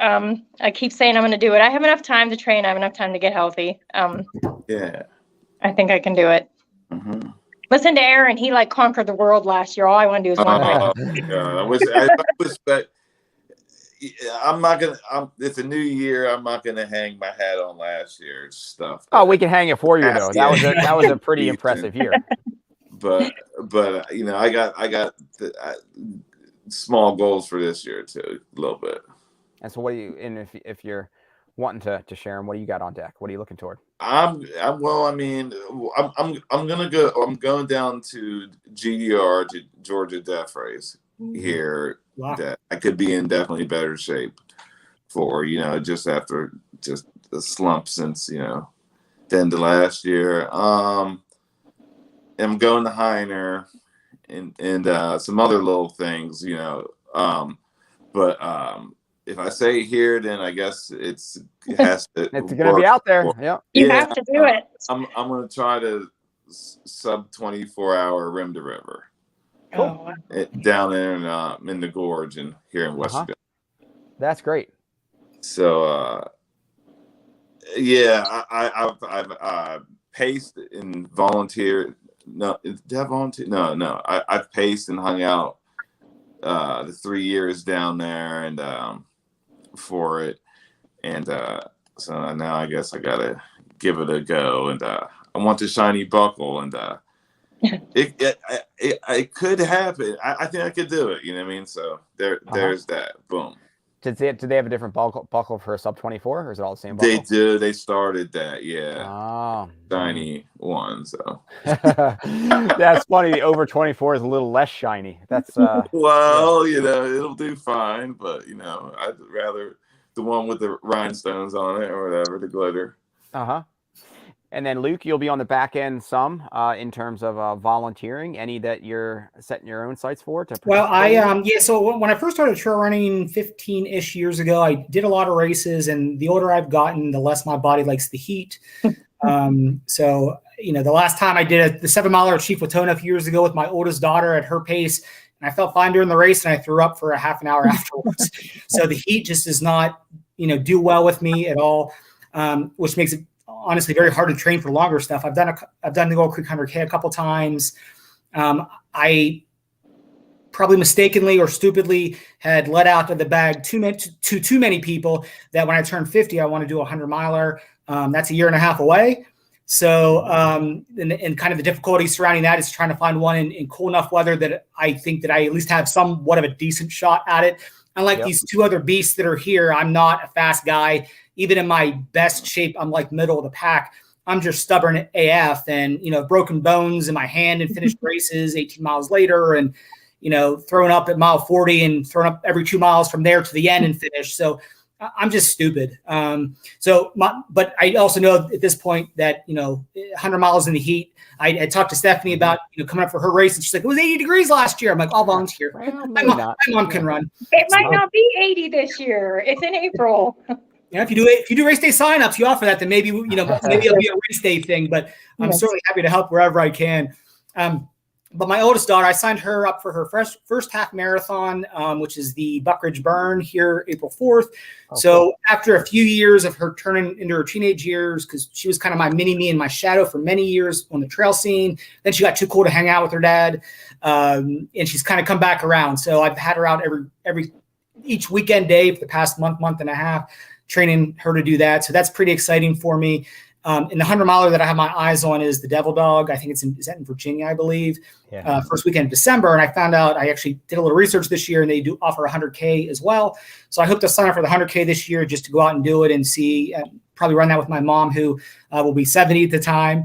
I keep saying I'm going to do it. I have enough time to train. I have enough time to get healthy. Yeah. I think I can do it. Mm-hmm. Listen to Erin. He conquered the world last year. All I want to do is one race. I wish, but I'm not gonna. It's a new year. I'm not gonna hang my hat on last year's stuff. Oh, we can hang it for you though. That was a pretty impressive year. But I got small goals for this year too, a little bit. And so, what do you? And if you're wanting to share them, what do you got on deck? What are you looking toward? I'm going down to GDR, to Georgia Death Race here. Wow. That I could be in definitely better shape for, just after just the slump since, the end of last year. I'm going to Heiner and some other little things, but if I say here, then I guess it has to. It's going to be out there. Yeah. You have to do it. I'm going to try to sub 24-hour rim to river. Cool. Down there in the gorge and here in West Virginia. That's great. So I've paced and volunteered. No, did I volunteer? No. I've paced and hung out the 3 years down there and for it, and so now I guess I gotta give it a go, and I want the shiny buckle, and it could happen. I think I could do it. You know what I mean? So there's that. Boom. Did they have a different buckle for sub 24, or is it all the same buckle? They do. They started that. Yeah. Oh, shiny one. So that's funny. The over 24 is a little less shiny. That's it'll do fine, but I'd rather the one with the rhinestones on it or whatever, the glitter. And then Luke, you'll be on the back end some in terms of volunteering. Any that you're setting your own sights for? So when I first started trail running 15-ish years ago, I did a lot of races, and the older I've gotten, the less my body likes the heat. So the last time I did the 7 miler at Chief Watona a few years ago with my oldest daughter at her pace, and I felt fine during the race, and I threw up for a half an hour afterwards. So the heat just does not do well with me at all, which makes it honestly very hard to train for longer stuff. I've done the Gold Creek 100K a couple times. I probably mistakenly or stupidly had let out of the bag too many people that when I turned 50, I want to do a 100 miler. That's a year and a half away. So, and kind of the difficulty surrounding that is trying to find one in cool enough weather that I think that I at least have somewhat of a decent shot at it. Unlike these two other beasts that are here, I'm not a fast guy. Even in my best shape, I'm like middle of the pack. I'm just stubborn AF and, broken bones in my hand and finished races 18 miles later and, throwing up at mile 40 and throwing up every 2 miles from there to the end and finish. So I'm just stupid. But I also know at this point that, 100 miles in the heat, I talked to Stephanie about, coming up for her race, and she's like, it was 80 degrees last year. I'm like, I'll volunteer. My mom can run. It might not be 80 this year. It's in April. If you do race day signups, you offer that, then maybe maybe it'll be a race day thing. But I'm certainly happy to help wherever I can. But my oldest daughter, I signed her up for her first half marathon, which is the Buckridge Burn here, April 4th. So after a few years of her turning into her teenage years, because she was kind of my mini-me and my shadow for many years on the trail scene, then she got too cool to hang out with her dad, and she's kind of come back around. So I've had her out each weekend day for the past month and a half, training her to do that. So that's pretty exciting for me. And the 100 miler that I have my eyes on is the Devil Dog. I think is that in Virginia, I believe. First weekend of December. And I found out, I actually did a little research this year, and they do offer 100K as well. So I hope to sign up for the 100K this year just to go out and do it and see, probably run that with my mom, who will be 70 at the time.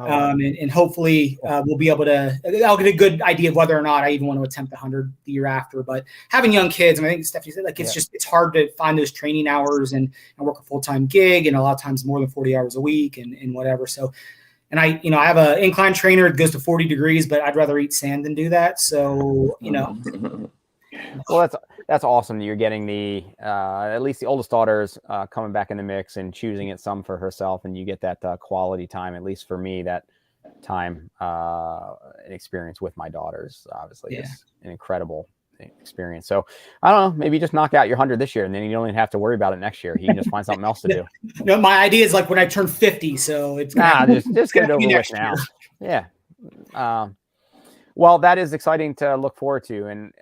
And hopefully we'll be able to, I'll get a good idea of whether or not I even want to attempt the 100 the year after. But having young kids, and I think Stephanie said, like, it's hard to find those training hours and work a full-time gig, and a lot of times more than 40 hours a week and whatever. So, and I have an incline trainer that goes to 40 degrees, but I'd rather eat sand than do that. So, Well, that's awesome that you're getting the at least the oldest daughter's coming back in the mix and choosing it some for herself, and you get that quality time. At least for me, that time and experience with my daughters obviously is an incredible experience. So I don't know, maybe just knock out your 100 this year, and then you don't even have to worry about it next year. You can just find something else to do. No, my idea is like when I turn 50, so it's just get it over with now. Yeah. Well, that is exciting to look forward to, and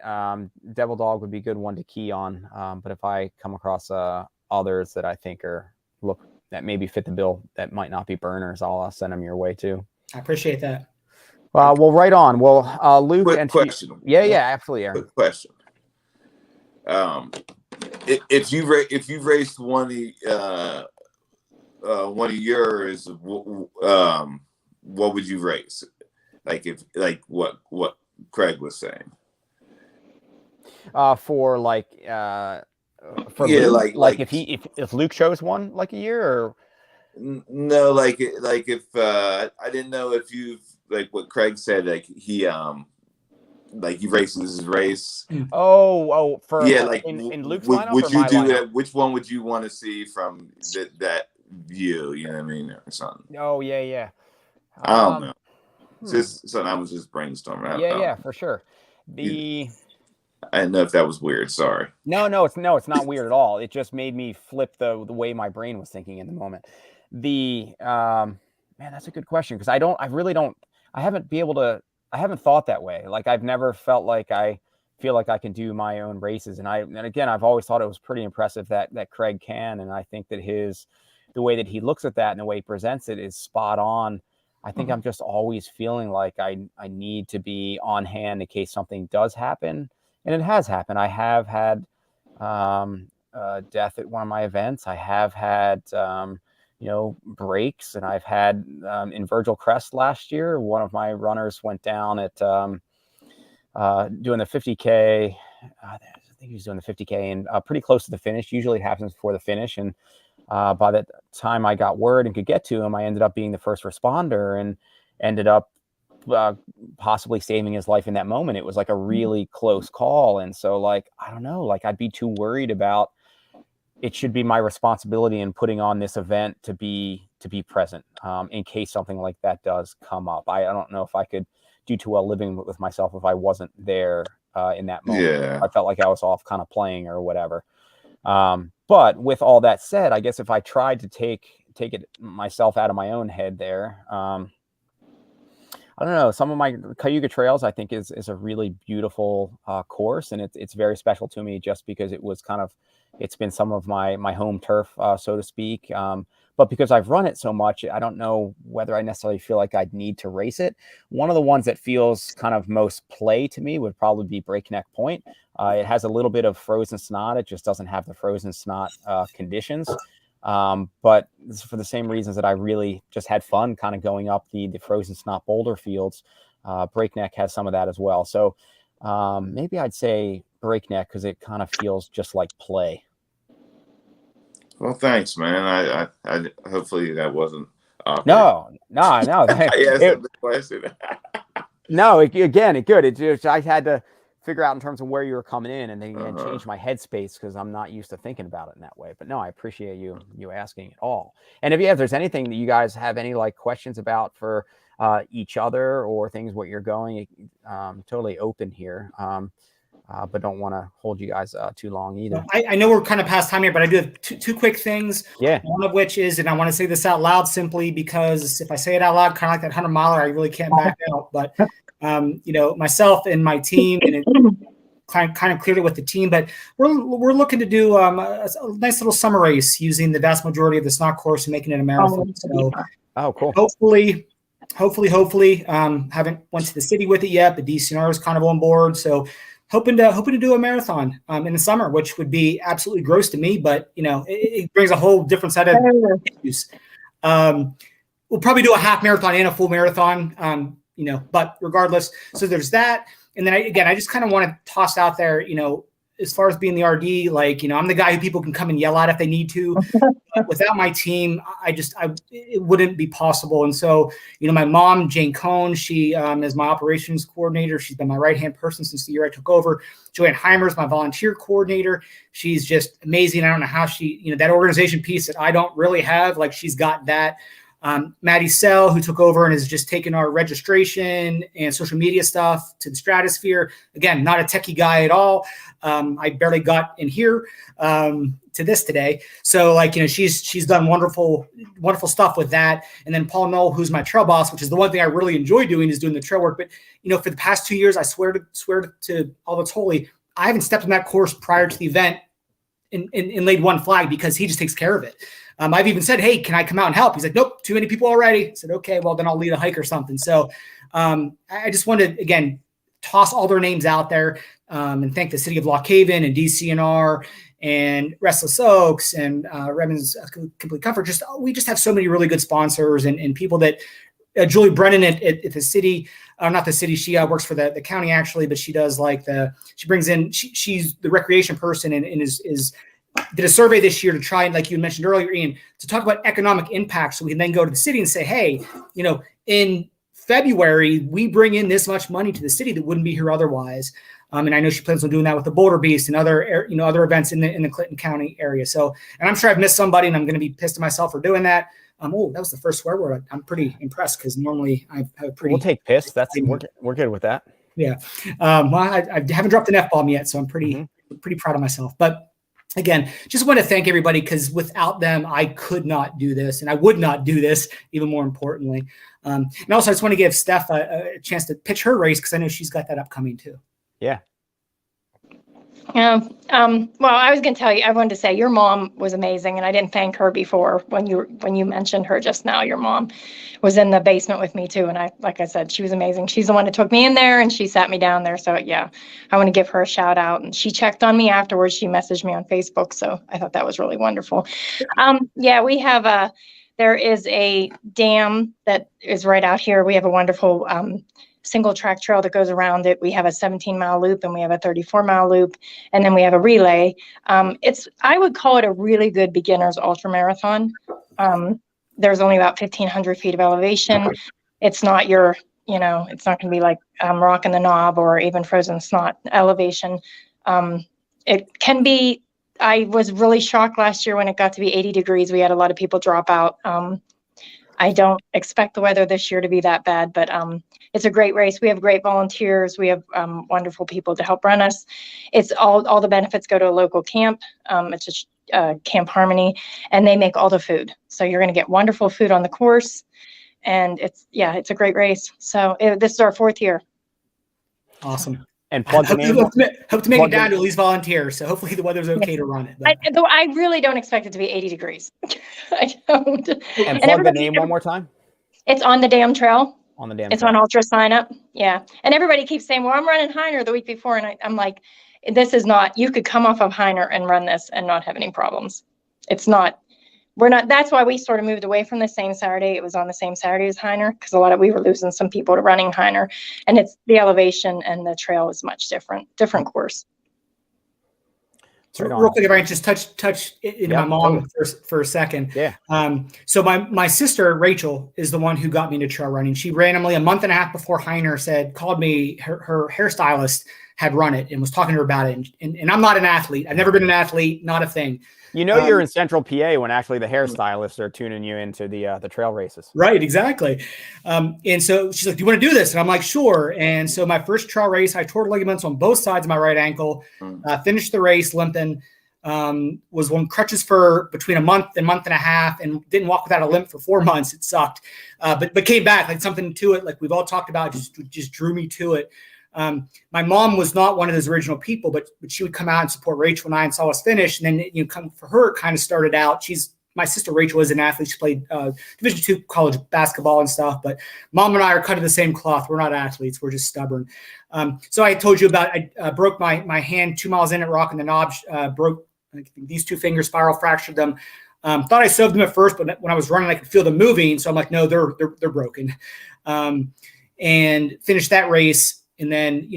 Devil Dog would be a good one to key on. But if I come across others that I think that maybe fit the bill that might not be burners, I'll send them your way too. I appreciate that. Well, right on. Well, Luke, Quick and question. Yeah, absolutely, Erin. Quick question. If you raced one of yours, what would you race? Like what Craig was saying. For Luke, like if Luke chose one like a year, or no, like if I didn't know if you've, like what Craig said, like he races his race. For in Luke's lineup, would or you my do lineup? it? Which one would you want to see from that view? You know what I mean, or something? Oh yeah. I don't know. Just something I was just brainstorming. Yeah, for sure. I didn't know if that was weird. Sorry. No, it's not weird at all. It just made me flip the way my brain was thinking in the moment. Man, that's a good question, because I haven't thought that way. Like, I've never felt like I feel like I can do my own races. And again, I've always thought it was pretty impressive that Craig can. And I think that the way that he looks at that and the way he presents it is spot on. I think I'm just always feeling like I need to be on hand in case something does happen. And it has happened. I have had death at one of my events. I have had, breaks, and I've had in Virgil Crest last year, one of my runners went down at doing the 50K. I think he was doing the 50K and pretty close to the finish. Usually it happens before the finish. And by the time I got word and could get to him, I ended up being the first responder and ended up possibly saving his life in that moment. It was like a really close call. And so, like, I don't know, like, I'd be too worried about, it should be my responsibility in putting on this event to be present in case something like that does come up. I don't know if I could do too well living with myself if I wasn't there in that moment. Yeah. I felt like I was off kind of playing or whatever. But with all that said, I guess if I tried to take it myself out of my own head there, I don't know. Some of my Cayuga Trails, I think, is a really beautiful course, and it's very special to me just because it's been some of my home turf, so to speak. But because I've run it so much, I don't know whether I necessarily feel like I'd need to race it. One of the ones that feels kind of most play to me would probably be Breakneck Point. It has a little bit of frozen snot. It just doesn't have the frozen snot conditions. But for the same reasons that I really just had fun kind of going up the frozen snot boulder fields, Breakneck has some of that as well. So maybe I'd say Breakneck because it kind of feels just like play. Well, thanks, man. I hopefully that wasn't awkward. No. I had to figure out in terms of where you were coming in and then change my headspace because I'm not used to thinking about it in that way. But no, I appreciate you asking it all. And if there's anything that you guys have any like questions about for each other or things what you're going, totally open here. But don't want to hold you guys too long either. I know we're kind of past time here, but I do have two quick things. Yeah. One of which is, and I want to say this out loud simply because if I say it out loud, kind of like that 100-miler, I really can't back out. But, myself and my team, and it kind of cleared it with the team, but we're looking to do a nice little summer race using the vast majority of the Snot course and making it a marathon. So cool. Hopefully, haven't went to the city with it yet, but DCNR is kind of on board. So hoping to do a marathon in the summer, which would be absolutely gross to me, but it brings a whole different set of issues. we'll probably do a half marathon and a full marathon, but regardless. So there's that. And then I just kind of want to toss out there, as far as being the RD, I'm the guy who people can come and yell at if they need to. Without my team, it wouldn't be possible. And so, my mom, Jane Cohn, she is my operations coordinator. She's been my right-hand person since the year I took over. Joanne Heimer is my volunteer coordinator. She's just amazing. I don't know how she, that organization piece that I don't really have, she's got that. Maddie Sell, who took over and has just taken our registration and social media stuff to the stratosphere. Again, not a techie guy at all. I barely got in here to this today. So she's done wonderful stuff with that. And then Paul Knoll, who's my trail boss, which is the one thing I really enjoy doing is doing the trail work. But, for the past 2 years, I swear to all that's holy, I haven't stepped on that course prior to the event and laid one flag because he just takes care of it. I've even said, hey, can I come out and help? He's like, nope, too many people already. I said, okay, well, then I'll lead a hike or something. So I just wanted to, again, toss all their names out there and thank the city of Lock Haven and DCNR and Restless Oaks and Redmond's Complete Comfort. We just have so many really good sponsors and people that Julie Brennan at the city, not the city, she works for the county actually, but she does she brings in, she's the recreation person and is did a survey this year to try and, like you mentioned earlier, Ian, to talk about economic impact. So we can then go to the city and say, hey, in February, we bring in this much money to the city that wouldn't be here otherwise. And I know she plans on doing that with the Boulder Beast and other events in the Clinton County area. So, and I'm sure I've missed somebody and I'm going to be pissed at myself for doing that. That was the first swear word. I'm pretty impressed because normally I have a pretty. We'll take piss. We're good with that. Yeah. Well, I haven't dropped an F-bomb yet, so I'm pretty proud of myself. But again, just want to thank everybody because without them, I could not do this and I would not do this, even more importantly. And also, I just want to give Steph a chance to pitch her race because I know she's got that upcoming too. Yeah. Well, I was going to tell you, I wanted to say your mom was amazing, and I didn't thank her before when you mentioned her just now. Your mom was in the basement with me too, and like I said, she was amazing. She's the one that took me in there, and she sat me down there. So yeah, I want to give her a shout out. And she checked on me afterwards. She messaged me on Facebook, so I thought that was really wonderful. Yeah, we have there is a dam that is right out here. We have a wonderful single track trail that goes around it. We have a 17-mile loop and we have a 34-mile loop, and then we have a relay. I would call it a really good beginner's ultra marathon. There's only about 1,500 feet of elevation. It's not it's not going to be like Rockin' the Knob or even Frozen Snot elevation. It can be. I was really shocked last year when it got to be 80 degrees. We had a lot of people drop out. I don't expect the weather this year to be that bad, but it's a great race. We have great volunteers. We have wonderful people to help run us. It's all the benefits go to a local camp. It's Camp Harmony, and they make all the food. So you're going to get wonderful food on the course, and it's a great race. So this is our 4th year. Awesome. And plug the name. Hope to make it down to at least volunteer. So hopefully the weather's okay to run it. Though I really don't expect it to be 80 degrees. I don't. And plug the name one more time. It's on the Dam Trail. On the Dam. It's on Ultra Sign Up. Yeah. And everybody keeps saying, well, I'm running Heiner the week before. And I'm like, this is not, you could come off of Heiner and run this and not have any problems. It's not. That's why we sort of moved away from the same Saturday. It was on the same Saturday as Heiner because we were losing some people to running Heiner, and it's the elevation and the trail is much different course. So real quick, if I can just touch into my mom for a second. Yeah. So my sister, Rachel, is the one who got me into trail running. She randomly a month and a half before Heiner called me, her hairstylist had run it and was talking to her about it. And I'm not an athlete. I've never been an athlete, not a thing. You're in Central PA when actually the hairstylists are tuning you into the trail races. Right, exactly. And so she's like, do you want to do this? And I'm like, sure. And so my first trail race, I tore ligaments on both sides of my right ankle, finished the race limping, was on crutches for between a month and a half and didn't walk without a limp for 4 months. It sucked. But came back, like something to it, like we've all talked about, just drew me to it. My mom was not one of those original people, but she would come out and support Rachel and I and saw us finish. And then, come for her, it kind of started out. My sister Rachel is an athlete. She played Division II college basketball and stuff, but mom and I are cut of the same cloth. We're not athletes. We're just stubborn. So I told you about, I broke my hand 2 miles in at Rockin' the Knob, broke these 2 fingers, spiral fractured them. Thought I sewed them at first, but when I was running, I could feel them moving. So I'm like, no, they're broken. And finished that race. And then,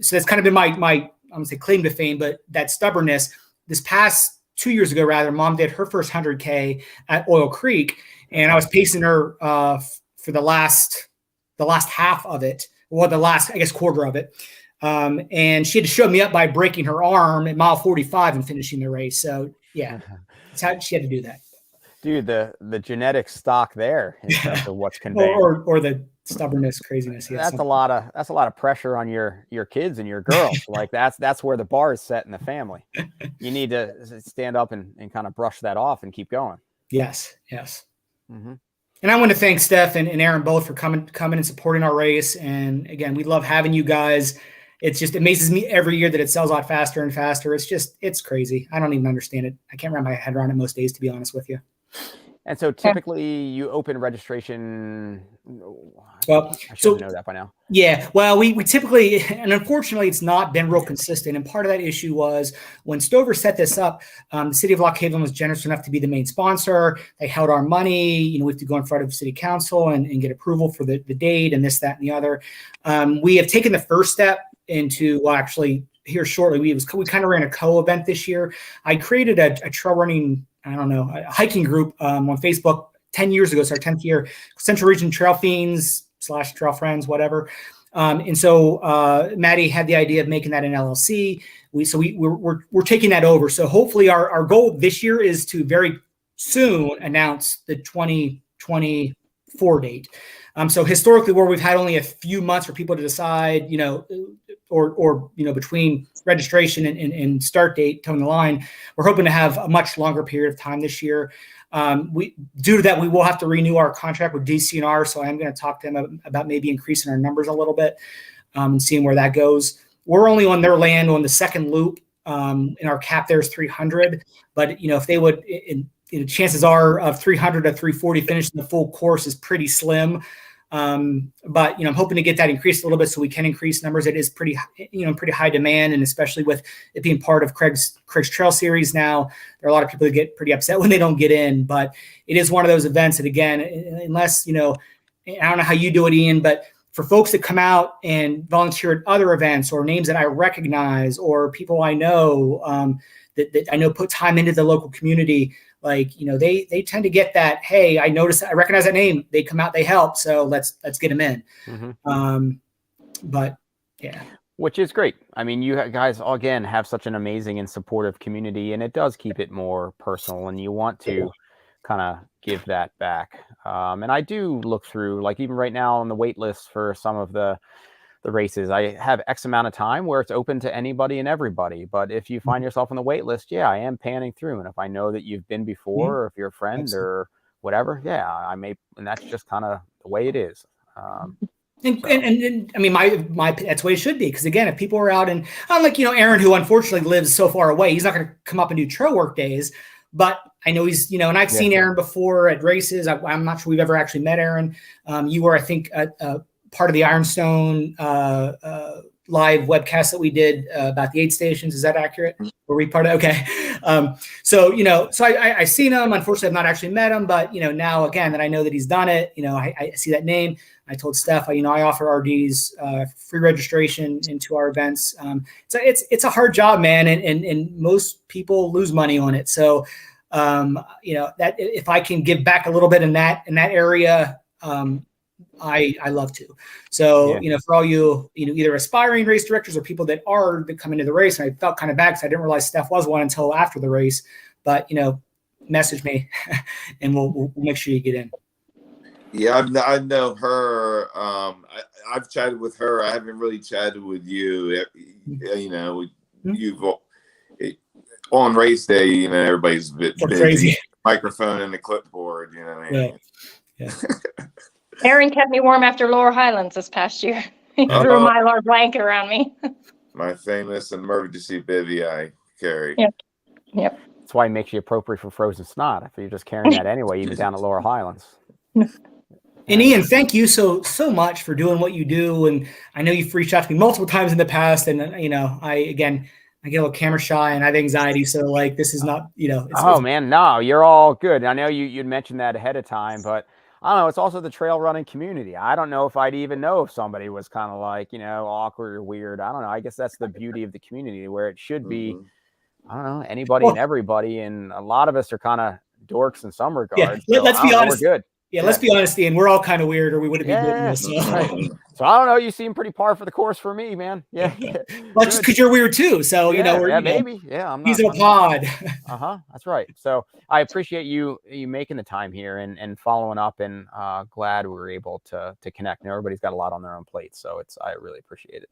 so that's kind of been my I'm gonna say claim to fame, but that stubbornness. This past 2 years ago, rather, Mom did her first 100K at Oil Creek, and I was pacing her for the last half of it, or the last, I guess, quarter of it. And she had to show me up by breaking her arm at mile 45 and finishing the race. So yeah, that's how she had to do that. Dude, the genetic stock there in terms of what's conveyed, or the stubbornness, craziness. That's a lot of pressure on your kids and your girls. Like that's where the bar is set in the family. You need to stand up and kind of brush that off and keep going. Yes. Mm-hmm. And I want to thank Steph and Erin both for coming and supporting our race. And again, we love having you guys. It's just amazes me every year that it sells out faster and faster. It's crazy. I don't even understand it. I can't wrap my head around it most days, to be honest with you. And so typically you open registration. Well, I should know that by now. Yeah. Well, we typically, and unfortunately it's not been real consistent. And part of that issue was when Stover set this up, the city of Lock Haven was generous enough to be the main sponsor. They held our money. We have to go in front of city council and get approval for the date and this, that, and the other. We have taken the first step into, well, actually here shortly, we kind of ran a co-event this year. I created a trail running, a hiking group on Facebook 10 years ago. It's our 10th year, Central Region Trail Fiends / Trail Friends, whatever. And so Maddie had the idea of making that an LLC. We're taking that over. So hopefully our goal this year is to very soon announce the 2024 date. So historically, where we've had only a few months for people to decide, or between registration and start date towing the line, we're hoping to have a much longer period of time this year. Due to that, we will have to renew our contract with DCNR. So I'm going to talk to them about maybe increasing our numbers a little bit and seeing where that goes. We're only on their land on the second loop, and our cap there is 300. But if they would, chances are of 300 to 340 finishing the full course is pretty slim. But I'm hoping to get that increased a little bit so we can increase numbers. It is pretty high demand, and especially with it being part of Craig's Trail Series now, there are a lot of people that get pretty upset when they don't get in. But it is one of those events that, again, unless I don't know how you do it, Ian, but for folks that come out and volunteer at other events or names that I recognize or people I know that I know put time into the local community. Like, they tend to get that, hey, I recognize that name. They come out, they help. So let's get them in. Mm-hmm. But yeah. Which is great. I mean, you guys, again, have such an amazing and supportive community, and it does keep it more personal, and you want to kind of give that back. And I do look through, like even right now on the wait list for some of the races, I have X amount of time where it's open to anybody and everybody. But if you find yourself on the wait list, I am panning through. And if I know that you've been before, or if you're a friend or whatever, I may, and that's just kind of the way it is. And I mean, my that's the way it should be. Because again, if people are out and unlike, Erin, who unfortunately lives so far away, he's not going to come up and do trail work days, but I know he's, and I've seen Erin before at races. I'm not sure we've ever actually met Erin. You were, I think, part of the Ironstone live webcast that we did about the aid stations. Is that accurate? Were we part of? Okay. So I've seen him. Unfortunately, I've not actually met him, but now again that I know that he's done it, I see that name. I told Steph, I offer RDs free registration into our events. So it's a hard job, man, and most people lose money on it. So that if I can give back a little bit in that area, I love to. So, for all you, either aspiring race directors or people that come into the race, and I felt kind of bad because I didn't realize Steph was one until after the race, but, message me and we'll make sure you get in. Yeah, I know her. I've chatted with her. I haven't really chatted with you. You've on race day, everybody's a bit busy. Crazy. Microphone and the clipboard, Yeah. Erin kept me warm after Lower Highlands this past year. He threw a Mylar blanket around me. My famous emergency bivvy I carry. Yep. That's why it makes you appropriate for frozen snot. If you're just carrying that anyway, even down at Lower Highlands. And Ian, thank you so much for doing what you do. And I know you've reached out to me multiple times in the past. And, I I get a little camera shy and I have anxiety. So like, this is not, Man, no, you're all good. I know you'd mentioned that ahead of time, but I don't know. It's also the trail running community. I don't know if I'd even know if somebody was kind of like, awkward or weird. I don't know. I guess that's the beauty of the community, where it should be, I don't know, anybody and everybody. And a lot of us are kind of dorks in some regards. Yeah, let's be honest. We're good. Yeah, let's be honest, Ian. We're all kind of weird, or we wouldn't be doing this. So. Right. So I don't know. You seem pretty par for the course for me, man. Yeah. Well, just because you're weird too. So maybe. Yeah, I'm not. He's in a pod. That's right. So I appreciate you making the time here and following up, and glad we were able to connect. And everybody's got a lot on their own plate, so I really appreciate it.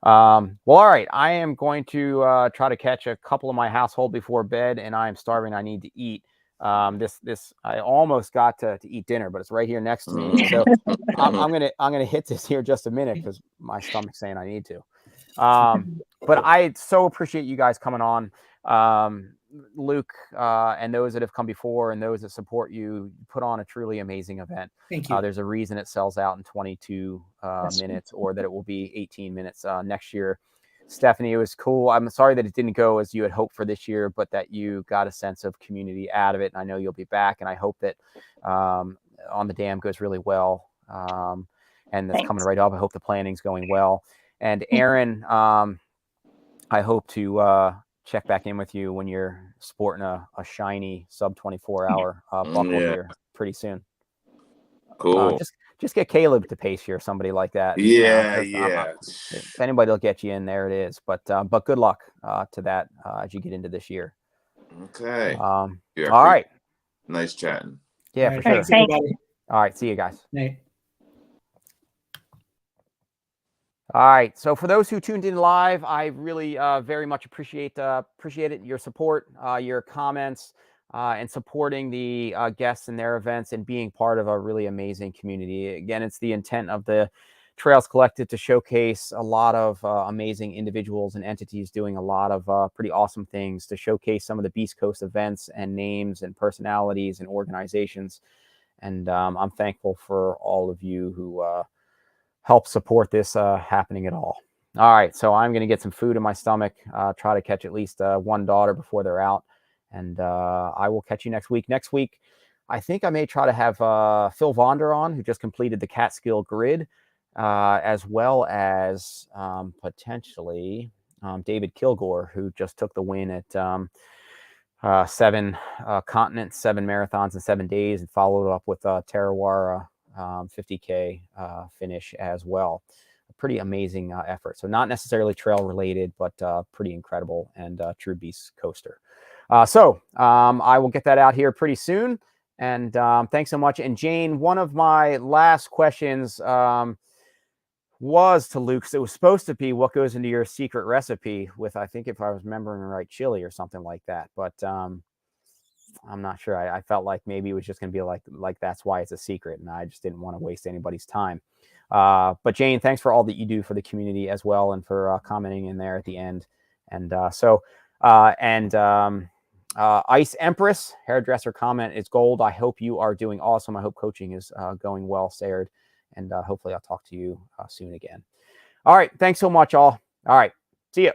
Well, all right. I am going to try to catch a couple of my household before bed, and I am starving. I need to eat. I almost got to eat dinner, but it's right here next to me. So I'm gonna hit this here just a minute because my stomach's saying I need to. But I so appreciate you guys coming on, Luke, and those that have come before and those that support you. Put on a truly amazing event. Thank you. There's a reason it sells out in 22 minutes, or that it will be 18 minutes next year. Stephanie, it was cool. I'm sorry that it didn't go as you had hoped for this year, but that you got a sense of community out of it. And I know you'll be back. And I hope that On the Dam goes really well. And that's coming right up. I hope the planning's going well. And Erin, I hope to check back in with you when you're sporting a shiny sub 24 hour buckle here pretty soon. Cool. Just get Caleb to pace you or somebody like that. Yeah. If anybody will get you in, there it is. But good luck to that as you get into this year. Okay. All right. Nice chatting. Yeah, for sure. Thanks, everybody. All right. See you guys. Night. All right. So for those who tuned in live, I really very much appreciate it. Your support, your comments, and supporting the guests and their events, and being part of a really amazing community. Again, it's the intent of the Trails Collective to showcase a lot of amazing individuals and entities doing a lot of pretty awesome things, to showcase some of the Beast Coast events and names and personalities and organizations. And I'm thankful for all of you who help support this happening at all. All right. So I'm going to get some food in my stomach, try to catch at least one daughter before they're out. And I will catch you next week. Next week, I think I may try to have Phil Vonder on, who just completed the Catskill Grid, as well as potentially David Kilgore, who just took the win at 7 continents, 7 marathons in 7 days, and followed up with Tarawara 50K finish as well. A pretty amazing effort. So not necessarily trail related, but pretty incredible and true Beast Coaster. So I will get that out here pretty soon. And thanks so much. And Jane, one of my last questions was to Luke. So it was supposed to be what goes into your secret recipe with, I think if I was remembering right, chili or something like that. But I'm not sure. I felt like maybe it was just going to be like that's why it's a secret. And I just didn't want to waste anybody's time. But Jane, thanks for all that you do for the community as well, and for commenting in there at the end. And Ice Empress hairdresser comment is gold. I hope you are doing awesome. I hope coaching is going well, Sared, and hopefully I'll talk to you soon again. All right. Thanks so much, all. All right. See ya.